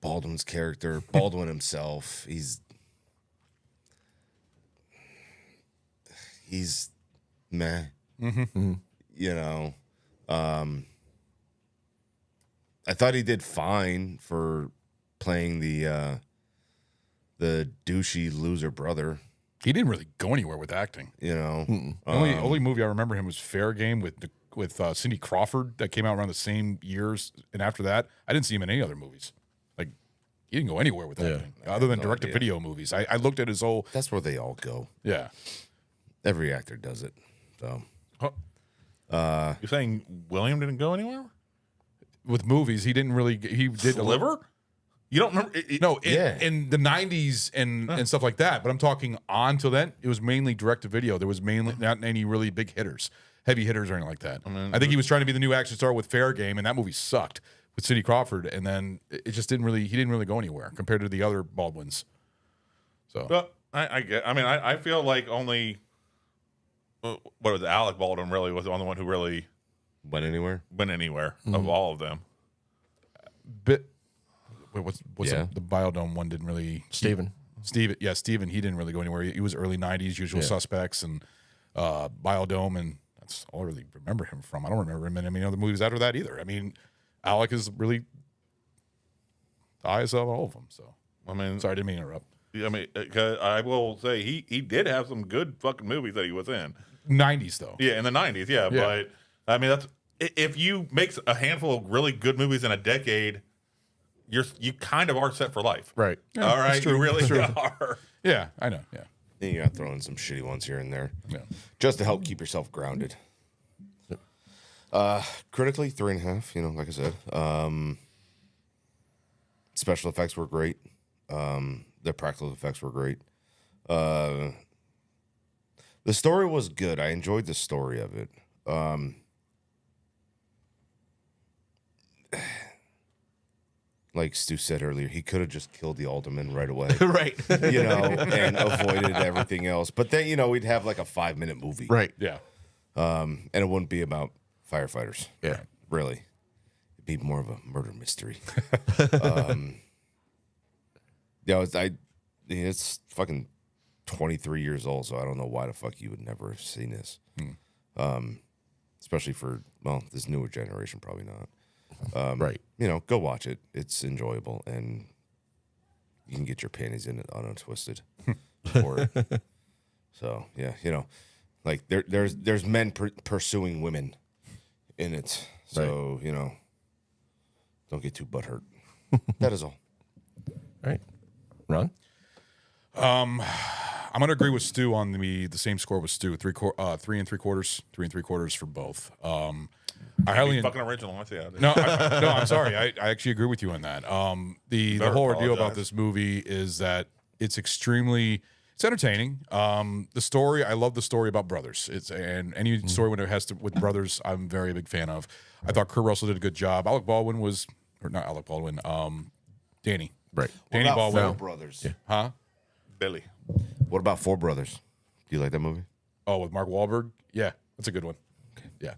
Baldwin's character, Baldwin himself, he's meh. You know, I thought he did fine for playing the douchey loser brother. He didn't really go anywhere with acting. You know, The only movie I remember him was Fair Game with Cindy Crawford that came out around the same years, and after that, I didn't see him in any other movies. Like he didn't go anywhere with acting other than direct-to-video movies. I looked at his whole. That's where they all go. Yeah, every actor does it. So, you're saying William didn't go anywhere with movies? He didn't really. He did Sliver. You don't remember? In the 90s and stuff like that. But I'm talking on till then, it was mainly direct-to-video. There was mainly not any really big hitters, heavy hitters or anything like that. I think he was trying to be the new action star with Fair Game, and that movie sucked with Cindy Crawford. And then it just didn't really. He didn't really go anywhere compared to the other Baldwins. So, well, I feel like only what was it, Alec Baldwin really was the only one who really went anywhere of all of them. What's the Biodome one didn't really... Steven, he didn't really go anywhere. He was early 90s, Usual Suspects, and Biodome, and that's all I really remember him from. I don't remember him in any other movies after that either. I mean, Alec is really the highest of all of them, so... I mean... Sorry, I didn't mean to interrupt. I mean, cause I will say he did have some good fucking movies that he was in. 90s, though. Yeah, in the 90s, yeah. But, I mean, that's... If you make a handful of really good movies in a decade... You kind of are set for life, right? Yeah, all right, you really are. Yeah, I know. Yeah, then you got to throw in some shitty ones here and there, just to help keep yourself grounded. Critically, 3.5. You know, like I said, special effects were great. The practical effects were great. The story was good. I enjoyed the story of it. Like Stu said earlier, he could have just killed the alderman right away. Right. You know, and avoided everything else. But then, you know, we'd have like a 5-minute movie. Right. Yeah. And it wouldn't be about firefighters. Yeah. Really. It'd be more of a murder mystery. It's fucking 23 years old, so I don't know why the fuck you would never have seen this. Especially for, this newer generation, probably not. Right. You know, go watch it. It's enjoyable, and you can get your panties in it untwisted for it. So yeah, you know, like there's men pursuing women in it. So, don't get too butthurt. That is all. All right. Ron? I'm going to agree with Stu on the same score with Stu. 3.75 for both. I highly fucking original. I see how it is. No, I'm sorry. I actually agree with you on that. The whole ordeal about this movie is that it's entertaining. The story, I love the story about brothers. And any story when it has to with brothers, I'm very big fan of. I thought Kurt Russell did a good job. Danny. Right. Danny Baldwin. Four Brothers? Yeah. Huh? Billy. What about Four Brothers? Do you like that movie? Oh, with Mark Wahlberg? Yeah, that's a good one. Yeah.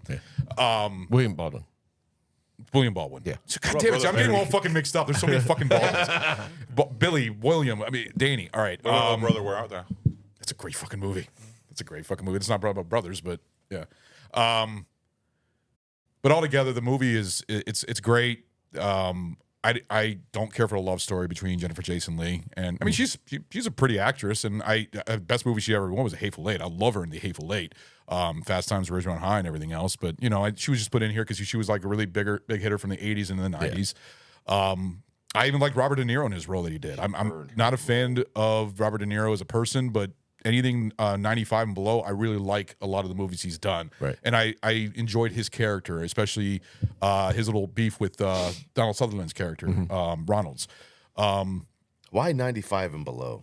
William Baldwin. Yeah. God damn it, I'm getting all fucking mixed up. There's so many fucking Baldwins. William, Danny. All right. Brother, we're out there. It's a great fucking movie. It's not about brothers, but yeah. But altogether, the movie it's great. I don't care for the love story between Jennifer Jason Leigh, and she's a pretty actress, and best movie she ever won was A Hateful Eight. I love her in The Hateful Eight, Fast Times at Ridgemont High, and everything else. But she was just put in here because she was like a really big hitter from the '80s and the '90s. I even liked Robert De Niro in his role that he did. I'm not a fan of Robert De Niro as a person, but anything 95 and below, I really like a lot of the movies he's done. Right. And I enjoyed his character, especially his little beef with Donald Sutherland's character, Ronald's. Why 95 and below?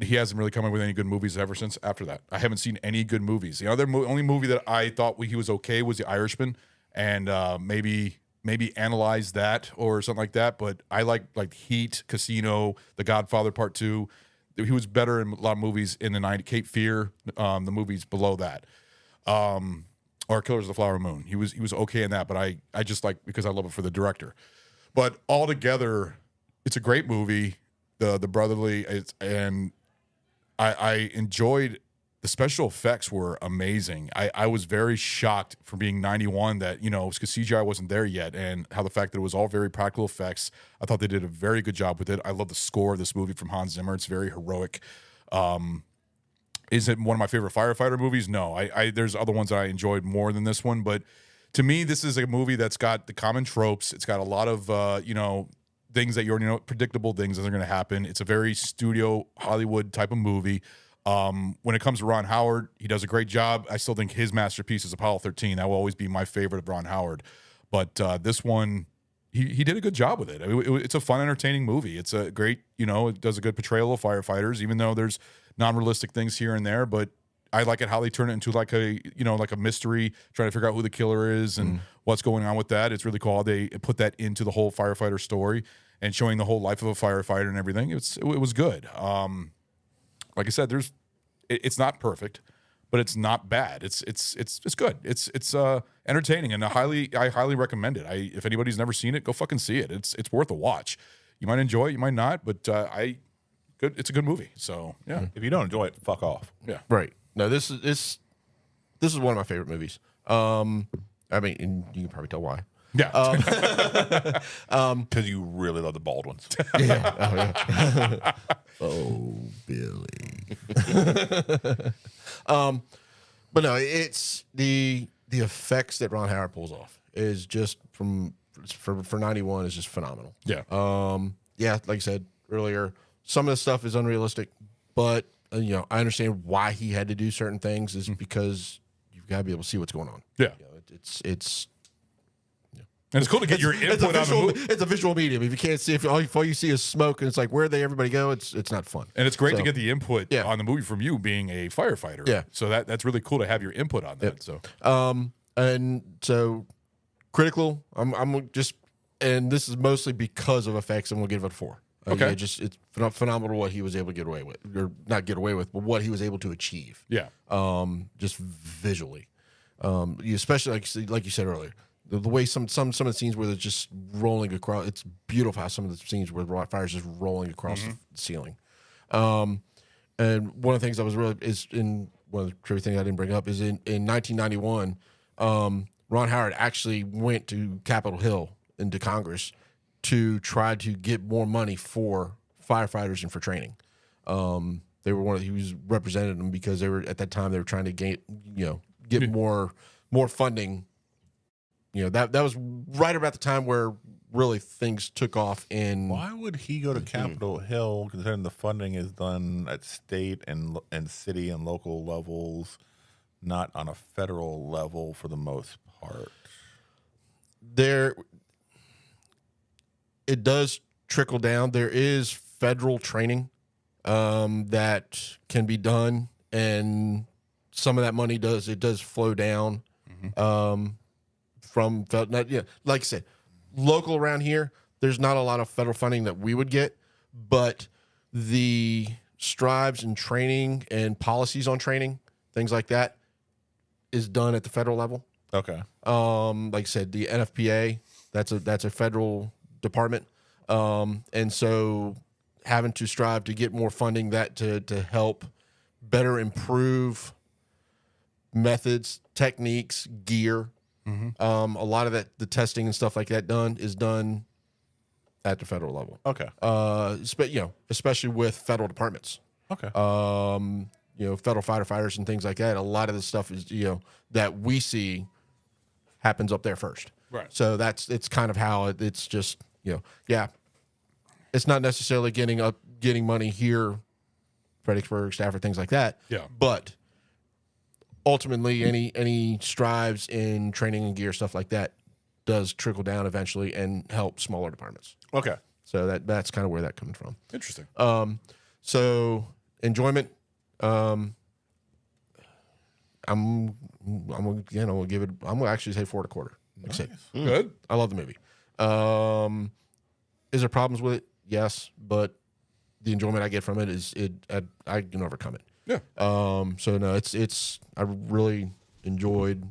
He hasn't really come up with any good movies after that. I haven't seen any good movies. The other only movie that I thought he was okay was The Irishman, and maybe analyze that or something like that. But I like Heat, Casino, The Godfather Part 2. He was better in a lot of movies in the 90s. Cape Fear, the movies below that, or Killers of the Flower Moon. He was okay in that, but I just like because I love it for the director. But altogether, it's a great movie. The brotherly, and I enjoyed. The special effects were amazing. I was very shocked for being 91 that, because CGI wasn't there yet, and how the fact that it was all very practical effects. I thought they did a very good job with it. I love the score of this movie from Hans Zimmer. It's very heroic. Is it one of my favorite firefighter movies? No. There's other ones that I enjoyed more than this one, but to me, this is a movie that's got the common tropes. It's got a lot of, things that you already know, predictable things that are going to happen. It's a very studio Hollywood type of movie. When it comes to Ron Howard, he does a great job. I still think his masterpiece is Apollo 13. That will always be my favorite of Ron Howard. But this one, he did a good job with it. It's a fun, entertaining movie. It's a great, it does a good portrayal of firefighters, even though there's non-realistic things here and there. But I like it how they turn it into like a mystery, trying to figure out who the killer is and what's going on with that. It's really cool how they put that into the whole firefighter story and showing the whole life of a firefighter and everything. It was good. Like I said, it's not perfect, but it's not bad. It's good. It's entertaining, and I highly recommend it. If anybody's never seen it, go fucking see it. It's worth a watch. You might enjoy it, you might not, but it's a good movie. So yeah, if you don't enjoy it, fuck off. Yeah, right. No, this is one of my favorite movies. And you can probably tell why. Yeah, because you really love the Baldwins. Yeah. Oh, Billy. But no, it's the effects that Ron Howard pulls off is just for 91 is just phenomenal. Yeah. Yeah, like I said earlier, some of the stuff is unrealistic, but I understand why he had to do certain things is because you've got to be able to see what's going on. Yeah. It's and it's cool to get your input on the movie. It's a visual medium. If you can't see, if all you see is smoke, and it's like where'd everybody go? It's not fun. And it's great to get the input on the movie from you being a firefighter. Yeah. So that's really cool to have your input on that. Yep. So and so critical. I'm just, and this is mostly because of effects. I'm gonna give it a 4. Okay. It's phenomenal what he was able to get away with, or not get away with, but what he was able to achieve. Yeah. Just visually, especially like you said earlier. The way some of the scenes where they're just rolling across, it's beautiful how some of the scenes where the fire's just rolling across the ceiling. And one of the things I was in one of the trivia things I didn't bring up is in 1991, Ron Howard actually went to Capitol Hill into Congress to try to get more money for firefighters and for training. He was representing them because at that time they were trying to get more funding that was right about the time where really things took off in. Why would he go to Capitol Hill, considering the funding is done at state and city and local levels, not on a federal level for the most part? It does trickle down. There is federal training that can be done, and some of that money does flow down from like I said, local around here. There's not a lot of federal funding that we would get, but the strives and training and policies on training, things like that, is done at the federal level. Okay. Like I said, the NFPA, that's a federal department, and so having to strive to get more funding that to help better improve methods, techniques, gear. A lot of that, the testing and stuff like that is done at the federal level. Okay. Especially with federal departments. Okay. Federal firefighters and things like that. A lot of the stuff is, that we see happens up there first. Right. So it's kind of how it's just, it's not necessarily getting money here, Fredericksburg, Stafford, things like that. Yeah. But ultimately, any strives in training and gear, stuff like that, does trickle down eventually and help smaller departments. Okay. So that's kind of where that comes from. Interesting. So enjoyment. I'm gonna give it. I'm gonna actually say 4 1/4. Like I said, Good. I love the movie. Is there problems with it? Yes, but the enjoyment I get from it I can overcome it. Yeah. So no, it's I really enjoyed.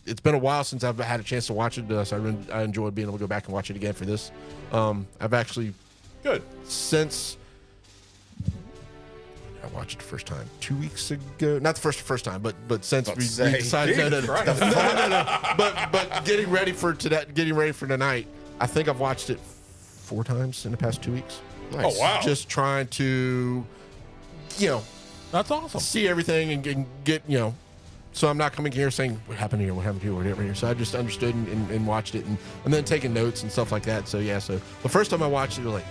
It's been a while since I've had a chance to watch it, so I enjoyed being able to go back and watch it again for this. I've actually since I watched it the first time 2 weeks ago. Not the first time, but since we decided but getting ready for tonight, I think I've watched it 4 times in the past 2 weeks. Nice. Oh wow! Just trying to, that's awesome. See everything and get So I'm not coming here saying what happened here, what happened here, what happened here. So I just understood and watched it and then taking notes and stuff like that. So yeah, so the first time I watched it, I was like,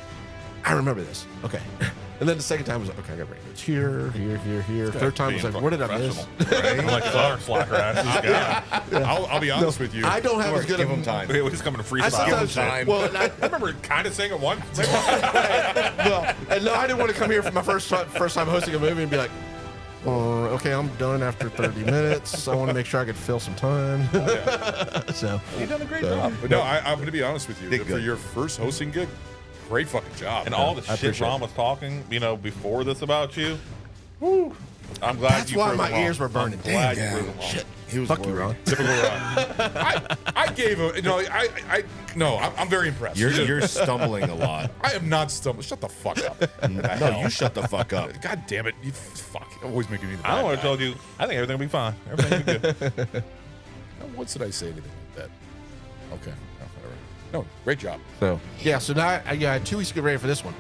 I remember this. Okay. And then the second time I was like, okay, I got notes here. Third time I was like, what did I miss? Right? I'm like slacker ass. Yeah. I'll be honest with you. I don't have as good give him time. We're just coming to freestyle. Give him time. Well, I remember kind of saying it once. Well, and no, I didn't want to come here for my first time hosting a movie and be like, okay, I'm done after 30 minutes. I want to make sure I could fill some time. So you've done a great job. But no, I'm going to be honest with you. For your first hosting gig, great fucking job. And all the shit Ron was talking, before this about you. Woo. I'm glad that's why my ears were burning. Damn, shit. He was Fuck you, Ron. Typical Ron. I gave him. I'm very impressed. You're stumbling a lot. I am not stumbling. Shut the fuck up. No, you shut the fuck up. God damn it! You fuck. Always making me the bad I don't want guy. to tell you. I think everything will be fine. Everything will be good. What did I say? Anything like that? Okay. No, whatever. No, great job. So yeah. So now I got 2 weeks to get ready for this one.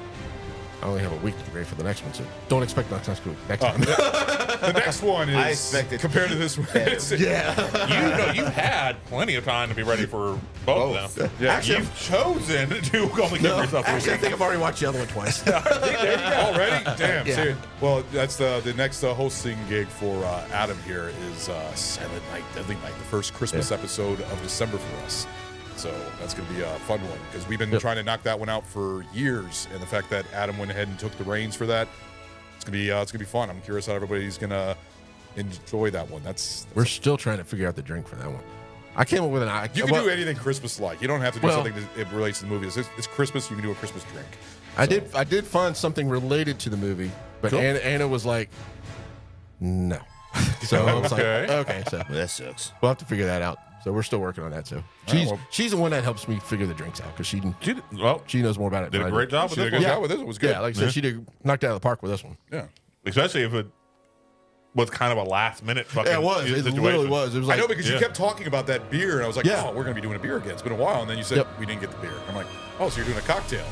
I only have a week to get ready for the next one, so don't expect next week. Next time. The next one is I expected compared to this one. You've had plenty of time to be ready for both of them. Yeah. Actually, you've chosen to only give yourself a Actually, I week. think I've already watched the other one twice. There you go. Already? Damn. Yeah. See, well, that's the next hosting gig for Adam here is Silent Night, Deadly Night, the first Christmas episode of December for us. So that's going to be a fun one because we've been trying to knock that one out for years, and the fact that Adam went ahead and took the reins for that, it's gonna be fun. I'm curious how everybody's gonna enjoy that one. We're still trying to figure out the drink for that one. I came up with an. You can do anything Christmas-like. You don't have to do something that relates to the movie. It's Christmas. You can do a Christmas drink. I did find something related to the movie, but Cool. Anna was like, no. So I was like, okay, so Well, that sucks. we'll have to figure that out. So we're still working on that. So she's the one that helps me figure the drinks out because she knows more about it. Did than a I great do. job with She did a this good one. job with this. It was good. Yeah, like I said, she did knocked it out of the park with this one. Yeah. Especially if it was kind of a last minute fucking Yeah, it was. It situation. literally was. It was I like, know because you kept talking about that beer, and I was like, oh, we're going to be doing a beer again. It's been a while. And then you said, we didn't get the beer. I'm like, oh, so you're doing a cocktail.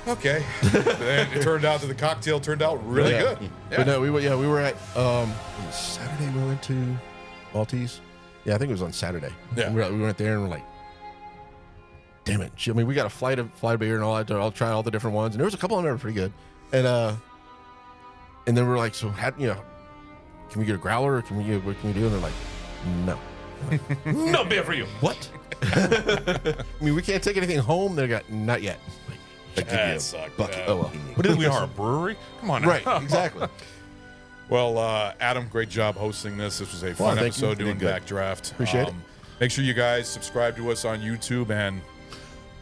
Okay. And it turned out that the cocktail turned out really good. Yeah. But no, we were at Saturday we went to Maltese. Yeah, I think it was on Saturday. Yeah. We went there and we're like, damn it. I mean, we got a flight of beer and all that. I'll try all the different ones. And there was a couple of them that were pretty good. And then we're like, so, can we get a growler or what can we do? And they're like, no. No beer for you. What? I mean, we can't take anything home. They got, not yet. Like, That sucked. bucket. Oh, well. But we are a brewery. Come on now. Right, exactly. Well, Adam, great job hosting this. This was a fun thank you. episode You doing did good. Backdraft. Appreciate it. Make sure you guys subscribe to us on YouTube and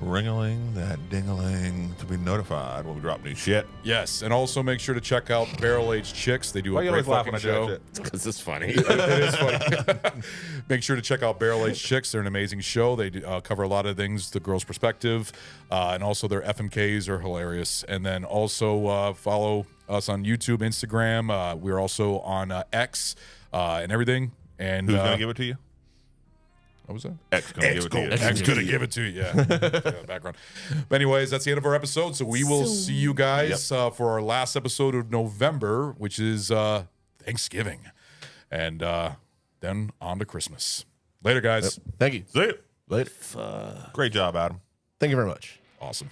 ring-a-ling, that ding-a-ling to be notified when we drop new shit. yes, and also make sure to check out Barrel Aged Chicks. They do Why a you great always laughing fucking at that show. shit? Because it's funny. It is funny. Make sure to check out Barrel Aged Chicks. They're an amazing show. They cover a lot of things, the girl's perspective, and also their FMKs are hilarious. And then also follow us on YouTube, Instagram. We're also on X and everything. And Who's going to give it to you? What was that? X going to give it to you. X going to give it to you. Yeah. Background. But anyways, that's the end of our episode. So we will see you guys for our last episode of November, which is Thanksgiving. And then on to Christmas. Later, guys. Yep. Thank you. See you. Later. Great job, Adam. Thank you very much. Awesome.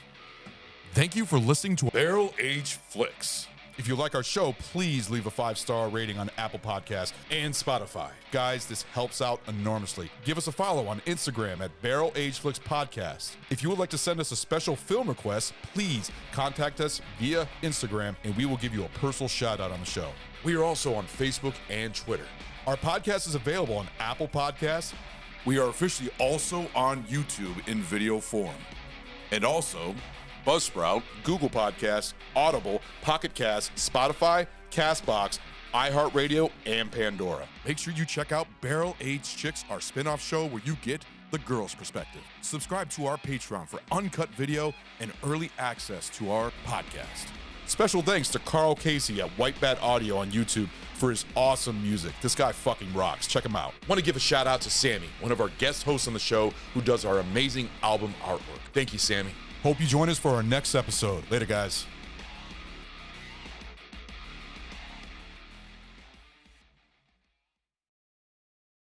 Thank you for listening to Barrel Age Flicks. If you like our show, please leave a 5-star rating on Apple Podcasts and Spotify. Guys, this helps out enormously. Give us a follow on Instagram at Barrel Age Flicks Podcast. If you would like to send us a special film request, please contact us via Instagram and we will give you a personal shout out on the show. We are also on Facebook and Twitter. Our podcast is available on Apple Podcasts. We are officially also on YouTube in video form. And also Buzzsprout, Google Podcasts, Audible, Pocket Cast, Spotify, Castbox, iHeartRadio, and Pandora. Make sure you check out Barrel Aged Chicks, our spin-off show where you get the girl's perspective. Subscribe to our Patreon for uncut video and early access to our podcast. Special thanks to Carl Casey at White Bat Audio on YouTube for his awesome music. This guy fucking rocks. Check him out. Want to give a shout out to Sammy, one of our guest hosts on the show who does our amazing album artwork. Thank you, Sammy. Hope you join us for our next episode. Later, guys.